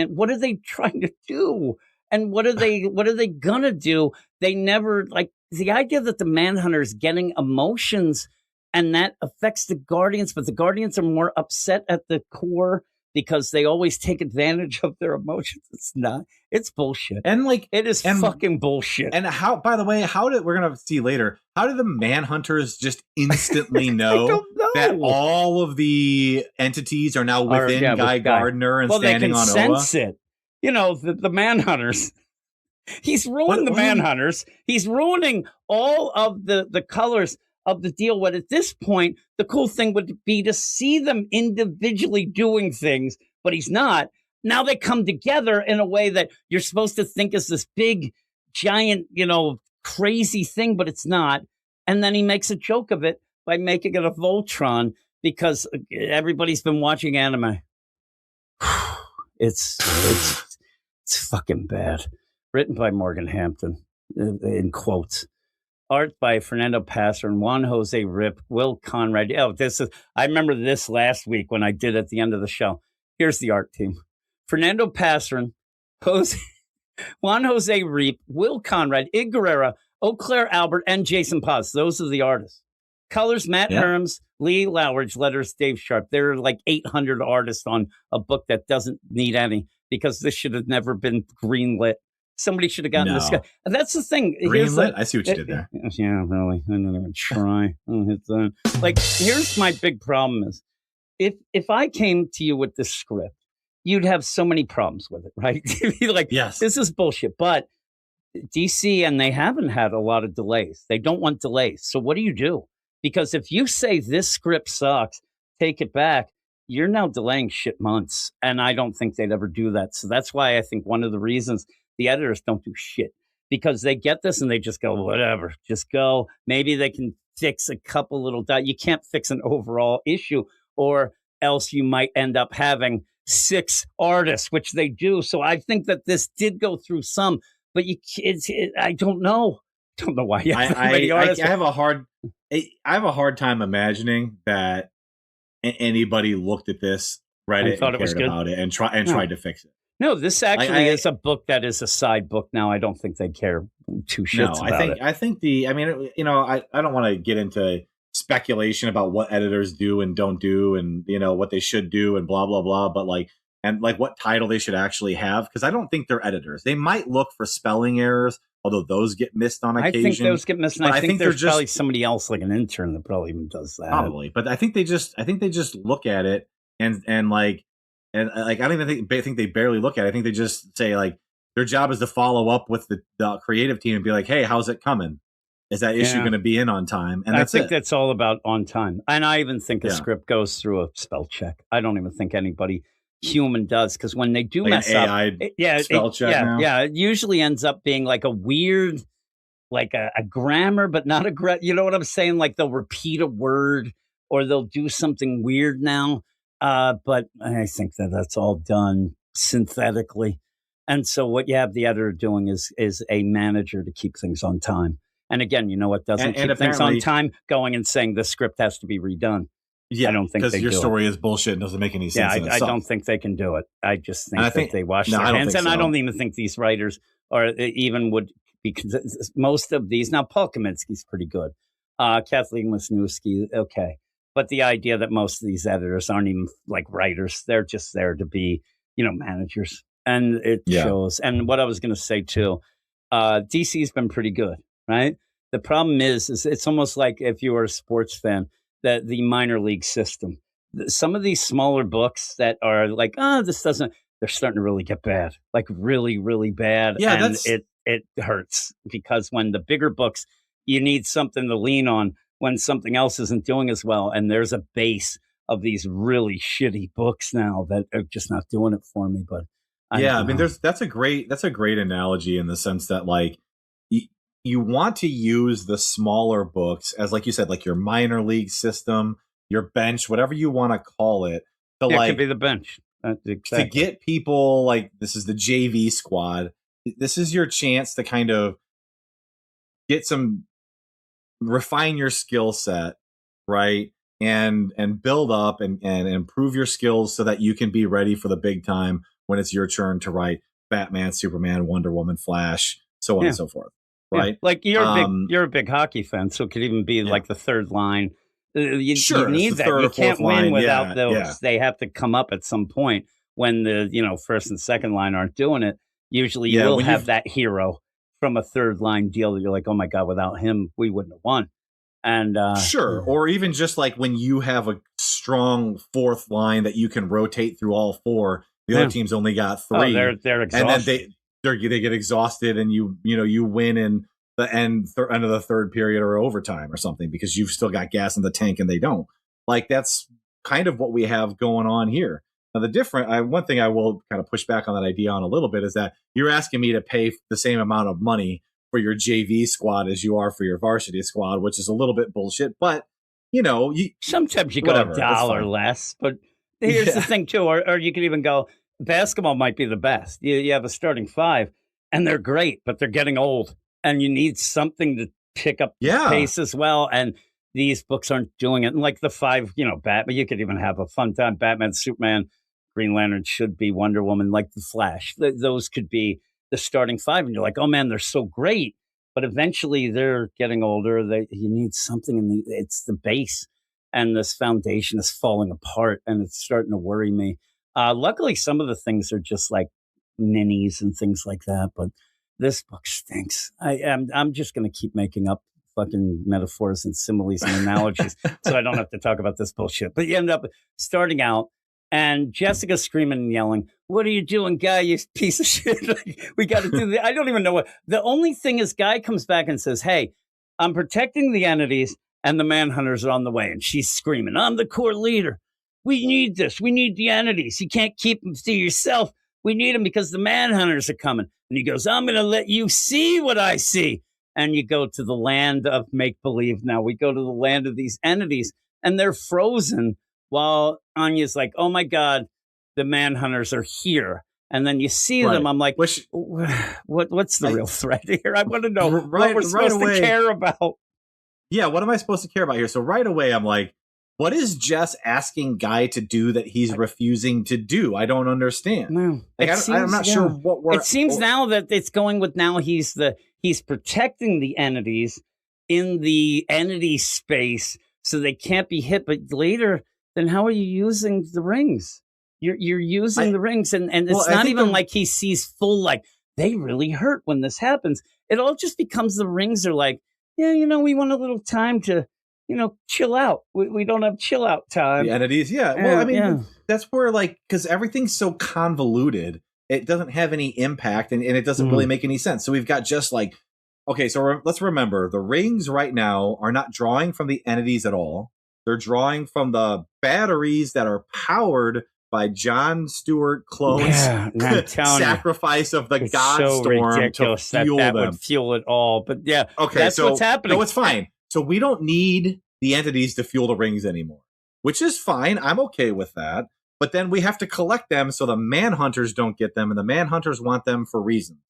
what are they trying to do? And what are they gonna do? They never, like, the idea that the Manhunter is getting emotions and that affects the Guardians, but the Guardians are more upset at the core because they always take advantage of their emotions. It's bullshit. And like It is fucking bullshit. And how, by the way, we're gonna see later, how did the Manhunters just instantly know, don't know. that all of the entities are now within with Guy Guy. Gardner and Well, they standing can on sense Oa? it. You know, the Manhunters. He's ruined the Manhunters. He's ruining all of the colors of the deal. What at this point, the cool thing would be to see them individually doing things, but he's not. Now they come together in a way that you're supposed to think is this big, giant, crazy thing, but it's not. And then he makes a joke of it by making it a Voltron because everybody's been watching anime. It's fucking bad. Written by Morgan Hampton, in quotes. Art by Fernando Passer and Juan Jose Rip, Will Conrad. I remember this last week when I did at the end of the show. Here's the art team. Fernando Passer, Juan Jose Rip, Will Conrad, Ig Guerrera, Eau Claire Albert, and Jason Paz. Those are the artists. Colors, Matt Herms, Lee Lowridge, letters, Dave Sharp. There are like 800 artists on a book that doesn't need any because this should have never been greenlit. Somebody should have gotten this guy. And that's the thing. Greenlit? I see what you did there. Yeah, really. I'm not even try. Like, here's my big problem is if I came to you with this script, you'd have so many problems with it, right? You'd be like, yes, this is bullshit. But DC, and they haven't had a lot of delays. They don't want delays. So what do? Because if you say this script sucks, take it back, you're now delaying shit months. And I don't think they'd ever do that. So that's why I think one of the reasons the editors don't do shit, because they get this and they just go, whatever, just go. Maybe they can fix a couple little dots. You can't fix an overall issue, or else you might end up having 6 artists, which they do. So I think that this did go through some, but I don't know. I don't know why you have so many artists. I have a hard time imagining that anybody looked at this, read it, and cared about it, and tried to fix it. No, this actually is a book that is a side book now. I don't think they care two shits about it. I think I don't want to get into speculation about what editors do and don't do, and what they should do, and blah blah blah. But what title they should actually have, because I don't think they're editors. They might look for spelling errors, although those get missed on occasion. I think those get missed. And I think there's probably somebody else, like an intern, that probably even does that. Probably, but I think they just look at it and I don't even think they barely look at it. I think they just say, like, their job is to follow up with the creative team and be like, hey, how's it coming? Is that issue going to be in on time? And I think that's all about on time. And I even think a script goes through a spell check. I don't even think anybody human does, because when they do mess up, spell check now? It usually ends up being like a weird, like a grammar, but not a you know what I'm saying? Like they'll repeat a word or they'll do something weird now. But I think that's all done synthetically. And so what you have the editor doing is a manager to keep things on time. And again, you know what doesn't keep things on time? Going and saying the script has to be redone. Yeah, I don't think because they your do it. story is bullshit and doesn't make any Yeah, sense. in I itself. don't think they can do it. I just think And I that think- they wash no, their I don't hands, think and I so. don't even think these writers or even would, because most of these now Paul Kaminsky's pretty good, Kathleen Wisniewski, okay, but the idea that most of these editors aren't even like writers; they're just there to be, managers, and it Yeah. shows. And what I was going to say too, DC's been pretty good, right? The problem is it's almost like if you were a sports fan, that the minor league system. Some of these smaller books that are like, this doesn't, they're starting to really get bad, like really, really bad. Yeah, and that's- it hurts because when the bigger books, you need something to lean on when something else isn't doing as well. And there's a base of these really shitty books now that are just not doing it for me. But Yeah, I mean, that's a great analogy in the sense that like you want to use the smaller books as, like you said, like your minor league system, your bench, whatever you want to call it, to it like could be the bench. Exactly. to get people like, this is the JV squad. This is your chance to kind of refine your skill set, right? And build up and improve your skills so that you can be ready for the big time when it's your turn to write Batman, Superman, Wonder Woman, Flash, so on and so forth. Right? Yeah. Like you're a big hockey fan, so it could even be like the third line. You Sure, need it's the that. third You or can't fourth win line. without Yeah, those. yeah. They have to come up at some point when the first and second line aren't doing it. Usually, you Yeah, will when have you've- that hero from a third line deal that you're like, oh my god, without him, we wouldn't have won. And Sure. Or even just like when you have a strong fourth line that you can rotate through all four, the other team's only got three. they're exhausted. And then they get exhausted, and you win in the end of the third period or overtime or something because you've still got gas in the tank and they don't. Like, that's kind of what we have going on here. Now, one thing I will kind of push back on that idea on a little bit is that you're asking me to pay the same amount of money for your JV squad as you are for your varsity squad, which is a little bit bullshit. But sometimes you go whatever, a that's dollar fine. less. But here's the thing too, or you could even go, basketball might be the best. You have a starting five, and they're great, but they're getting old, and you need something to pick up the pace as well. And these books aren't doing it. And like the five, Batman, you could even have a fun time. Batman, Superman, Green Lantern should be Wonder Woman, like the Flash. Those could be the starting five, and you're like, oh man, they're so great. But eventually, they're getting older. You need something it's the base, and this foundation is falling apart, and it's starting to worry me. Luckily, some of the things are just like minis and things like that, but this book stinks. I'm just going to keep making up fucking metaphors and similes and analogies so I don't have to talk about this bullshit. But you end up starting out, and Jessica screaming and yelling, "What are you doing, Guy, you piece of shit? Like, we got to do the." I don't even know what. The only thing is, Guy comes back and says, "Hey, I'm protecting the entities, and the Manhunters are on the way." And she's screaming, "I'm the core leader. We need this. We need the entities. You can't keep them to yourself. We need them because the Manhunters are coming." And he goes, "I'm going to let you see what I see." And you go to the land of make-believe now. We go to the land of these entities, and they're frozen while Anya's like, oh, my God, the Manhunters are here. And then you see them. I'm like, what's the real threat here? I want to know what we're supposed to care about. Yeah, what am I supposed to care about here? So right away, I'm like, what is Jess asking Guy to do that he's refusing to do? I don't understand. No, like, I'm not sure what we're... It seems now that it's going with now he's protecting the entities in the entity space so they can't be hit. But later, then how are you using the rings? You're using the rings, and it's not even like he sees full, like, they really hurt when this happens. It all just becomes the rings are like, yeah, we want a little time to, chill out. We don't have chill out time. The entities, yeah. Well, I mean, that's where, like, because everything's so convoluted, it doesn't have any impact, and it doesn't really make any sense. So we've got just like, okay, so let's remember, the rings right now are not drawing from the entities at all. They're drawing from the batteries that are powered by John Stewart clones' sacrifice of the Godstorm to fuel that them. Would fuel it all. But yeah, okay, that's what's happening. No, it's fine. So we don't need the entities to fuel the rings anymore, which is fine. I'm okay with that. But then we have to collect them so the Manhunters don't get them, and the Manhunters want them for reasons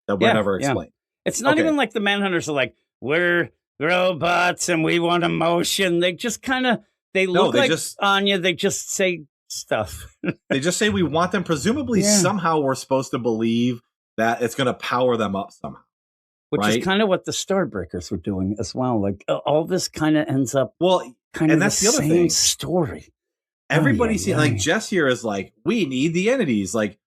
that were never explained. It's not even like the Manhunters are like, we're robots and we want emotion. They just kind of, They look they like just- Anya. They just say stuff. They just say we want them. Presumably, Yeah. somehow we're supposed to believe that it's going to power them up somehow. Which Right. is kind of what the Starbreakers were doing as well. Like all this kind of ends up Well, kind and of that's the the other same thing. story. everybody Ay, see ay, like ay. Jess here is like, we need the entities. Like,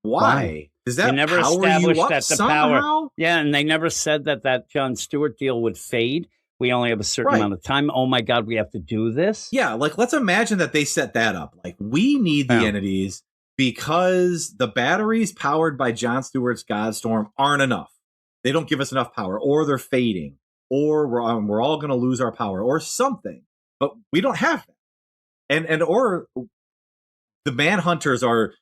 why? Does that They never power you established up that the somehow? power. Yeah, and they never said that Jon Stewart deal would fade. We only have a certain Right. amount of time. Oh my God, we have to do this. Yeah, like let's imagine that they set that up. Like, we need the Yeah. entities because the batteries powered by Jon Stewart's Godstorm aren't enough. They don't give us enough power, or they're fading, or we're all going to lose our power, or something. But we don't have that, and or the Manhunters are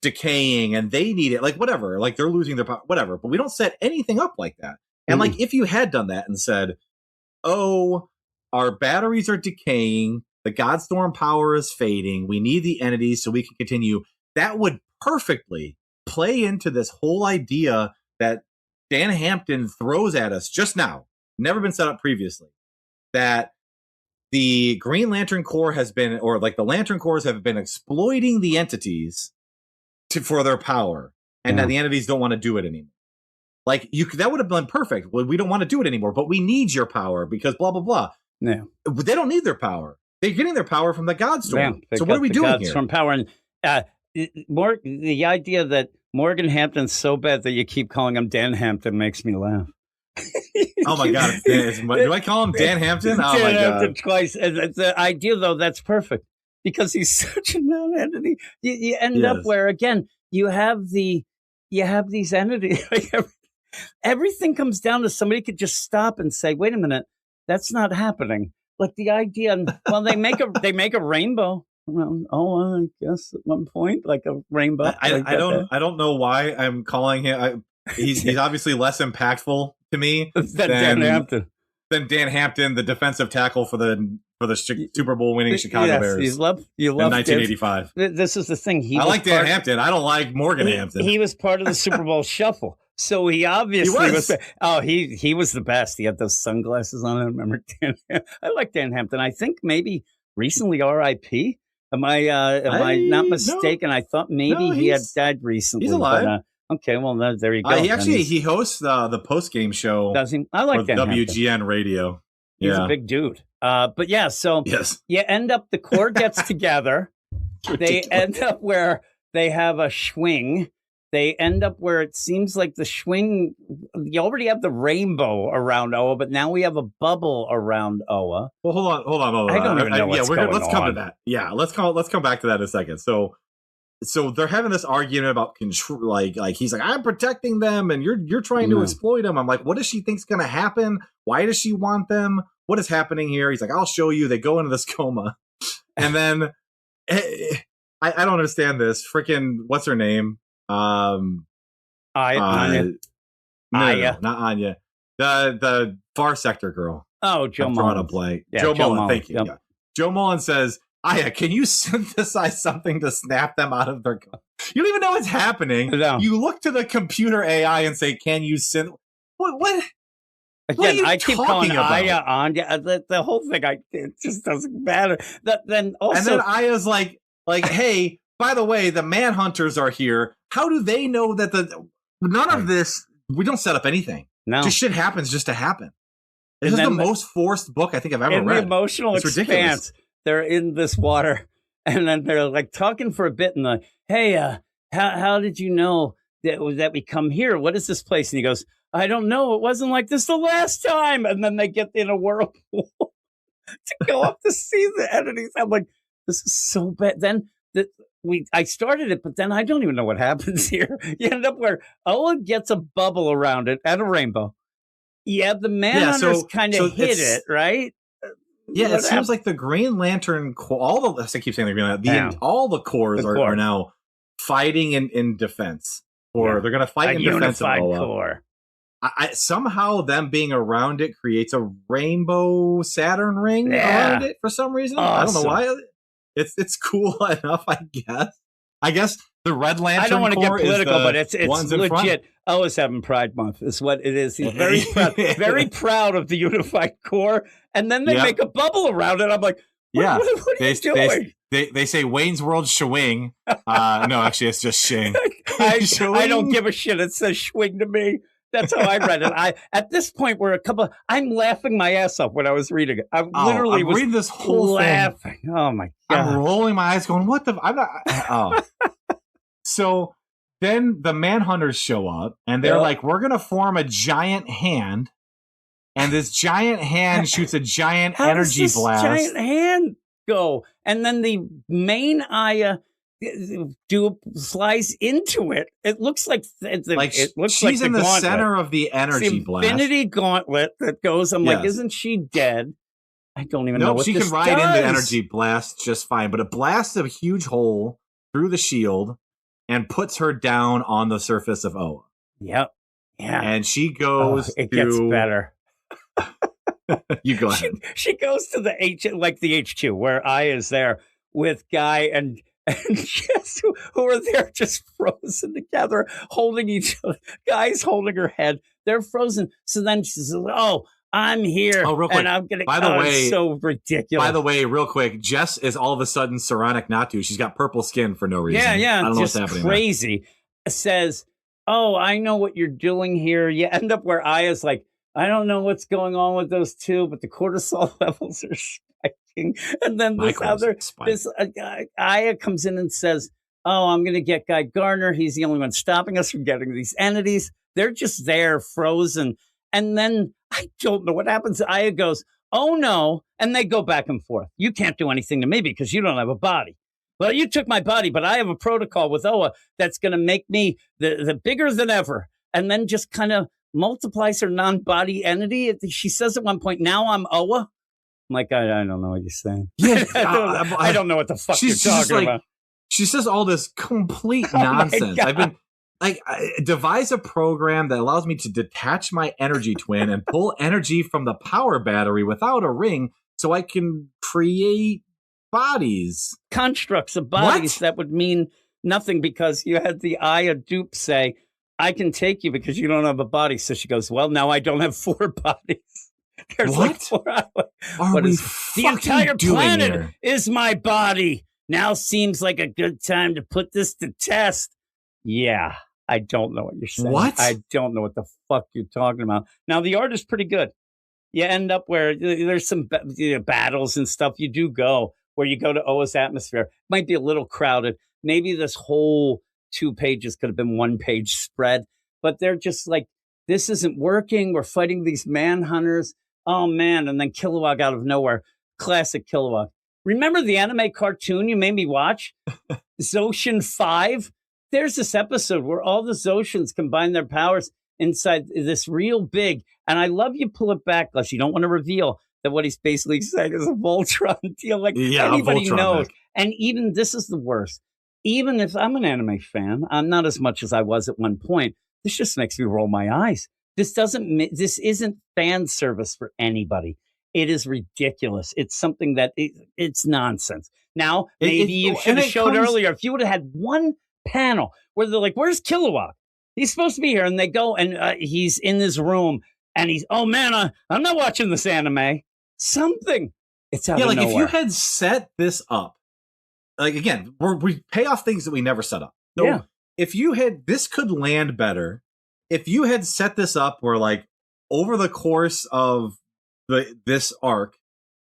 decaying and they need it. Like whatever, like they're losing their power, whatever. But we don't set anything up like that. And like if you had done that and said, oh, our batteries are decaying, the Godstorm power is fading, we need the entities so we can continue, that would perfectly play into this whole idea that Dan Hampton throws at us just now, never been set up previously, that the Green Lantern Corps has been, or like the Lantern Corps have been exploiting the entities for their power, and Yeah. now the entities don't want to do it anymore. Like that would have been perfect. Well, we don't want to do it anymore, but we need your power because blah blah blah. Yeah. They don't need their power. They're getting their power from the Godstorm. they So got what are we the doing gods here? from power? And the idea that Morgan Hampton's so bad that you keep calling him Dan Hampton makes me laugh. Oh my God! Do I call him Dan Hampton? Oh my Dan Hampton God! twice. And the idea, though, that's perfect because he's such a non-entity. You end up Yes. where again you have these entities. Like everything comes down to somebody could just stop and say, "Wait a minute, that's not happening." Like the idea. Well, they make a rainbow. Well, I guess at one point, like a rainbow. I don't know why I'm calling him. He's obviously less impactful to me That's Dan Hampton. than Dan Hampton, the defensive tackle for the Super Bowl winning Chicago Yes, Bears you love in 1985. This is the thing. I like Dan Hampton. I don't like Morgan Hampton. He was part of the Super Bowl shuffle, so he obviously He was. he was the best. He had those sunglasses on. I remember Dan. I like Dan Hampton. I think maybe recently R.I.P. Am I not No. mistaken? I thought maybe No, he had he's- died recently. he's alive. But, okay, well there you go. He Then actually he's- he hosts the post game show does he? I like for Dan Hampton. WGN Radio. He's Yeah. a big dude. But yeah, so Yes. you end up the Corps gets together. They end up where they have a schwing. They end up where it seems like the schwing. You already have the rainbow around Oa, but now we have a bubble around Oa. Well, hold on. I don't even know what's going let's come on. to that. Yeah, let's come back to that in a second. So they're having this argument about control. Like he's like, I'm protecting them, and you're trying to Yeah. exploit them. I'm like, what does she think's going to happen? Why does she want them? What is happening here? He's like, I'll show you. They go into this coma, and then I don't understand this. Freaking what's her name? Anya. No, not Anya. The Far Sector girl. Oh, Joe I'm drawing a Mullins. blank. Yeah, Joe Joe Mullen, Mullen, thank you. yep. Yeah. Joe Mullen says, Aya, can you synthesize something to snap them out of their... You don't even know what's happening. No. You look to the computer AI and say, can you synth... What? What are Again, you I keep calling talking about? Aya Anya. The whole thing, it just doesn't matter. Then also, And then Aya's like, hey, by the way, the Manhunters are here. How do they know that none of this... We don't set up anything. no. Just shit happens just to happen. This And is the then most forced book I think I've ever in read. the emotional It's ridiculous. expanse, they're in this water, and then they're like talking for a bit, and like, "Hey, how did you know that we come here? What is this place?" And he goes, "I don't know. It wasn't like this the last time." And then they get in a whirlpool to go up to see the entities. I'm like, "This is so bad." Then I started it, but then I don't even know what happens here. You end up where Oa gets a bubble around it and a rainbow. Yeah, the Manhunters kind so of hit it's- it, right? Yeah, What it seems like the Green Lantern, I keep saying the Green Lantern, Yeah. all the corps The Corps. are now fighting in defense. Or Yeah. they're going to fight a in defense of unified Oa. core. Somehow them being around it creates a rainbow Saturn ring Yeah. around it for some reason. I don't know Awesome. why. It's cool enough, I guess. I guess the Red Lantern I don't want to get Corps is political, the but it's ones in front. legit. Oa's having Pride Month is what it is. He's very proud of the unified core, and then they Yep. make a bubble around it. I'm like, Yeah. What are you doing? They say Wayne's World Shwing. No, actually, it's just Shing. I don't give a shit. It says swing to me. That's how I read it. At this point, I'm laughing my ass off when I was reading it. I literally was reading this whole laughing. thing. Oh my I'm God. rolling my eyes, going, "What the?" I'm not. Oh. So then the Manhunters show up, and they're Yep. like, "We're gonna form a giant hand." And this giant hand shoots a giant How energy does this blast. giant hand go? And then the main Aya flies into it. It looks like it looks she's like in the gauntlet. center of the It's energy the blast. Infinity Gauntlet that goes. I'm like, Yes. isn't she dead? I don't even know Nope, what she this can ride in the does. energy blast just fine, but it blasts a huge hole through the shield and puts her down on the surface of Oa. Yep. Yeah. And she goes it to gets better. You go ahead. She goes to the HQ where I is there with Guy and Jess who are there just frozen together, holding each other. Guy's holding her head. They're frozen. So then she says, "Oh, I'm here." Oh, real quick. And I'm gonna. By the way, it's so ridiculous. By the way, real quick, Jess is all of a sudden Saronic Natu. She's got purple skin for no reason. yeah, I don't know just what's happening there. crazy. Says, "Oh, I know what you're doing here." You end up where Aya's like, "I don't know what's going on with those two, but the cortisol levels are spiking." And then My this other, cortisol spike. this Aya comes in and says, "Oh, I'm going to get Guy Gardner. He's the only one stopping us from getting these entities." They're just there, frozen. And then I don't know what happens. Aya goes, "Oh no," and they go back and forth. "You can't do anything to me because you don't have a body." "Well, you took my body, but I have a protocol with Oa that's going to make me the bigger than ever." And then just kind of multiplies her non-body entity. She says at one point, "Now I'm Oa." I'm like, I don't know what you're saying. Yeah, I don't know what the fuck you're she's just talking like- about. She says all this complete Oh my nonsense. God. I've been like, devise a program that allows me to detach my energy twin and pull energy from the power battery without a ring so I can create bodies. Constructs of bodies that would mean nothing because you had the Aya dupe say, "I can take you because you don't have a body." So she goes, "Well, now I don't have 4 bodies." There's like What 4. Are What we is- the fucking entire doing planet here? is my body. Now seems like a good time to put this to test. Yeah, I don't know what you're saying. What? I don't know what the fuck you're talking about. Now, the art is pretty good. You end up where there's some battles and stuff. You do go where you go to Oa's atmosphere. Might be a little crowded. Maybe this whole 2 pages could have been 1 page spread, but they're just like, this isn't working. We're fighting these manhunters. Oh, man. And then Kilowog out of nowhere. Classic Kilowog. Remember the anime cartoon you made me watch? Zoshin 5? There's this episode where all the Zoshins combine their powers inside this real big, and I love you pull it back, unless you don't want to reveal that what he's basically saying is a Voltron deal. Like Yeah, a anybody Voltron knows. mech. And even this is the worst. Even if I'm an anime fan, I'm not as much as I was at one point. This just makes me roll my eyes. This isn't fan service for anybody. It is ridiculous. It's something that it's nonsense. Now, maybe you should have showed earlier. If you would have had one panel where they're like, "Where's Kilowog? He's supposed to be here." And they go and he's in this room and he's, "Oh man, I'm not watching this anime." Something. It's out of If you nowhere. had set this up, like again, we pay off things that we never set up. So Yeah. if you had, this could land better if you had set this up where, like, over the course of this arc,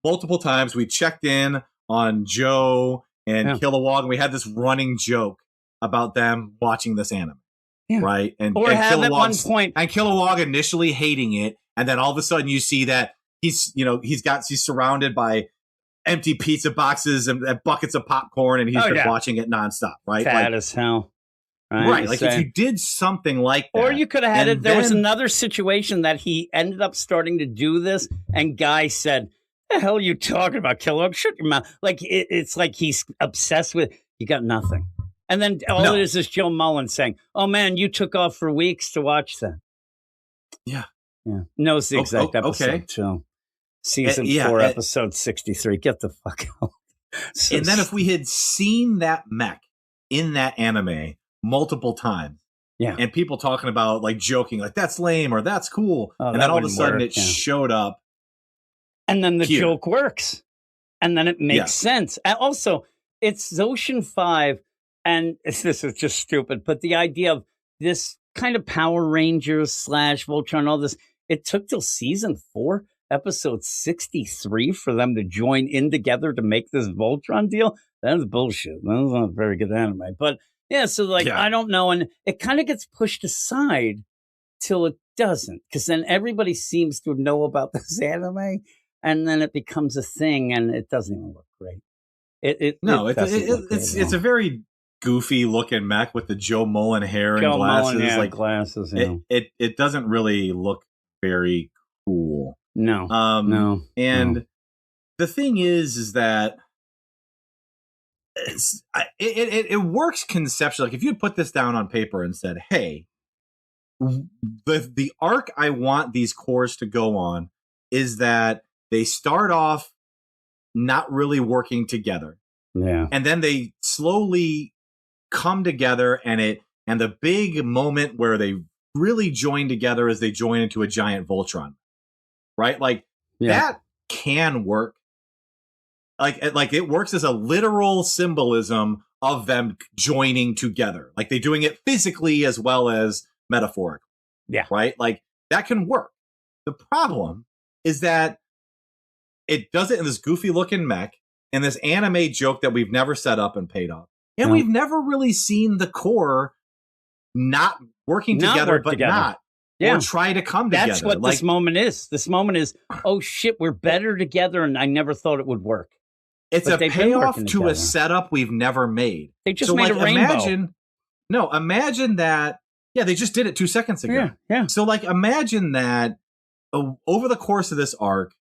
multiple times we checked in on Joe and Yeah. Kilowog, and we had this running joke about them watching this anime, Yeah. right? And Or and have at one Kilowog's- point. and Kilowog initially hating it, and then all of a sudden you see that he's surrounded by empty pizza boxes and buckets of popcorn, and he's Oh, been yeah. watching it nonstop, right? Fat as hell. Right. Like if Saying- you did something like that, Or you could have had and it. There was then- another situation that he ended up starting to do this, and Guy said, "The hell are you talking about, Kilowog? Shut your mouth." Like it's like he's obsessed with. You got nothing, and then all No. it is Joe Mullen saying, "Oh man, you took off for weeks to watch that." Yeah. Knows the Oh, exact episode okay. too. Season yeah, 4, episode 63. Get the fuck out. So And then if we had seen that mech in that anime multiple times, Yeah. and people talking about, like, joking, like, "That's lame" or "That's cool," Oh, and that then all of a wouldn't sudden work, it yeah. showed up. And then the Here. joke works. and then it makes Yes. sense. And also, it's Ocean 5, and this is just stupid, but the idea of this kind of Power Rangers / Voltron, all this, it took till season 4, episode 63 for them to join in together to make this Voltron deal. That's bullshit. That's not a very good anime. But yeah, so like, Yeah. I don't know. And it kind of gets pushed aside till it doesn't, because then everybody seems to know about this anime, and then it becomes a thing, and it doesn't even look great. No, doesn't look great it's at all. a very goofy looking mech with the Joe Mullen hair Joe and glasses. Mullen, yeah, like glasses. Yeah. it doesn't really look very cool. No, No. And no. the thing is that it works conceptually. Like if you had put this down on paper and said, "Hey, the arc I want these cores to go on is that they start off not really working together, Yeah. and then they slowly come together, and the big moment where they really join together is they join into a giant Voltron, right? Like Yeah. that can work. Like it works as a literal symbolism of them joining together. Like they're doing it physically as well as metaphorically. Yeah. Right? Like that can work. The problem is that it does it in this goofy looking mech and this anime joke that we've never set up and paid off. And No. we've never really seen the core not working Not together, work but together. not. Yeah. Or try to come That's together. what this moment is. This moment is, oh shit, we're better together, and I never thought it would work. It's But a they've been payoff working to together. a setup we've never made. They just made a rainbow. Imagine that. Yeah, they just did it 2 seconds ago. Yeah, yeah. So, like, imagine that over the course of this arc,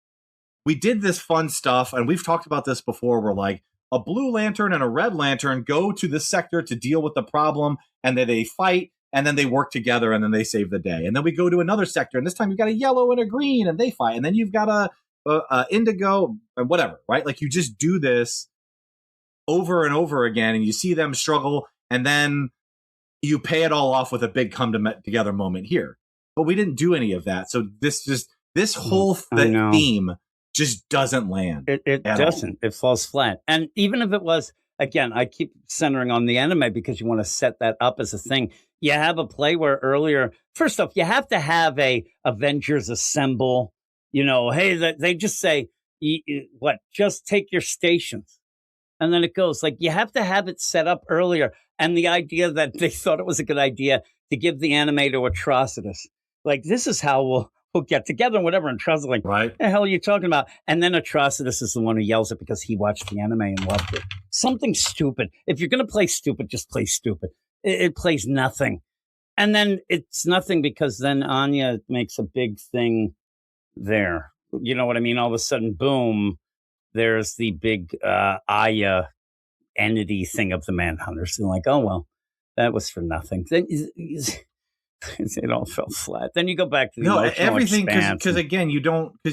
we did this fun stuff, and we've talked about this before. Where like a blue lantern and a red lantern go to this sector to deal with the problem, and then they fight, and then they work together, and then they save the day. And then we go to another sector, and this time you've got a yellow and a green, and they fight, and then you've got a indigo and whatever, right? Like you just do this over and over again, and you see them struggle, and then you pay it all off with a big come together moment here. But we didn't do any of that, so this whole I know. theme just doesn't land. It at doesn't. It falls flat. And even if it was, again, I keep centering on the anime because you want to set that up as a thing. You have a play where earlier, first off, you have to have a Avengers Assemble. You know, hey, they just say, what, just take your stations. And then it goes like, you have to have it set up earlier. And the idea that they thought it was a good idea to give the anime to Atrocitus. Like, this is how we'll get together and whatever. And Atrocitus like, Right. the hell are you talking about? And then Atrocitus is the one who yells it because he watched the anime and loved it. Something stupid. If you're going to play stupid, just play stupid. It plays nothing. And then it's nothing because then Anya makes a big thing there. You know what I mean? All of a sudden, boom, there's the big Aya entity thing of the Manhunters. And like, oh, well, that was for nothing. Then it all fell flat. Then you go back to the emotional everything expanse because and- again, you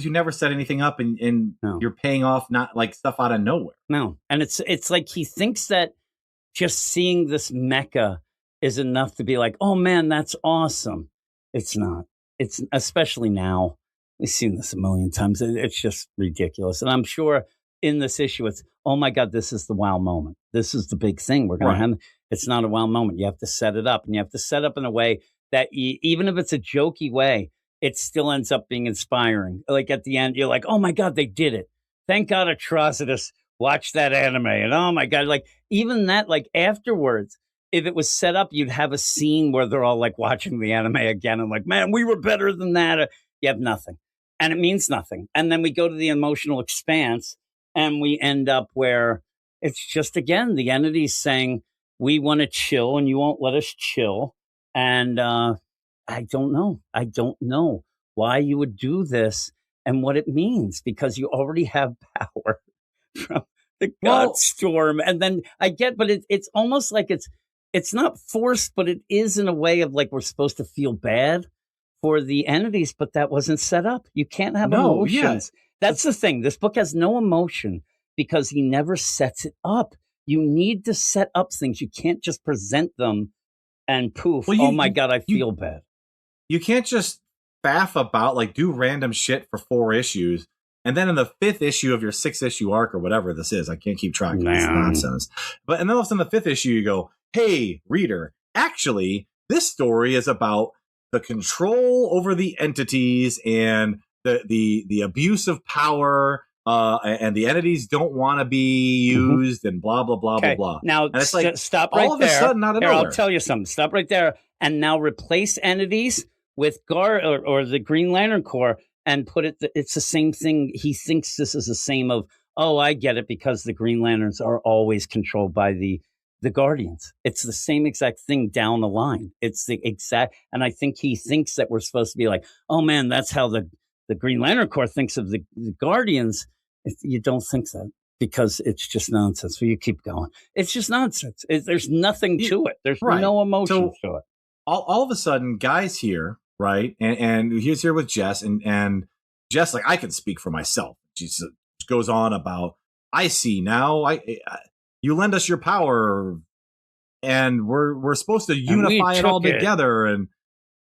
never set anything up, and No. you're paying off not like stuff out of nowhere. No, and it's like he thinks that just seeing this mecha is enough to be like, oh man, that's awesome. It's not. It's especially now. We've seen this a million times. It's just ridiculous. And I'm sure in this issue, it's, oh my God, this is the wow moment. This is the big thing we're going Right. to have. It's not a wow moment. You have to set it up, and you have to set up in a way that even if it's a jokey way, it still ends up being inspiring. Like at the end, you're like, oh my God, they did it. Thank God Atrocitus watched that anime. And oh my God, like even that, like afterwards, if it was set up, you'd have a scene where they're all like watching the anime again and like, man, we were better than that. You have nothing. And it means nothing. And then we go to the emotional expanse and we end up where it's just, again, the entity's saying, we want to chill and you won't let us chill. And I don't know. I don't know why you would do this and what it means, because you already have power from the God Storm. And then I get, but it's almost like it's not forced, but it is in a way of like we're supposed to feel bad for the entities, but that wasn't set up. You can't have emotions. That's the thing. This book has no emotion because he never sets it up. You need to set up things. You can't just present them and poof, oh my God, I feel bad. You can't just faff about, like, do random shit for 4 issues And then in the 5th issue of your 6-issue arc or whatever this is, I can't keep track of this Man. nonsense. But and then all of a sudden, the 5th issue, you go, "Hey, reader, actually, this story is about the control over the entities and the abuse of power, and the entities don't want to be used, and blah blah blah Okay, blah blah." now And it's like stop right all of there. a sudden, out of Here, nowhere. I'll tell you something. Stop right there, and now replace entities with or the Green Lantern Corps, and put it. It's the same thing. He thinks this is the same of. Oh, I get it, because the Green Lanterns are always controlled by the Guardians. It's the same exact thing down the line. It's the exact, and I think he thinks that we're supposed to be like, oh man, that's how the Green Lantern Corps thinks of the Guardians. If you don't think that, because it's just nonsense. So you keep going. It's just nonsense. There's nothing to it. There's Right. no emotion So- to it. all of a sudden, Guy's here, right? And he's here with Jess, and Jess, like, I can speak for myself. She goes on about, I see now. You lend us your power, and we're supposed to we unify it all took it. together.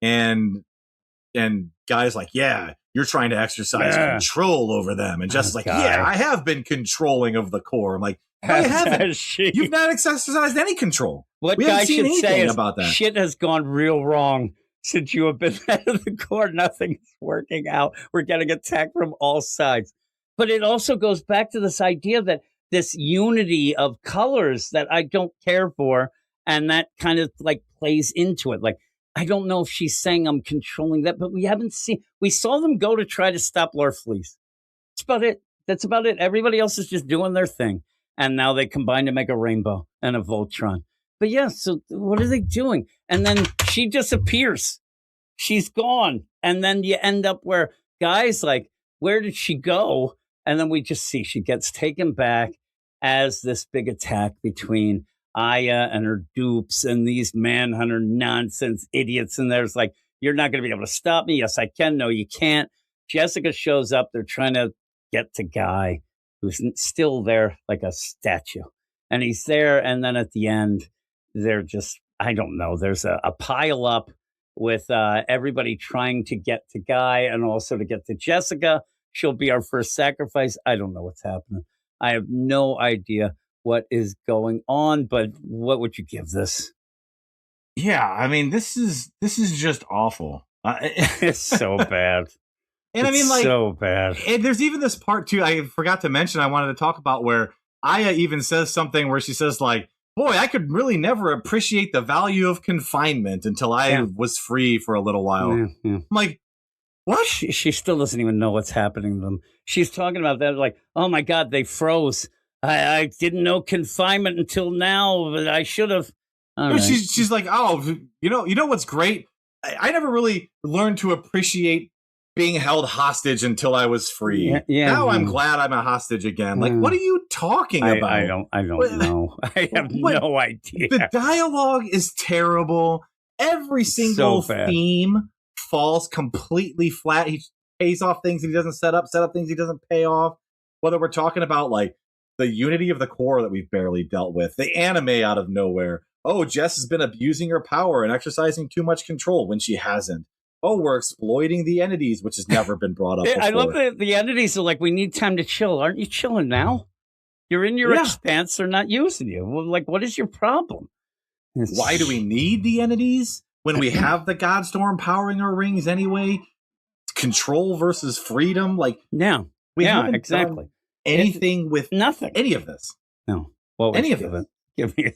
And Guy's like, yeah, you're trying to exercise Yeah. control over them. And Jess is like, Guy. yeah, I have been controlling of the core. I'm like, no, you haven't. You've not exercised any control. What We Guy haven't seen should say anything is, about that. shit has gone real wrong since you have been head of the Corps. Nothing's working out. We're getting attacked from all sides. But it also goes back to this idea that this unity of colors that I don't care for, and that kind of like plays into it. Like, I don't know if she's saying I'm controlling that, but we saw them go to try to stop Larfleeze. That's about it. That's about it. Everybody else is just doing their thing. And now they combine to make a rainbow and a Voltron. But yeah, so what are they doing? And then she disappears. She's gone. And then you end up where Guy's like, where did she go? And then we just see she gets taken back as this big attack between Aya and her dupes and these manhunter nonsense idiots. And there's like, you're not going to be able to stop me. Yes, I can. No, you can't. Jessica shows up. They're trying to get to Guy, who's still there like a statue. And he's there. And then at the end, they're just, I don't know, there's a pile up with everybody trying to get to Guy and also to get to Jessica. She'll be our first sacrifice. I don't know what's happening. I have no idea what is going on, but what would you give this? Yeah, I mean, this is just awful. It's so bad. And I mean, It's like, so bad. and there's even this part too. I forgot to mention. I wanted to talk about where Aya even says something where she says, like, "Boy, I could really never appreciate the value of confinement until I was free for a little while." Yeah. I'm like, what? She still doesn't even know what's happening to them. She's talking about that like, oh my God, they froze. I didn't know confinement until now, but I should have. All right. She's like, oh, you know what's great? I never really learned to appreciate being held hostage until I was free. Now I'm glad I'm a hostage again. Like, what are you talking about? I don't know. I have no idea. The dialogue is terrible. Every single bad. theme falls completely flat. He pays off things he doesn't set up things he doesn't pay off. Whether we're talking about like the unity of the core that we've barely dealt with, the anime out of nowhere. Oh, Jess has been abusing her power and exercising too much control when she hasn't. Oh, we're exploiting the entities, which has never been brought up before. I love that the entities are like, we need time to chill. Aren't you chilling now? You're in your expanse. They're not using you. Well, like, what is your problem? Why do we need the entities when we have the Godstorm powering our rings anyway? Control versus freedom. Like, we haven't exactly. done anything with nothing. Any of this. No. What would Any you of give it. Give me.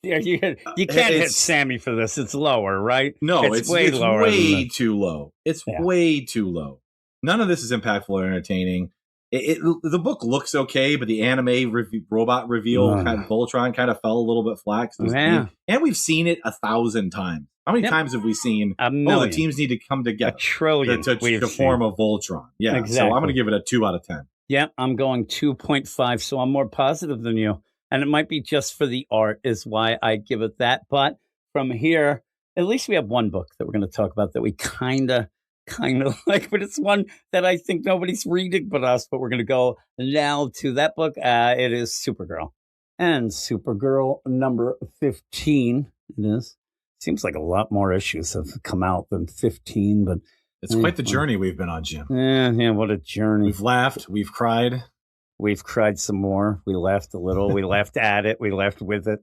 You can't hit Sammy for this. It's lower, right? No, it's way lower. way too low. It's way too low. None of this is impactful or entertaining. The book looks okay, but the anime robot reveal kind of Voltron kind of fell a little bit flat. And we've seen it 1,000 times. How many times have we seen? The teams need to come together. 1 trillion to form a Voltron. Yeah, exactly. So I'm going to give it a 2 out of 10. Yeah, I'm going 2.5, so I'm more positive than you. And it might be just for the art is why I give it that. But from here, at least we have one book that we're going to talk about that we kind of like, but it's one that I think nobody's reading but us. But we're going to go now to that book. It is Supergirl. And Supergirl number 15 it is. Seems like a lot more issues have come out than 15, but It's quite the journey we've been on, Jim. Yeah, what a journey. We've laughed, we've cried. We've cried some more. We laughed a little. We laughed at it. We laughed with it.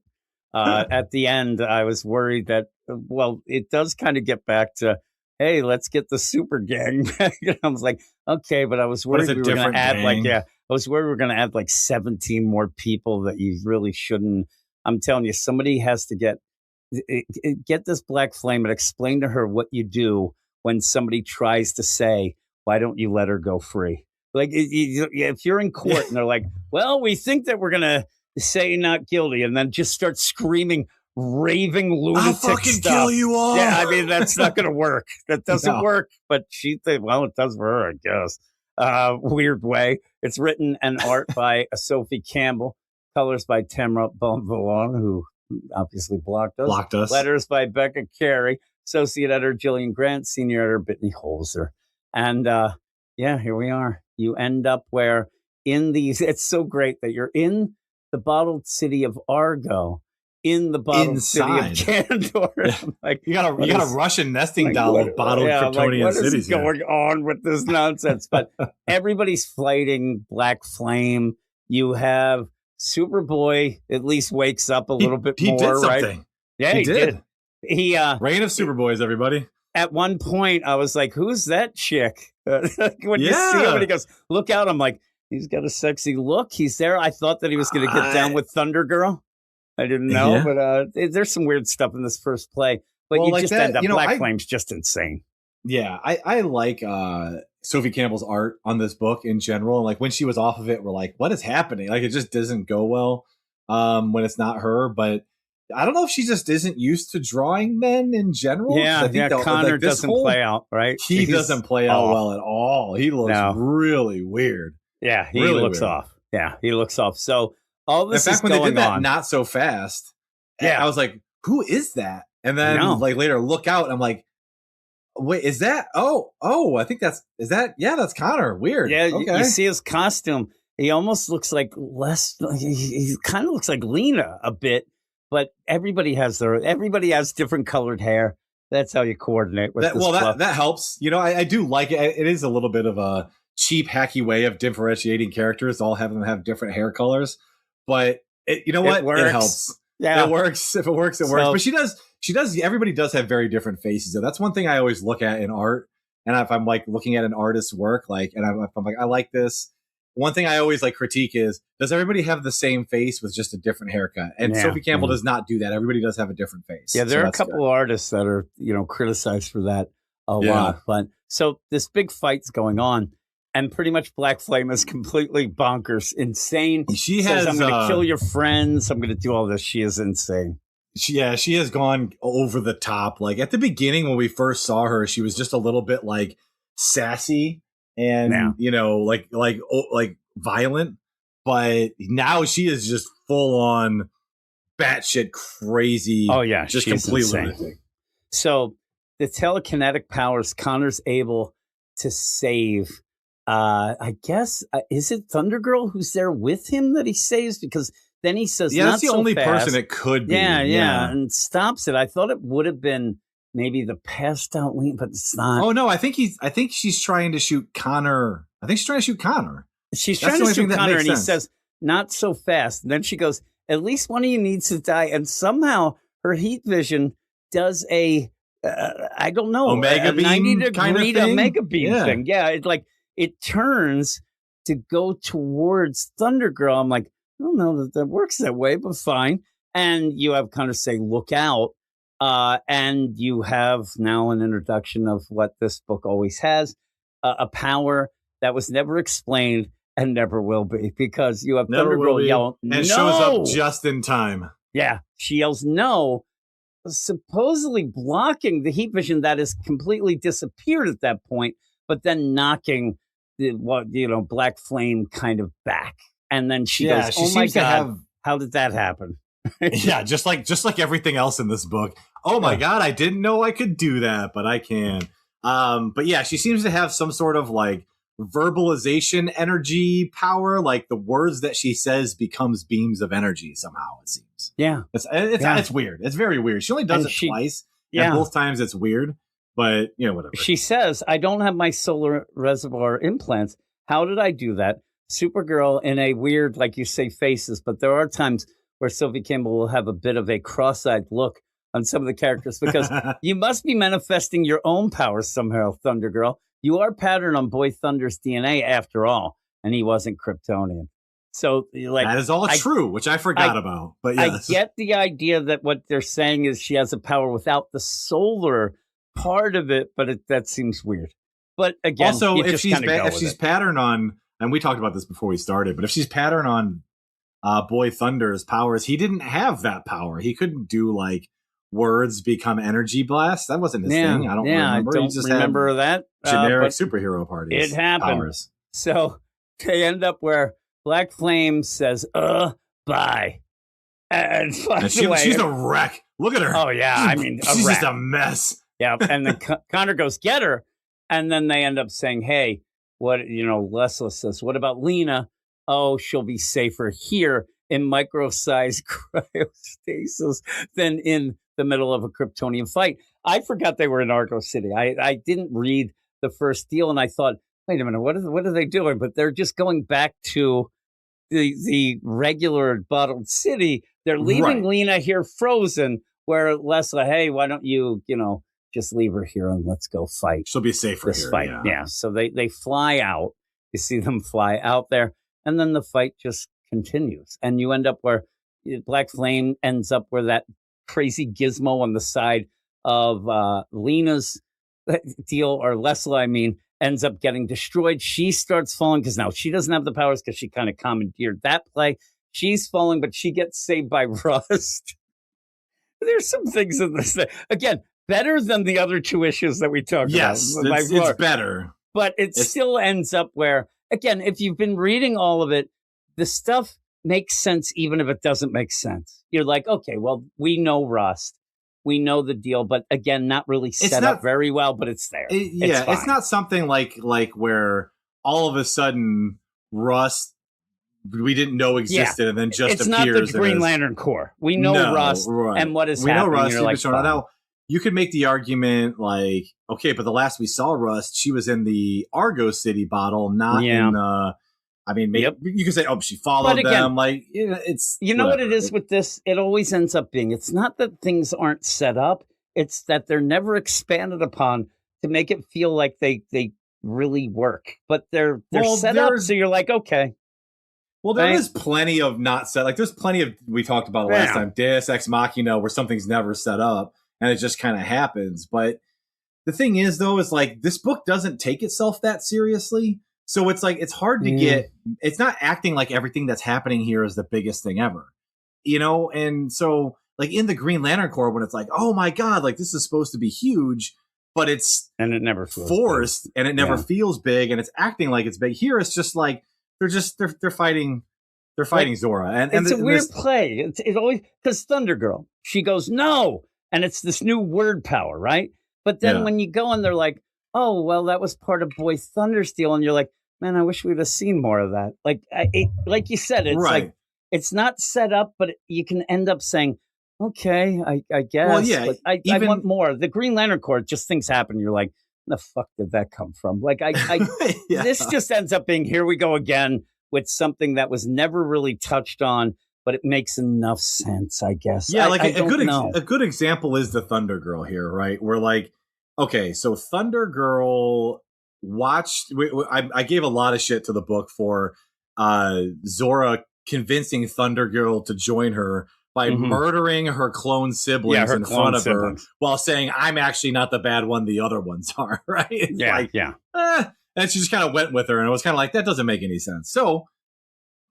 At the end, I was worried that, well, it does kind of get back to, hey, let's get the super gang back. I was like, okay, but I was worried we were going to add I was worried we were going to add like 17 more people that you really shouldn't. I'm telling you, somebody has to get this Black Flame and explain to her what you do when somebody tries to say, why don't you let her go free? Like, if you're in court and they're like, well, we think that we're going to say not guilty, and then just start screaming, raving lunatic I'll fucking stuff. kill you all. Yeah, I mean, that's not going to work. That doesn't work. But she thinks, well, it does for her, I guess. Weird way. It's written and art by Sophie Campbell, colors by Tamra Bonvillain, who obviously blocked us. Letters by Becca Carey, associate editor Gillian Grant, senior editor Brittany Holzer. And here we are. You end up where it's so great that you're in the bottled city of Argo, in the bottled city of Kandor. Yeah. Like, you got a Russian nesting doll of bottled Kryptonian cities. What is going on with this nonsense? But everybody's fighting Black Flame. You have Superboy at least wakes up a little bit more, did something. Right? Yeah, he did. He Reign of Superboys, everybody. At one point, I was like, "Who's that chick?" When you see him, and he goes, "Look out!" I'm like, "He's got a sexy look. He's there." I thought that he was going to get down with Thunder Girl. I didn't know, but there's some weird stuff in this first play. But you just end up Black Flame's just insane. Yeah, I like Sophie Campbell's art on this book in general. And like when she was off of it, we're like, "What is happening?" Like it just doesn't go well when it's not her, but. I don't know if she just isn't used to drawing men in general. Yeah, I think Connor doesn't play out, right? He doesn't play out well at all. He looks really weird. Yeah, he looks off. Yeah, he looks off. So all this in is fact, when going they did that on. Not So Fast, I was like, who is that? And then like later look out and I'm like, wait, is that? Oh, I think that's Connor. Weird. Yeah, okay. You see his costume. He almost looks like he kind of looks like Lena a bit. But everybody has different colored hair. That's how you coordinate with this stuff. That helps. You know, I do like it. It is a little bit of a cheap, hacky way of differentiating characters. All have them have different hair colors. But you know what? It helps. Yeah, it works. If it works, it works. But she does. Everybody does have very different faces. That's one thing I always look at in art. And if I'm like looking at an artist's work, like, and if I'm like, I like this. One thing I always like critique is, does everybody have the same face with just a different haircut? And Sophie Campbell does not do that. Everybody does have a different face. Yeah, there are a couple of artists that are, criticized for that a lot. But so this big fight's going on, and pretty much Black Flame is completely bonkers, insane. She says, has, I'm going to kill your friends. I'm going to do all this. She is insane. She has gone over the top. Like at the beginning when we first saw her, she was just a little bit like sassy. And like violent, but now she is just full on batshit crazy. Oh yeah, just completely insane. So the telekinetic powers Connor's able to save. I guess is it Thunder Girl who's there with him that he saves, because then he says, "Yeah, that's the only fast. person it could be." Yeah, and stops it. I thought it would have been. Maybe the passed out lean, but it's not. Oh no, I think she's trying to shoot Connor. I think she's trying to shoot Connor. She's trying to shoot Connor, and he says, "Not so fast." And then she goes, "At least one of you needs to die." And somehow her heat vision does I don't know, Omega beam 90-degree kind of thing? Omega beam thing. Yeah, it turns to go towards Thunder Girl. I'm like, I don't know that works that way, but fine. And you have Connor say, "Look out." And you have now an introduction of what this book always has, a power that was never explained and never will be, because you have Thunder Girl yell, "No!" And shows up just in time. Yeah, she yells, "No!" supposedly blocking the heat vision that has completely disappeared at that point, but then knocking Black Flame kind of back. And then she goes, "Oh my God, how did that happen?" Yeah, just like everything else in this book. Oh my God, I didn't know I could do that, but I can. But yeah, she seems to have some sort of like verbalization energy power. Like the words that she says becomes beams of energy somehow, it seems. Yeah. It's weird. It's very weird. She only does it twice. And both times it's weird. But whatever. She says, I don't have my solar reservoir implants. How did I do that? Supergirl in a weird, like you say, faces, but there are times where Sophie Campbell will have a bit of a cross-eyed look on some of the characters because you must be manifesting your own powers somehow, Thunder Girl. You are patterned on Boy Thunder's DNA after all, and he wasn't Kryptonian. So, like, that is all true, which I forgot about. But yes. I get the idea that what they're saying is she has a power without the solar part of it, but that seems weird. But again, also, you if just she's kinda if she's patterned on, and we talked about this before we started, but if she's patterned on Boy Thunder's powers, he didn't have that power. He couldn't do like words become energy blast. That wasn't his thing. I don't remember. I don't he just remember had that. generic superhero parties. It happened. Powers. So they end up where Black Flame says, bye. And flies away. She's a wreck. Look at her. Oh, yeah. I mean, she's wreck. just a mess. Yeah. And then Connor goes, get her. And then they end up saying, hey, Leslie says, what about Lena? Oh, she'll be safer here in micro-sized cryostasis than in the middle of a Kryptonian fight. I forgot they were in Argo City. I didn't read the first deal, and I thought, wait a minute, what are they doing? But they're just going back to the regular bottled city. They're leaving Lena here frozen, where Leslie, hey, why don't you, just leave her here and let's go fight. She'll be safer this here. fight. Yeah. So they fly out. You see them fly out there, and then the fight just continues. And you end up where Black Flame ends up where that crazy gizmo on the side of Lena's deal, or Leslie, I mean, ends up getting destroyed. She starts falling because now she doesn't have the powers because she kind of commandeered that play. She's falling, but she gets saved by Rust. There's some things in this thing. Again, better than the other two issues that we talked about. Yes, it's better. But it still ends up where, again, if you've been reading all of it, the stuff makes sense even if it doesn't make sense. You're like, okay, well, we know Rust. We know the deal, but again, not really set up very well, but it's there. It's not something like where all of a sudden Rust we didn't know existed and then just it's appears. It's not the Green Lantern Corps. We know Rust and what is happening. We know Rust. Like, now, you could make the argument like, okay, but the last we saw Rust, she was in the Argo City bottle, not in I mean, maybe you could say, oh, she followed them. Like, it's what it is with this? It always ends up being, it's not that things aren't set up. It's that they're never expanded upon to make it feel like they really work. But they're set up, so you're like, okay. Well, there is plenty of not set. Like, there's plenty of, we talked about it last time, Deus Ex Machina, where something's never set up and it just kind of happens. But the thing is, though, is like this book doesn't take itself that seriously. So it's like, it's hard to get, it's not acting like everything that's happening here is the biggest thing ever, And so like in the Green Lantern Corps, when it's like, oh my God, like this is supposed to be huge, but and it never feels forced big. And it never feels big and it's acting like it's big. Here it's just like, they're fighting Zora. And it's a weird play. It always, because Thunder Girl, she goes, no. And it's this new word power, right? But then when you go and they're like, oh, well, that was part of Boy Thunder's deal. And you're like, man, I wish we'd have seen more of that. Like, like you said, it's like, it's not set up, but you can end up saying, okay, I guess. Well, yeah, but I want more. The Green Lantern Corps, just things happen. You're like, the fuck did that come from? Like, this just ends up being, here we go again with something that was never really touched on, but it makes enough sense, I guess. Yeah, like a good example is the Thunder Girl here, right? We're like, okay, so Thunder Girl watched. I gave a lot of shit to the book for Zora convincing Thunder Girl to join her by murdering her clone siblings in front of her while saying, I'm actually not the bad one, the other ones are, right? It's and she just kind of went with her, and it was kind of like, that doesn't make any sense. So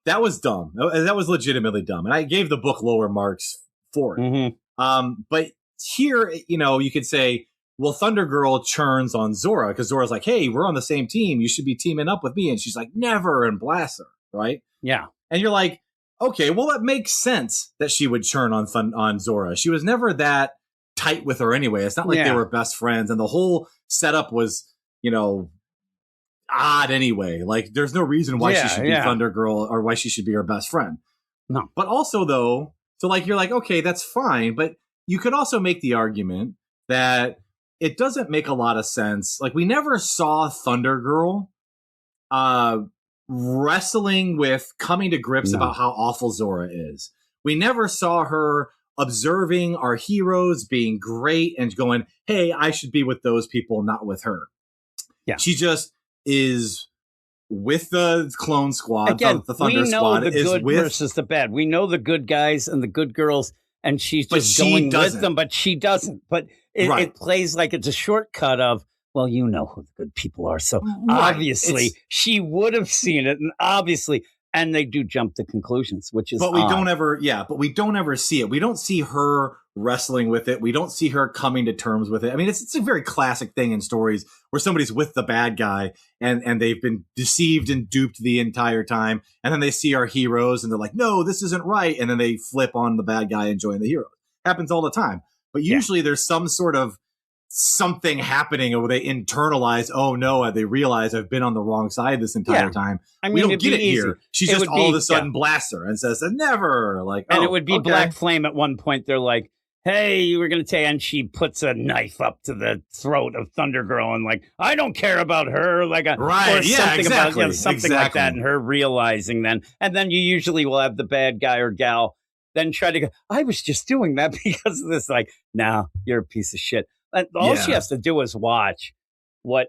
that was dumb. That was legitimately dumb. And I gave the book lower marks for it. But here, you could say, well, Thunder Girl churns on Zora because Zora's like, hey, we're on the same team. You should be teaming up with me. And she's like, never, and blasts her, right? Yeah. And you're like, okay, well, that makes sense that she would churn on Zora. She was never that tight with her anyway. It's not like they were best friends. And the whole setup was, odd anyway. Like, there's no reason why she should be Thunder Girl or why she should be her best friend. No. But also, though, so like, you're like, okay, that's fine. But you could also make the argument that it doesn't make a lot of sense. Like, we never saw Thunder Girl wrestling with coming to grips about how awful Zora is. We never saw her observing our heroes being great and going, hey, I should be with those people, not with her. Yeah. She just is with the clone squad. Again, the Thunder we know squad the is good with versus the bad. We know the good guys and the good girls, and she's But just she going with doesn't. them, but she doesn't. But Right. it plays like it's a shortcut of, well, you know who the good people are. So Right. obviously It's- she would have seen it, and obviously, and they do jump to conclusions, which is But we odd. don't ever see it. We don't see her wrestling with it. We don't see her coming to terms with it. I mean, it's a very classic thing in stories where somebody's with the bad guy and they've been deceived and duped the entire time. And then they see our heroes and they're like, no, this isn't right. And then they flip on the bad guy and join the heroes. Happens all the time. But usually there's some sort of something happening where they internalize, oh no, they realize I've been on the wrong side this entire time. I mean, We don't it'd get be it easy. here. She It just would all of be- a sudden blasts her and says, never. Like, And oh, it would be okay. Black Flame at one point. They're like, hey, you were going to take, and she puts a knife up to the throat of Thunder Girl and like, I don't care about her. Like, Right, or yeah, something exactly, about, something like that. exactly. And her realizing then, and then you usually will have the bad guy or gal then try to go, I was just doing that because of this. Like, no, you're a piece of shit. And all she Yeah. has to do is watch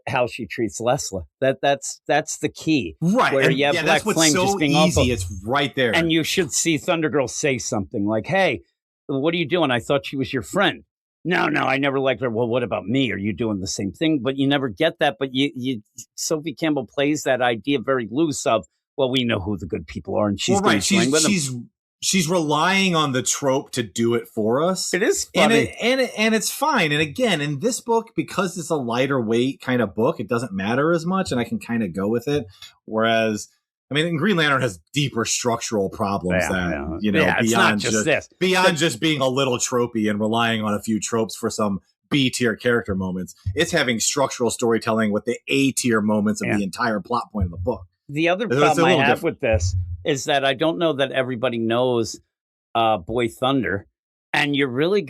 how she treats Leslie. That's the key. Right. Where and, you have yeah, Black that's what's Flame so just being easy. awful. It's right there. And you should see Thunder Girl say something like, hey, what are you doing? I thought she was your friend. No, I never liked her. Well, what about me? Are you doing the same thing? But you never get that. But you Sophie Campbell plays that idea very loose of, well, we know who the good people are, and she's well, going right. to swing with them. She's relying on the trope to do it for us. It is And funny. and it's fine. And again, in this book, because it's a lighter weight kind of book, it doesn't matter as much, and I can kind of go with it. Whereas, I mean, Green Lantern has deeper structural problems it's not beyond just this. beyond just being a little tropey and relying on a few tropes for some B tier character moments. It's having structural storytelling with the A tier moments of the entire plot point of the book. The other It's a problem I little have different. with this is that I don't know that everybody knows Boy Thunder. And you're really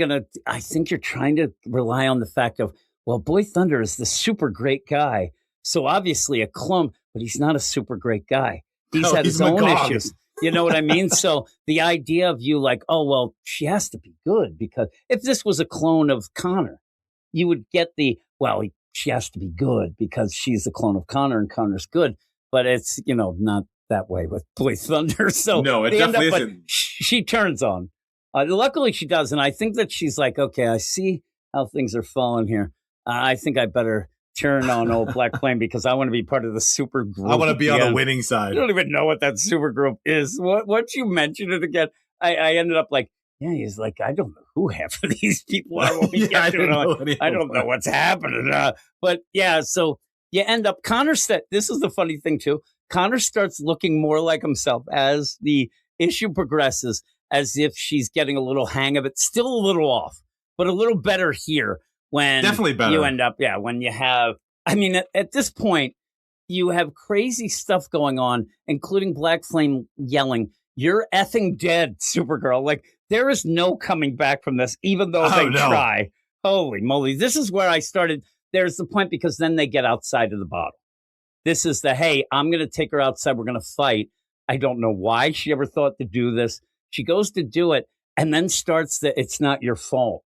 I think you're trying to rely on the fact of, well, Boy Thunder is the super great guy. So obviously a clone, but he's not a super great guy. He's No, had he's his own Magog. issues. You know what I mean? So the idea of you like, oh, well, she has to be good, because if this was a clone of Connor, you would get she has to be good because she's the clone of Connor and Connor's good. But it's, not that way with Boy Thunder. So No, it they end definitely up, isn't. she turns on. Luckily, she does. And I think that she's like, okay, I see how things are falling here. I think I better turn on old Black Flame because I want to be part of the super group. I want to at be on the end. winning I side. don't even know what that super group is. Once you mentioned it again, I ended up like, yeah, he's like, I don't know who half of these people are. When we Yeah, get I to didn't it. I'm know like, any of I don't them. know what's happening. But yeah, so you end up, this is the funny thing too. Connor starts looking more like himself as the issue progresses, as if she's getting a little hang of it, still a little off, but a little better here when Definitely better. you end up, when you have, I mean, at this point, you have crazy stuff going on, including Black Flame yelling, "You're effing dead, Supergirl." Like, there is no coming back from this, even though they try. Holy moly. This is where I started. There's the point, because then they get outside of the bottle. This is hey, I'm going to take her outside. We're going to fight. I don't know why she ever thought to do this. She goes to do it and then starts the "it's not your fault"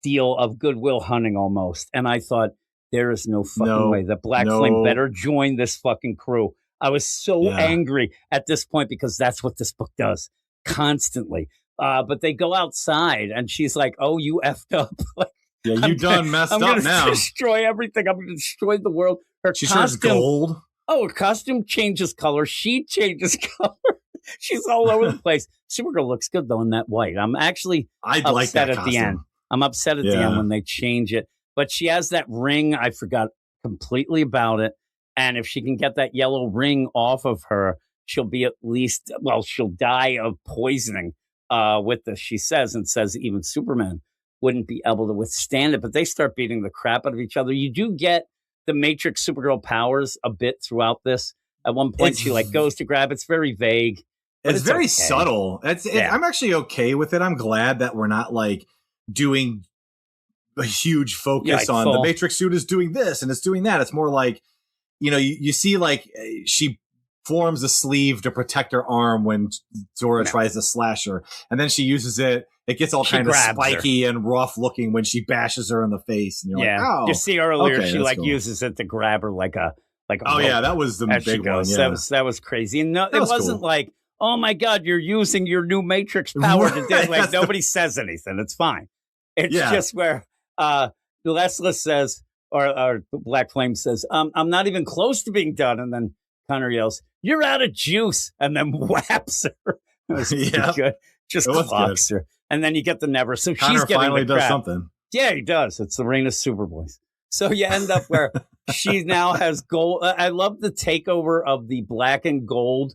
deal of Goodwill Hunting almost. And I thought, there is no fucking way that Black Flame better join this fucking crew. I was so angry at this point because that's what this book does constantly. But they go outside and she's like, oh, you effed up. Like, Yeah, you done messed I'm up gonna now. destroy everything. I'm going to destroy the world. Her She turns costume, gold. oh, her costume changes color. She changes color. She's all over the place. Supergirl looks good, though, in that white. I'm actually I like upset that at the end. costume. I'm upset at the end when they change it. But she has that ring. I forgot completely about it. And if she can get that yellow ring off of her, she'll be at least, she'll die of poisoning with this, she says, and says even Superman wouldn't be able to withstand it. But they start beating the crap out of each other. You do get the Matrix Supergirl powers a bit throughout this. At one point, she goes to grab. It's very vague. It's very okay. subtle. I'm actually okay with it. I'm glad that we're not doing a huge focus Yeah, on full. the Matrix suit is doing this and it's doing that. It's more like, you see like she forms a sleeve to protect her arm when Zora tries to slash her, and then she uses it. It gets all She kind of grabs her. spiky and rough looking when she bashes her in the face, and you're Yeah, like, oh, you see earlier okay, she that's like cool. uses it to grab her like a Oh yeah, rope that was the as she big one. goes. Yeah. That was crazy. And no, That it was wasn't cool. like, oh my God, you're using your new Matrix power to do. Right, Like that's the- nobody says anything. It's fine. It's Yeah. just where Leslie says, or Black Flame says, I'm not even close to being done. And then Connor yells, "You're out of juice," and then whaps her. It was pretty Yeah. good. Just It was clocks her. And then you get the Never. So Connor she's getting finally the does crap. something. Yeah, he does. It's the reign of Superboys. So you end up where she now has gold. I love the takeover of the black and gold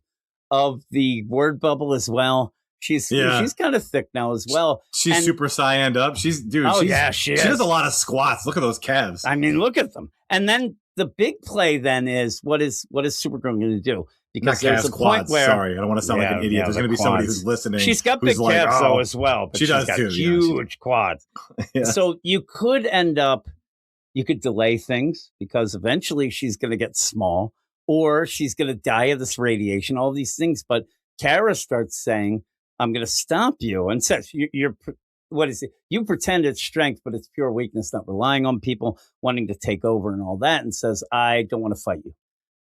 of the word bubble as well. She's kind of thick now as well. She's And- super cyaned up. She's she does is. a lot of squats. Look at those calves. I mean, look at them. And then the big play then is what is Supergirl going to do? Because Not there's calves, a point quads. where Sorry, I don't want to sound like an Yeah, idiot. yeah, There's the going to be somebody quads. who's listening. she's got who's big like, calves oh. though as well. But She she's does got too, yeah, she huge quads. Yeah. So you could end up, you could delay things because eventually she's going to get small or she's going to die of this radiation, all these things. But Kara starts saying, I'm going to stop you, and says, you're what is it? You pretend it's strength, but it's pure weakness, not relying on people, wanting to take over and all that, and says, I don't want to fight you.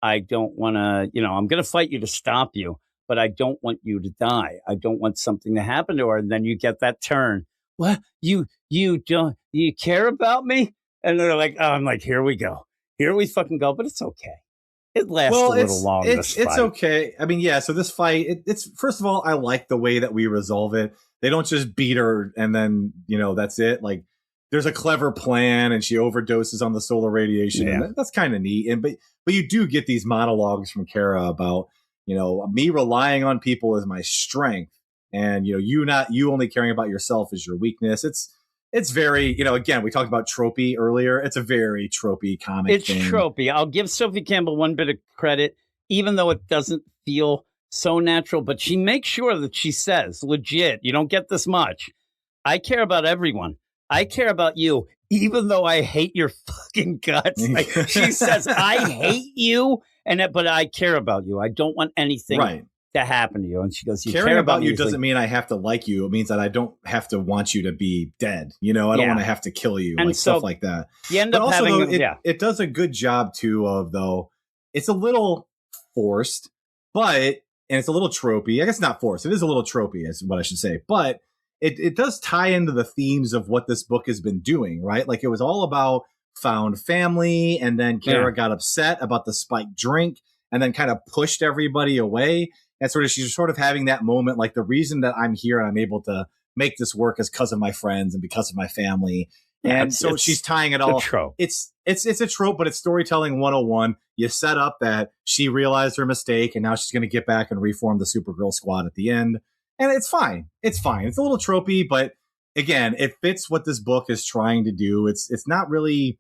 I don't want to, I'm going to fight you to stop you, but I don't want you to die. I don't want something to happen to her. And then you get that turn. What? You care about me? And they're like, oh, I'm like, here we go. Here we fucking go. But it's okay. It lasts a little longer. It's okay. I mean, yeah. So this fight, it's first of all, I like the way that we resolve it. They don't just beat her and then that's it. Like there's a clever plan, and she overdoses on the solar radiation. Yeah. And that's kind of neat. And but you do get these monologues from Kara about me relying on people is my strength, and you only caring about yourself is your weakness. It's very, again, we talked about tropey earlier. It's a very tropey comic It's thing. tropey. I'll give Sophie Campbell one bit of credit, even though it doesn't feel so natural. But she makes sure that she says, legit, you don't get this much. I care about everyone. I care about you, even though I hate your fucking guts. Like, she says, I hate you, but I care about you. I don't want anything Right. to happen to you. And she goes, you Caring care about me. you It's doesn't like, mean I have to like you. It means that I don't have to want you to be dead. I don't Yeah. want to have to kill you, And like so stuff like that. you end But up also, having, though, it does a good job too of though. It's a little forced, and it's a little tropey. I guess not forced. It is a little tropey, is what I should say. But it does tie into the themes of what this book has been doing, right? Like it was all about found family, and then Kara got upset about the spiked drink, and then kind of pushed everybody away. And she's sort of having that moment, like the reason that I'm here and I'm able to make this work is because of my friends and because of my family. Yeah, And so it's she's tying it a all. trope. It's a trope, but it's storytelling 101. You set up that she realized her mistake, and now she's going to get back and reform the Supergirl squad at the end. And it's fine. It's fine. It's a little tropey, but again, it fits what this book is trying to do. It's not really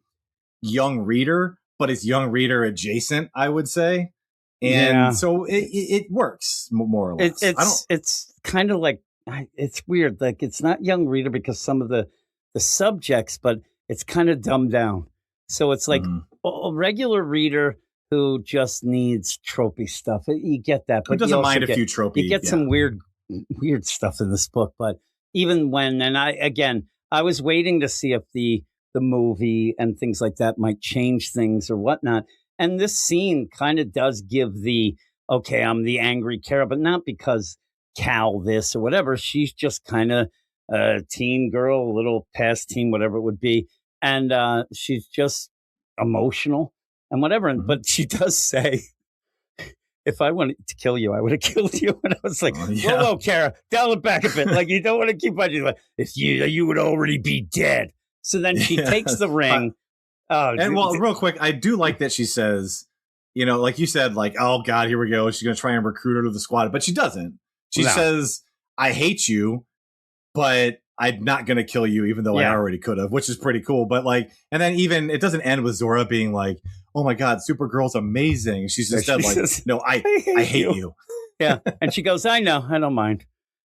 young reader, but it's young reader adjacent, I would say. And so it works more or less. It's kind of like, it's weird. Like it's not young reader because some of the subjects, but it's kind of dumbed down. So it's like a regular reader who just needs tropey stuff. You get that, but Who doesn't you also mind a get- few tropey? You get some weird stuff in this book. But even when, and I was waiting to see if the movie and things like that might change things or whatnot. And this scene kind of does give okay, I'm the angry Kara, but not because Cal this or whatever. She's just kind of a teen girl, a little past teen, whatever it would be. And she's just emotional and whatever. But she does say, if I wanted to kill you, I would have killed you. And I was like, whoa, Kara, dial it back a bit. Like, you don't want to keep on. Like, if you would already be dead. So then she takes the ring. Real quick, I do like that she says, like you said, like, oh God, here we go. She's going to try and recruit her to the squad, but she doesn't. She says, I hate you, but I'm not going to kill you, even though I already could have, which is pretty cool. But and then even it doesn't end with Zora being like, oh my God, Supergirl's amazing. She's just said like, no, I hate you. Yeah. And she goes, I know, I don't mind.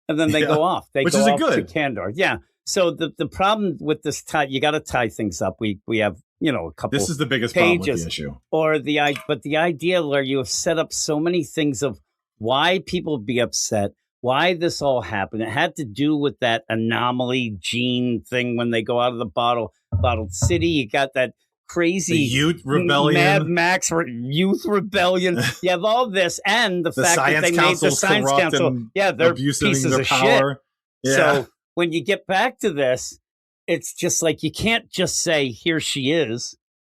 And then they go off. They Which go is off good. to Kandor. Yeah. So the problem with this tie, you got to tie things up. We have a couple. This is the biggest problem with pages, the issue. or but the idea where you have set up so many things of why people be upset, why this all happened. It had to do with that anomaly gene thing when they go out of the bottled city. You got that crazy The youth rebellion. Mad Max youth rebellion. You have all this, and the fact that they made the science council. Yeah, they're abusing pieces their of power. shit. Yeah. So when you get back to this, it's just like you can't just say here she is,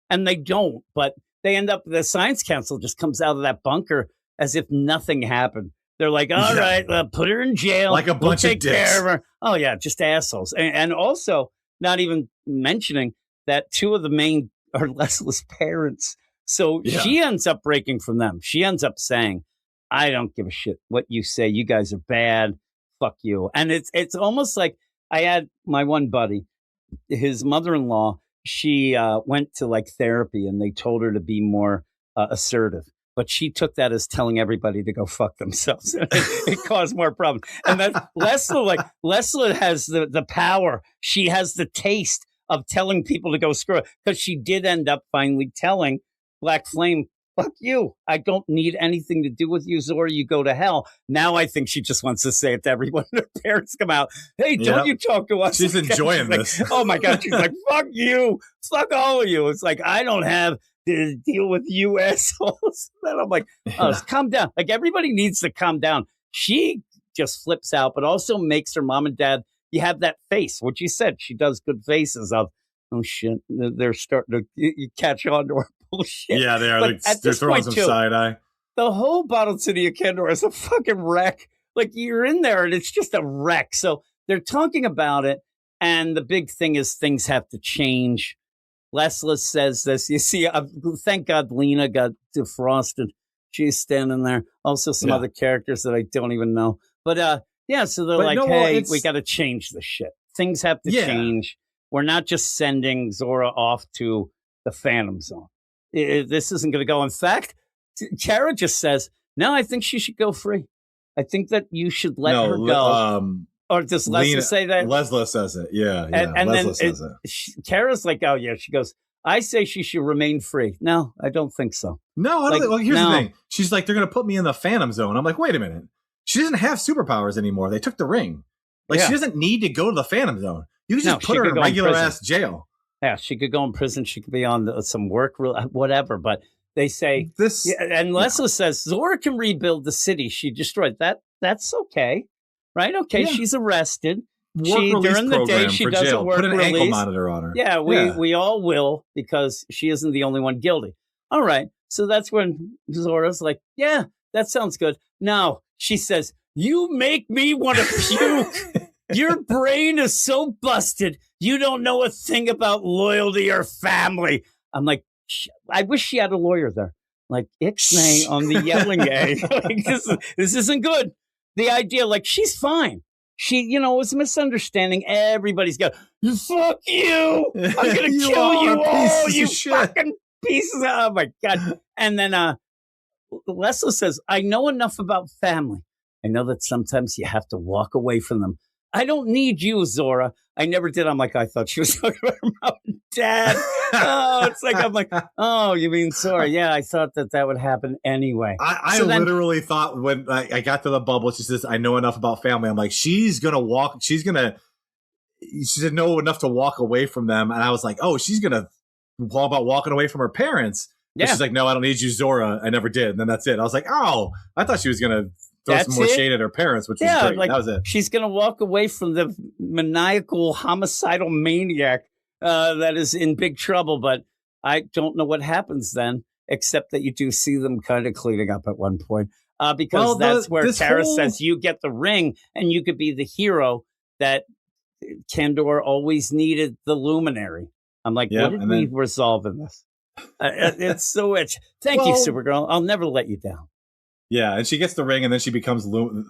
and they don't. But they end up, the science council just comes out of that bunker as if nothing happened. They're like, all right, put her in jail, Like a bunch we'll of take dicks. care of her. Oh yeah, just assholes. And also not even mentioning that two of the main are Leslie's parents. So she ends up breaking from them. She ends up saying, I don't give a shit what you say. You guys are bad. Fuck you. And it's almost like, I had my one buddy, his mother-in-law, she went to like therapy, and they told her to be more assertive. But she took that as telling everybody to go fuck themselves. It caused more problems. And that Leslie has the power. She has the taste of telling people to go screw it, because she did end up finally telling Black Flame, fuck you. I don't need anything to do with you, Zora. You go to hell. Now I think she just wants to say it to everyone. Her parents come out. Hey, don't you talk to us. She's like that. enjoying She's this. like, oh my God. She's like, fuck you. Fuck all of you. It's like, I don't have to deal with you assholes. Then I'm like, oh, calm down. Like, everybody needs to calm down. She just flips out, but also makes her mom and dad, you have that face, what you said. She does good faces of, oh shit, they're starting to you catch on to her bullshit. Yeah, they are. But at They're this throwing point, some too, side eye. the whole bottled city of Kendor is a fucking wreck. Like, you're in there and it's just a wreck. So they're talking about it, and the big thing is things have to change. Leslie says this. You see, thank God Lena got defrosted. She's standing there. Also, some other characters that I don't even know. But so they're like, hey, we got to change this shit. Things have to change. We're not just sending Zora off to the Phantom Zone. This isn't going to go. In fact, Kara just says, no, I think she should go free. I think that you should let her go. Or does Leslie say that? Leslie says it. Yeah. And Leslie then says it. Kara's like, oh, yeah. She goes, I say she should remain free. No, I don't think so. No, I don't Like, think. Well, here's no. the thing. She's like, they're going to put me in the Phantom Zone. I'm like, wait a minute. She doesn't have superpowers ananymore. They took the ring. Like, she doesn't need to go to the Phantom Zone. You can just put her in regular ass jail. Yeah, she could go in prison. She could be on some work, whatever. But they say this, and Leslie says Zora can rebuild the city she destroyed. That's okay, right? Okay, she's arrested. During the day she does a work Put an release. ankle monitor on her. Yeah, we all will, because she isn't the only one guilty. All right, so that's when Zora's like, yeah, that sounds good. Now she says, you make me want to puke. Your brain is so busted. You don't know a thing about loyalty or family. I'm like, I wish she had a lawyer there. Like, Ixnay on the yelling A. Like, this isn't good. The idea, like, she's fine. She, it was a misunderstanding. Everybody's got, fuck you. I'm going to kill you all, you fucking pieces. Oh, my God. And then Leslie says, I know enough about family. I know that sometimes you have to walk away from them. I don't need you, Zora. I never did. I'm like, I thought she was talking about her mom and dad. I'm like, oh, you mean sorry? Yeah, I thought that would happen anyway. I literally thought when I got to the bubble, she says, I know enough about family. I'm like, she said know enough to walk away from them. And I was like, oh, she's going to talk about walking away from her parents. But she's like, no, I don't need you, Zora. I never did. And then that's it. I was like, oh, I thought she was going to throw some more shade at her parents, which is great. Like, that was it. She's going to walk away from the maniacal, homicidal maniac that is in big trouble. But I don't know what happens then, except that you do see them kind of cleaning up at one point. Because that's where Kara says you get the ring and you could be the hero that Kendor always needed, the luminary. I'm like, what did we resolve in this? It's so rich. Thank you, Supergirl. I'll never let you down. Yeah, and she gets the ring, and then she becomes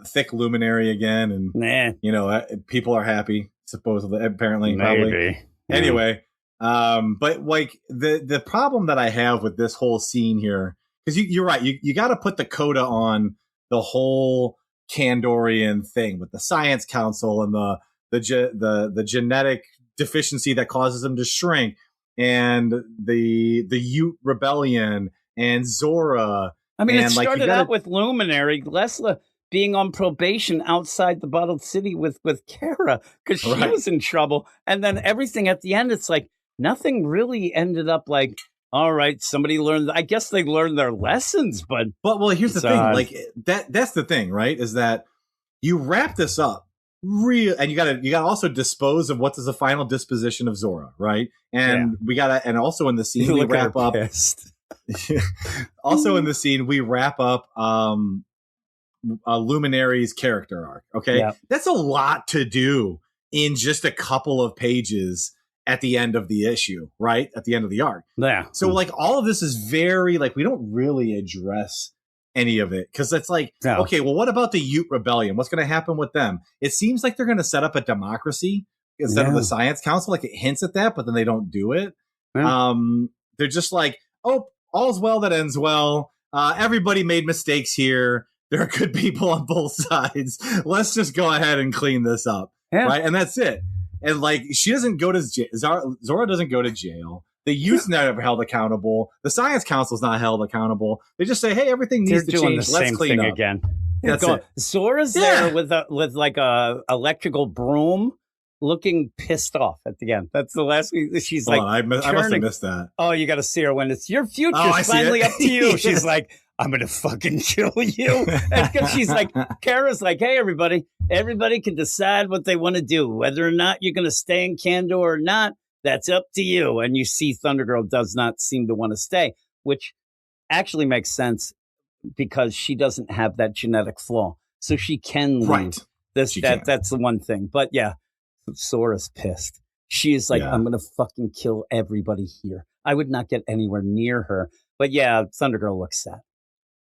thick luminary again, and people are happy, supposedly, apparently, probably. Anyway, but like the problem that I have with this whole scene here, because you're right, you got to put the coda on the whole Kandorian thing with the Science Council and the genetic deficiency that causes him to shrink, and the Ute rebellion and Zora. I mean, it and, like, you started gotta- out with Luminary, Leslie being on probation outside the bottled city with Kara because she Right. was in trouble. And then everything at the end, it's like nothing really ended up like, all right, somebody learned. I guess they learned their lessons, but But well, here's the It's thing. odd. Like that's the thing, right? Is that you wrap this up real, and you gotta also dispose of what is the final disposition of Zora, right? And we gotta, and also in the scene you we look at wrap her up. pissed. Also in the scene we wrap up Luminary's character arc. Okay, Yeah. that's a lot to do in just a couple of pages at the end of the issue, right? At the end of the arc. Yeah. So like all of this is very like we don't really address any of it because it's like No. okay, well, what about the Ute rebellion? What's going to happen with them? It seems like they're going to set up a democracy instead of Yeah. the Science Council. Like it hints at that, but then they don't do it. Yeah. They're just like, oh, all's well that ends well. Everybody made mistakes here. There are good people on both sides. Let's just go ahead and clean this up, Yeah. right? And that's it. And like she doesn't go to Zora doesn't go to jail. The youth's never held accountable. The Science Council's not held accountable. They just say, "Hey, everything They're needs to doing change. the Let's same clean thing up." again. That's Going- it. Zora's Yeah. there with like a electrical broom, looking pissed off at the end. That's the last week. She's Hold like, on, I must have turning- missed that. "Oh, you got to see her when it's your future's Oh, I see finally it. up to you." Yeah. She's like, "I'm gonna fucking kill you." And 'cause she's like, Kara's like, "Hey, everybody can decide what they want to do, whether or not you're gonna stay in Kandor or not. That's up to you." And you see, Thundergirl does not seem to want to stay, which actually makes sense because she doesn't have that genetic flaw, so she can leave. Right. She can. That's the one thing. But yeah, Sora's pissed. She is like, Yeah. "I'm gonna fucking kill everybody here. I would not get anywhere near her." But yeah, Thundergirl looks sad.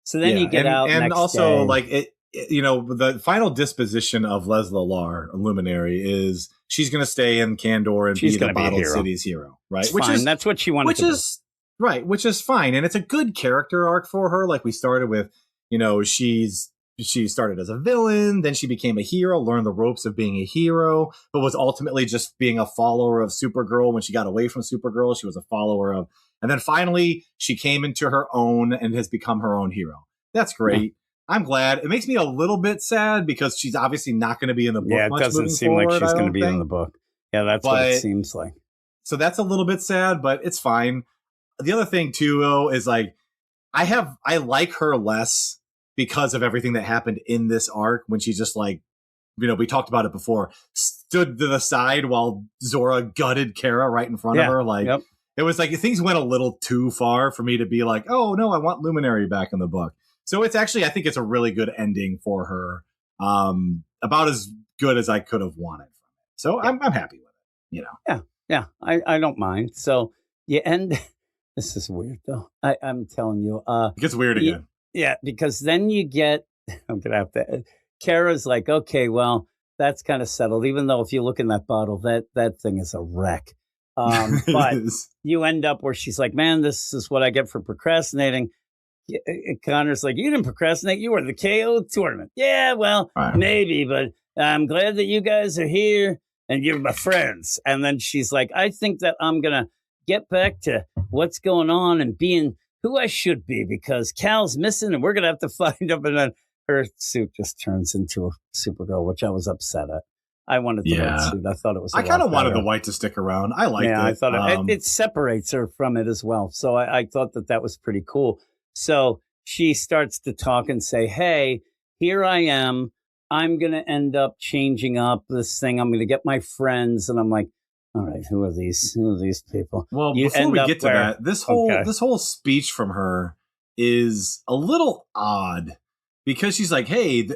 So then Yeah, you get out, and next also day. like it. You know, the final disposition of Leslie Lar, Luminary, is she's going to stay in Kandor and She's be the gonna be a Bottled hero. City's hero, right? It's fine. That's what she wanted. which to do. is right, which is fine, and it's a good character arc for her. Like we started with, you know, she started as a villain, then she became a hero, learned the ropes of being a hero, but was ultimately just being a follower of Supergirl. When she got away from Supergirl, she was a follower of, and then finally she came into her own and has become her own hero. That's great. I'm glad. It makes me a little bit sad because she's obviously not going to be in the book. Yeah, it much doesn't moving seem like forward, she's I going to don't be in think. the book. Yeah, that's what it But- seems like. So that's a little bit sad, but it's fine. The other thing too, though, is like I like her less because of everything that happened in this arc when she just like, you know, we talked about it before, stood to the side while Zora gutted Kara right in front of Yeah, her. Like yep. it was like things went a little too far for me to be like, oh no, I want Luminary back in the book. So it's actually, I think it's a really good ending for her. About as good as I could have wanted from it. So I'm happy with it, you know. Yeah, I don't mind. So you end. This is weird though. I'm telling you. It gets weird Ye- again. Yeah, because then you get. I'm gonna have to. Kara's like, okay, well, that's kind of settled. Even though if you look in that bottle, that thing is a wreck. But It is. you end up where she's like, man, this is what I get for procrastinating. Connor's like, you didn't procrastinate. You were the KO tournament. Yeah, well, Right. maybe, but I'm glad that you guys are here and you're my friends. And then she's like, I think that I'm going to get back to what's going on and being who I should be because Cal's missing and we're going to have to find him. And then her suit just turns into a Supergirl, which I was upset at. I wanted the Yeah. red suit. I thought it was. I kind of wanted the white to stick around. I liked it. I thought it separates her from it as well. So I thought that was pretty cool. So she starts to talk and say, hey, here I am. I'm going to end up changing up this thing. I'm going to get my friends. And I'm like, all right, who are these people? Well, You before end we up get to where- that, this Okay. whole speech from her is a little odd because she's like, "Hey,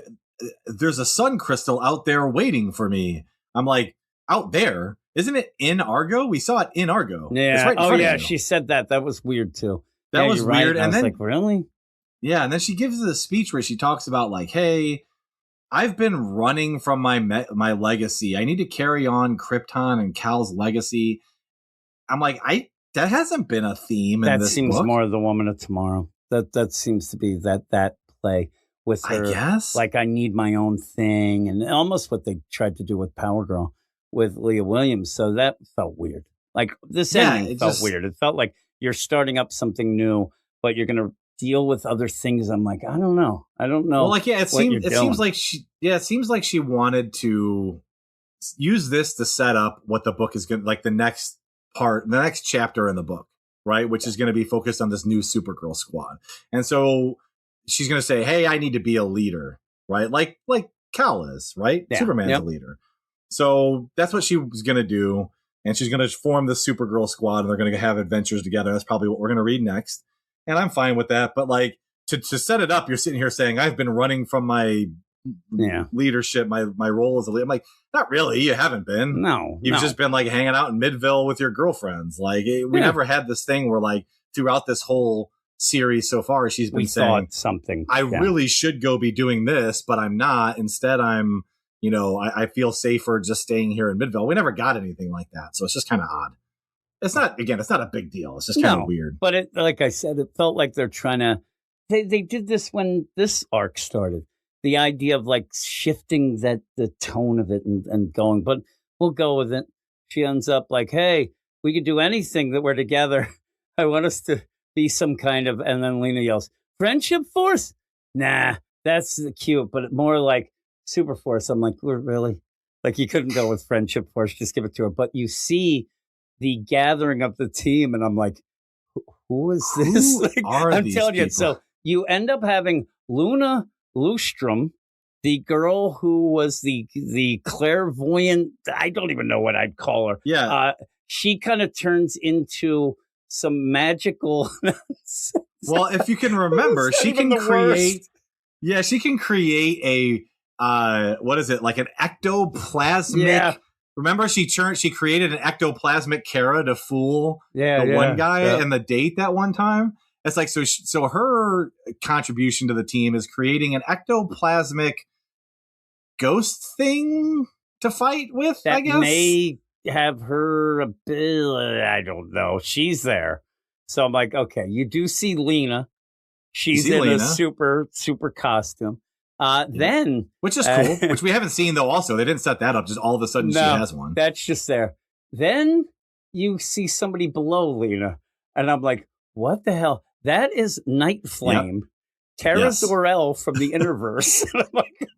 there's a sun crystal out there waiting for me." I'm like, "Out there? Isn't it in Argo? We saw it in Argo." It's Yeah. right in Oh, front of yeah. you." She said that. That was weird, too. That Yeah, was you're right. weird. I And was then like, really? yeah, and then she gives the speech where she talks about like, "Hey, I've been running from my legacy. I need to carry on Krypton and Cal's legacy." I'm like, that hasn't been a theme in That this seems book. more the Woman of Tomorrow. That seems to be that play with I her. guess. Like, I need my own thing. And almost what they tried to do with Power Girl. with Leah Williams. So that felt weird. Like this Yeah, ending it felt just- weird. It felt like you're starting up something new, but you're going to deal with other things. I'm like, I don't know. Well, like, yeah, it what you're seems doing. like she wanted to use this to set up what the book is going to, like, the next chapter in the book, right? Which is going to be focused on this new Supergirl squad. And so she's going to say, hey, I need to be a leader, right? Like Cal is, right? Yeah. Superman's Yep. a leader. So that's what she was going to do. And she's going to form the Supergirl squad, and they're going to have adventures together. That's probably what we're going to read next. And I'm fine with that. But like to set it up, you're sitting here saying, I've been running from my leadership, my role as a leader. I'm like, not really. You haven't been. No. You've no. just been like hanging out in Midville with your girlfriends. Like we Yeah. never had this thing where like throughout this whole series so far, she's been we saying, thought something. I Yeah. really should go be doing this, but I'm not. Instead, I'm, I feel safer just staying here in Midville. We never got anything like that. So it's just kind of odd. It's not a big deal. It's just kind of weird. But it, like I said, it felt like they're trying to. They did this when this arc started. The idea of like shifting the tone of it and going, but we'll go with it. She ends up like, hey, we could do anything that we're together. I want us to be some kind of, and then Lena yells, friendship force? Nah, that's cute, but more like super force. I'm like, really? Like you couldn't go with friendship force, just give it to her. But you see the gathering of the team, and I'm like, who is this? Who Like, are I'm these telling you. people? So you end up having Luna Lustrom, the girl who was the clairvoyant. I don't even know what I'd call her. Yeah. She kind of turns into some magical. Well, if you can remember, It's not she even can the create. worst. Yeah, she can create a what is it, like an ectoplasmic? Yeah. Remember, she created an ectoplasmic Kara to fool Yeah, the one guy yeah. and the date that one time. It's like so her contribution to the team is creating an ectoplasmic ghost thing to fight with. That I guess may have her ability. I don't know. She's there, so I'm like, okay. You do see Lena. She's see in Lena. a super costume. Then which is cool, which we haven't seen though. Also, they didn't set that up. Just all of a sudden, she No, has one. that's just there. Then you see somebody below Lena, and I'm like, what the hell? That is Night Flame, Tara Yes. Zor-El from the Interverse. And I'm like,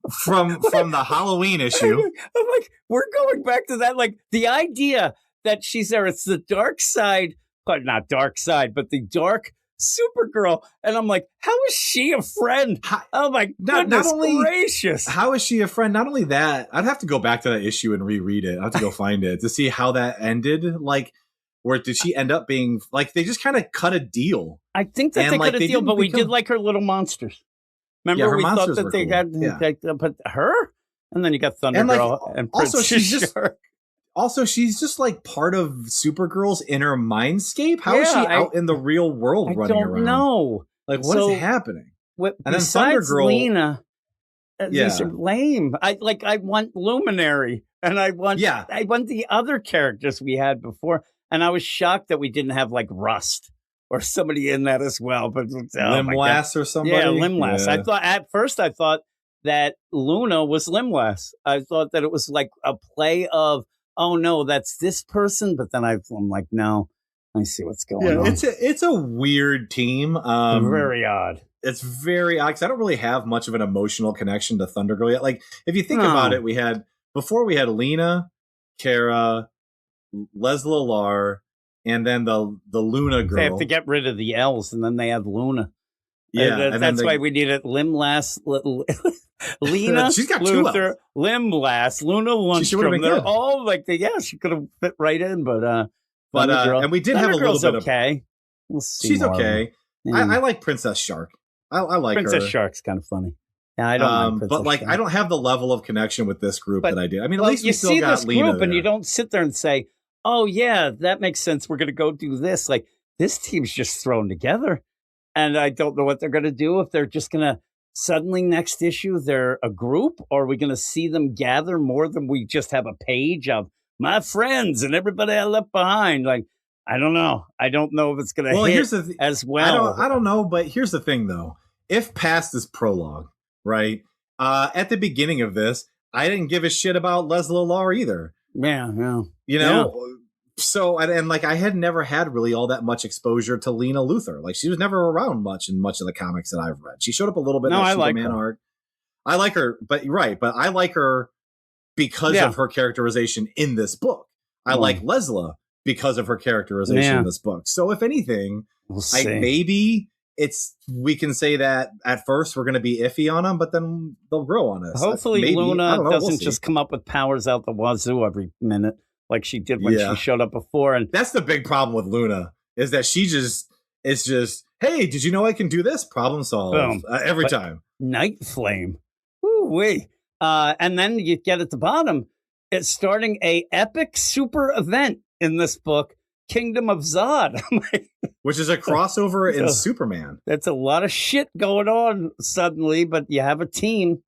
from the Halloween issue. I'm like, we're going back to that. Like the idea that she's there, it's the dark side, but not dark side, but the dark Supergirl. And I'm like, how is she a friend? Oh my goodness gracious. How is she a friend? Not only that, I'd have to go back to that issue and reread it. I have to go find it to see how that ended. Like, or did she end up being like they just kind of cut a deal? I think that And, they like, cut a they deal, didn't but we become- did like her little monsters. Remember, Yeah, her we thought monsters that were they cool. got, but her, and then you got Thunder And, like, Girl and also, Princess she's just Shark. Also, she's just like part of Supergirl's inner mindscape. How is she Yeah, out in the real world I running don't around? know. Like, what is happening? What, And then besides Thundergirl- Lena, Yeah. these are lame. I want Luminary, and I want the other characters we had before, and I was shocked that we didn't have like Rust or somebody in that as well. But oh my God. Limlass or somebody? Yeah, Limlass. Yeah. I thought at first that Luna was Limlass. I thought that it was like a play of, oh no, that's this person. But then I'm like, no, I see what's going on. It's a weird team. Very odd. It's very odd because I don't really have much of an emotional connection to Thundergirl yet. Like, if you think No. about it, we had Lena, Kara, Lesla Lar, and then the Luna girl. They have to get rid of the L's, and then they have Luna. Yeah, And and then that's the- why we needed Limlass, Lena, She's got 2 Luther, Limlass, Luna She should've Lundstrom. been They're good. all like, yeah, she could have fit right in, but But, Thundergirl- and we did have a little Thundergirl's bit of- okay. We'll see. She's more of okay. her. I like Princess Shark. I like Princess her. Shark's kind of funny. Yeah, I don't mind Princess but like, Shark. I don't have the level of connection with this group But- that I did. I mean, at Well, least we you still see got this Lena group, and there. you don't sit there and say, "Oh yeah, that makes sense. We're going to go do this." Like this team's just thrown together, and I don't know what they're going to do. If they're just going to suddenly next issue they're a group, or are we going to see them gather more than we just have a page of my friends and everybody I left behind? Like I don't know. I don't know if it's going to Well, hit here's the as well. I don't know, but here's the thing though. If past is prologue, right? At the beginning of this, I didn't give a shit about Lesla Lar either. Yeah, yeah. You know? So, and like, I had never had really all that much exposure to Lena Luthor. Like, she was never around much in much of the comics that I've read. She showed up a little bit No, in the I like Superman her. arc. I like her, but right. But I like her because Yeah. of her characterization in this book. I Well. like Lesla because of her characterization Yeah. in this book. So, if anything, We'll like see. maybe we can say that at first we're going to be iffy on them, but then they'll grow on us. Hopefully Maybe. I Luna don't know. We'll doesn't see. just come up with powers out the wazoo every minute like she did when Yeah. she showed up before. And That's the big problem with Luna is that she just is just, hey, did you know I can do this? Problem solved. Boom. Every But- time. Night Flame. Woo-wee. And then you get at the bottom, it's starting a epic super event in this book, Kingdom of Zod. I'm like, Which is a crossover in Ugh. Superman. that's a lot of shit going on suddenly, but you have a team.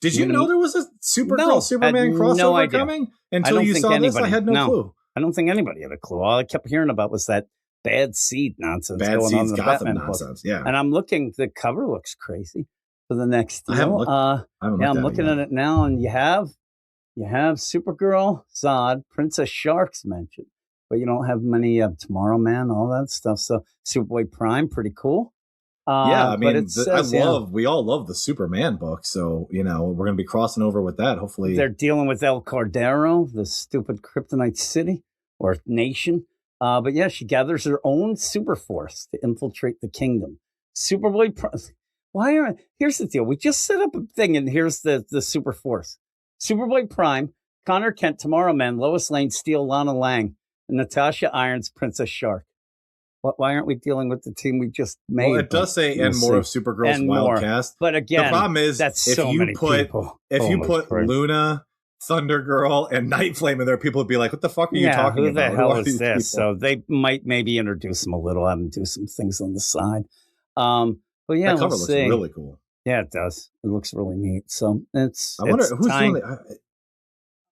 Did you You know know- there was a Supergirl No, Superman I had crossover no idea. coming? I Until don't you think saw this, I anybody- had no no. clue. I don't think anybody had a clue. All I kept hearing about was that bad seed nonsense Bad going on Seeds in the Gotham Batman book. nonsense. Yeah. And I'm looking, the cover looks crazy for the next I haven't deal. looked- I haven't Yeah, looked I'm looking yet. at it now, and you have Supergirl, Zod, Princess Shark's mentioned, but you don't have many Tomorrow Man, all that stuff. So Superboy Prime, pretty cool. Yeah, I but mean, it says, we all love the Superman book. So, you know, we're going to be crossing over with that. Hopefully. they're dealing with El Cordero, the stupid Kryptonite city or nation. But yeah, she gathers her own super force to infiltrate the kingdom. Superboy Prime. Here's the deal. We just set up a thing, and here's the super force. Superboy Prime, Connor Kent, Tomorrow Man, Lois Lane, Steel, Lana Lang, and Natasha Irons, Princess Shark. Why aren't we dealing with the team we just made? Well, it does say We'll and more see. of Supergirl's And wild more. cast. But The again, problem is that's if so you many put people. if Oh you my put Christ. Luna, Thunder Girl, and Night Flame in there, people would be like, "What the fuck are you talking who about? the hell are is these this? people?" So they might maybe introduce them a little, have them do some things on the side. But yeah, that cover we'll looks see. really cool. Yeah, it does. It looks really neat. So it's. I wonder it's who's time. doing it.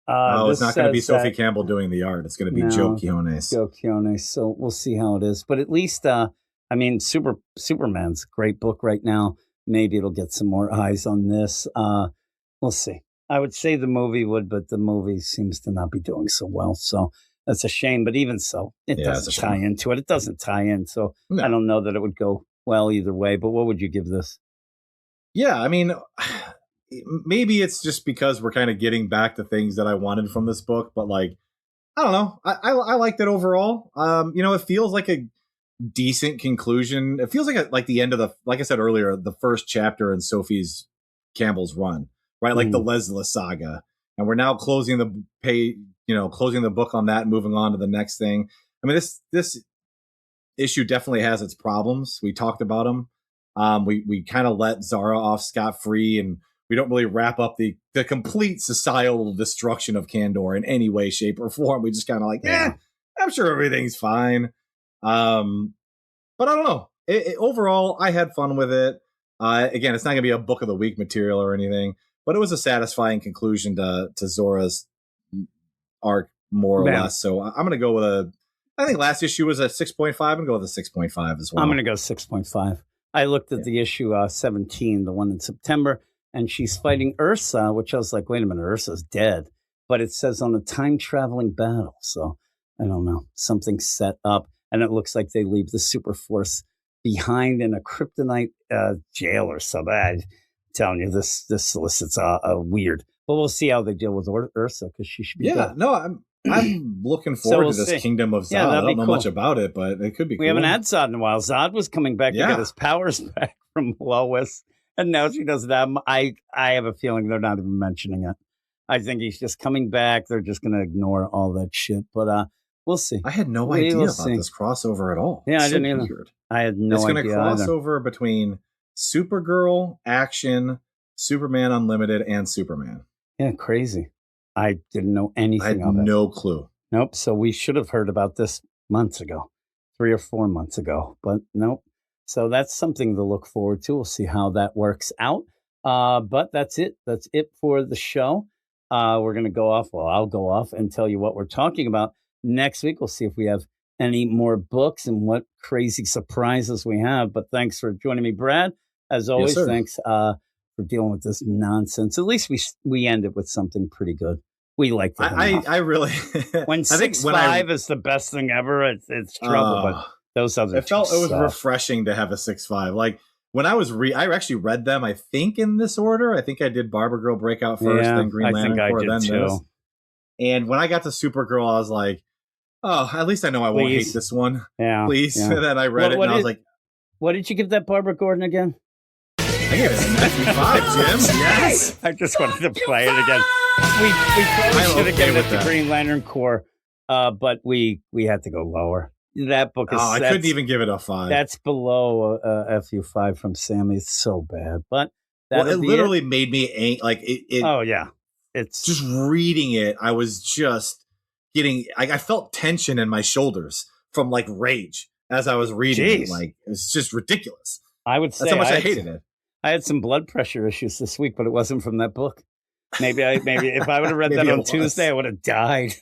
This It's not going to be says Sophie that Campbell doing the art. It's going to be No, Joe Quiones. Joe Quiones. So we'll see how it is. But at least, I mean, Superman's a great book right now. Maybe it'll get some more eyes on this. We'll see. I would say the movie would, but the movie seems to not be doing so well. So that's a shame. But even so, it Yeah, it's a doesn't shame. tie into it. It doesn't tie in. So No. I don't know that it would go well either way. But what would you give this? Yeah, I mean, maybe it's just because we're kind of getting back to things that I wanted from this book, but like, I don't know. I liked it overall. You know, it feels like a decent conclusion. It feels like the end of like I said earlier, the first chapter in Sophie's Campbell's run, right? Like the Leslie saga, and we're now closing the book on that, moving on to the next thing. I mean, this issue definitely has its problems. We talked about them. We kind of let Zara off scot-free, and we don't really wrap up the complete societal destruction of Kandor in any way, shape, or form. We just kind of like, I'm sure everything's fine. But I don't know. Overall, I had fun with it. Again, it's not going to be a book of the week material or anything, but it was a satisfying conclusion to Zora's arc, more or less. So I'm going to go with I think last issue was a 6.5. I'm going to go with a 6.5 as well. I'm going to go 6.5. I looked at the issue 17, the one in September, and she's fighting Ursa, which I was like, wait a minute, Ursa's dead. But it says on a time-traveling battle. So I don't know. Something's set up, and it looks like they leave the super force behind in a kryptonite jail or something. I'm telling you, this solicits a weird. But we'll see how they deal with Ursa, because she should be dead. No, I'm looking forward we'll to this see. Kingdom of Zod. Yeah, I that'd don't be know cool. much about it, but it could be We cool. haven't had Zod in a while. Zod was coming back to Yeah. get his powers back from Lois, and now she doesn't have them. I have a feeling they're not even mentioning it. I think he's just coming back. They're just going to ignore all that shit. But we'll see. I had no We idea will about see. this crossover at all. Yeah, I It's so didn't either. weird. I had no It's going to idea cross either. over between Supergirl, Action, Superman Unlimited, and Superman. Yeah, crazy. I didn't know I had anything of it. no clue. Nope. So we should have heard about this months ago, 3 or 4 months ago. But nope. So that's something to look forward to. We'll see how that works out. But that's it. That's it for the show. We're going to go off. Well, I'll go off and tell you what we're talking about next week. We'll see if we have any more books and what crazy surprises we have. But thanks for joining me, Brad. As always, sir. thanks for dealing with this nonsense. At least we end it with something pretty good. We like that. enough. I really When I think 6'5" is the best thing ever, it's trouble. But those other it felt two it was suck. refreshing to have a 6'5". Like when I was I actually read them, I think in this order. I think I did Barber Girl Breakout first, Yeah, then Green I Lantern think I Corps, did then too. this. And when I got to Supergirl, I was like, oh, at least I know I won't Please. hate this one. Yeah, Please. yeah. And then I read it What and I was is- like, What did you give that Barbara Gordon again? I gave it a 95, Jim. Yes. I just wanted to play it again. We probably I'm should have okay given it with to that. Green Lantern Corps, but we had to go lower. That book is. Oh, I couldn't even give it a 5. That's below FU5 from Sammy. It's so bad, but Well, that'll it be literally made me like it. Oh yeah, it's Just reading it, I was just getting. I felt tension in my shoulders from like rage as I was reading it. Jeez. Like it's just ridiculous. I would say That's how much I had- hated it. I had some blood pressure issues this week, but it wasn't from that book. Maybe if I would have read Maybe that it on was. Tuesday, I would have died.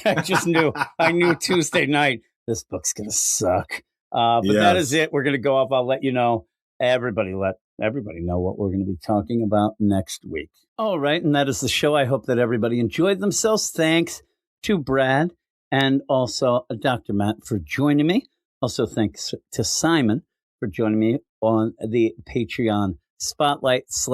I just knew. I knew Tuesday night this book's gonna suck. But that Yes. is it. We're gonna go off. I'll let you know. Everybody know what we're going to be talking about next week. All right, and that is the show. I hope that everybody enjoyed themselves. Thanks to Brad and also Dr. Matt for joining me. Also, thanks to Simon for joining me on the Patreon Spotlight /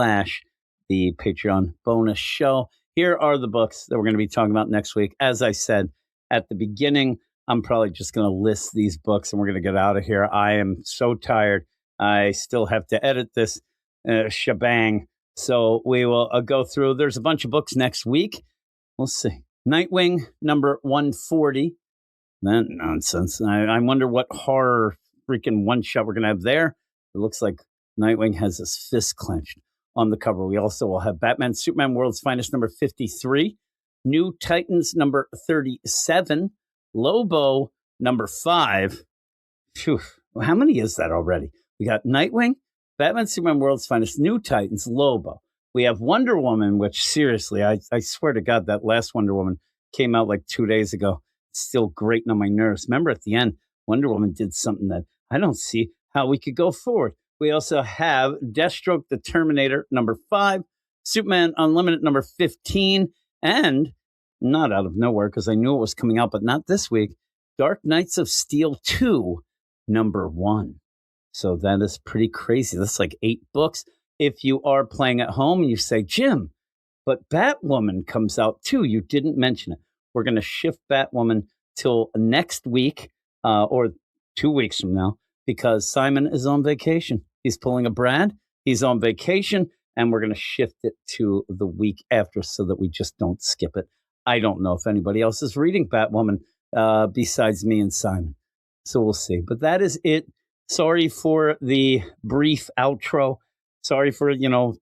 the Patreon bonus show. Here are the books that we're going to be talking about next week. As I said at the beginning, I'm probably just going to list these books and we're going to get out of here. I am so tired. I still have to edit this shebang. So we will go through. There's a bunch of books next week. We'll see. Nightwing, number 140. That nonsense. I wonder what horror freaking one-shot we're going to have there. It looks like Nightwing has his fist clenched on the cover. We also will have Batman, Superman, World's Finest, number 53. New Titans, number 37. Lobo, number 5. Phew. How many is that already? We got Nightwing, Batman, Superman, World's Finest, New Titans, Lobo. We have Wonder Woman, which seriously, I swear to God, that last Wonder Woman came out like 2 days ago. It's still grating on my nerves. Remember at the end, Wonder Woman did something that I don't see how we could go forward. We also have Deathstroke, the Terminator, number 5, Superman Unlimited, number 15, and not out of nowhere because I knew it was coming out, but not this week, Dark Knights of Steel 2, number 1. So that is pretty crazy. That's like 8 books. If you are playing at home and you say, Jim, but Batwoman comes out too. You didn't mention it. We're going to shift Batwoman till next week or 2 weeks from now because Simon is on vacation. He's pulling a Brad. He's on vacation, and we're going to shift it to the week after so that we just don't skip it. I don't know if anybody else is reading Batwoman besides me and Simon. So we'll see. But that is it. Sorry for the brief outro. Sorry for,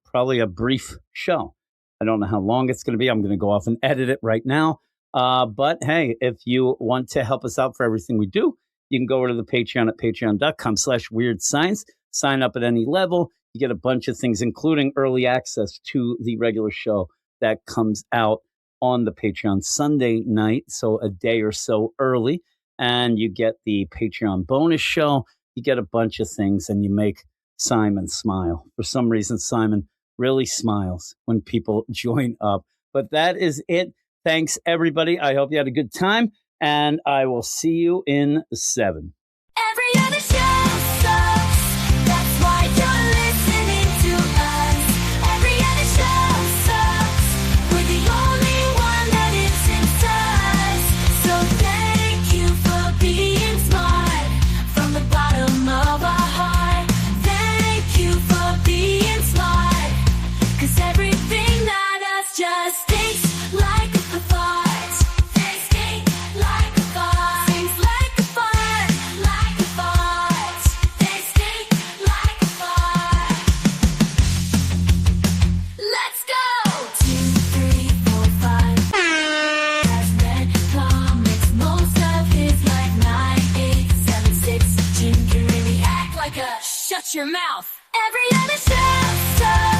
probably a brief show. I don't know how long it's going to be. I'm going to go off and edit it right now. But hey, if you want to help us out for everything we do, you can go over to the Patreon at patreon.com/weirdscience. Sign up at any level. You get a bunch of things, including early access to the regular show that comes out on the Patreon Sunday night. So a day or so early. And you get the Patreon bonus show. You get a bunch of things and you make Simon smile. For some reason, Simon really smiles when people join up. But that is it. Thanks, everybody. I hope you had a good time, and I will see you in 7. Every other show sucks. That's why you're listening to us. Every other show sucks. We're the only one that isn't us. So thank you for being smart. From the bottom of our heart, thank you for being smart. 'Cause everything that us just stinks like a fart. They stink like a fart. Stinks like a fart, like a fart. They stink like a fart. Let's go! 2, 3, 4, 5. Has read comics, most of his life. 9, 8, 7, 6. Jim can really act like a shut your mouth. Every other show sucks.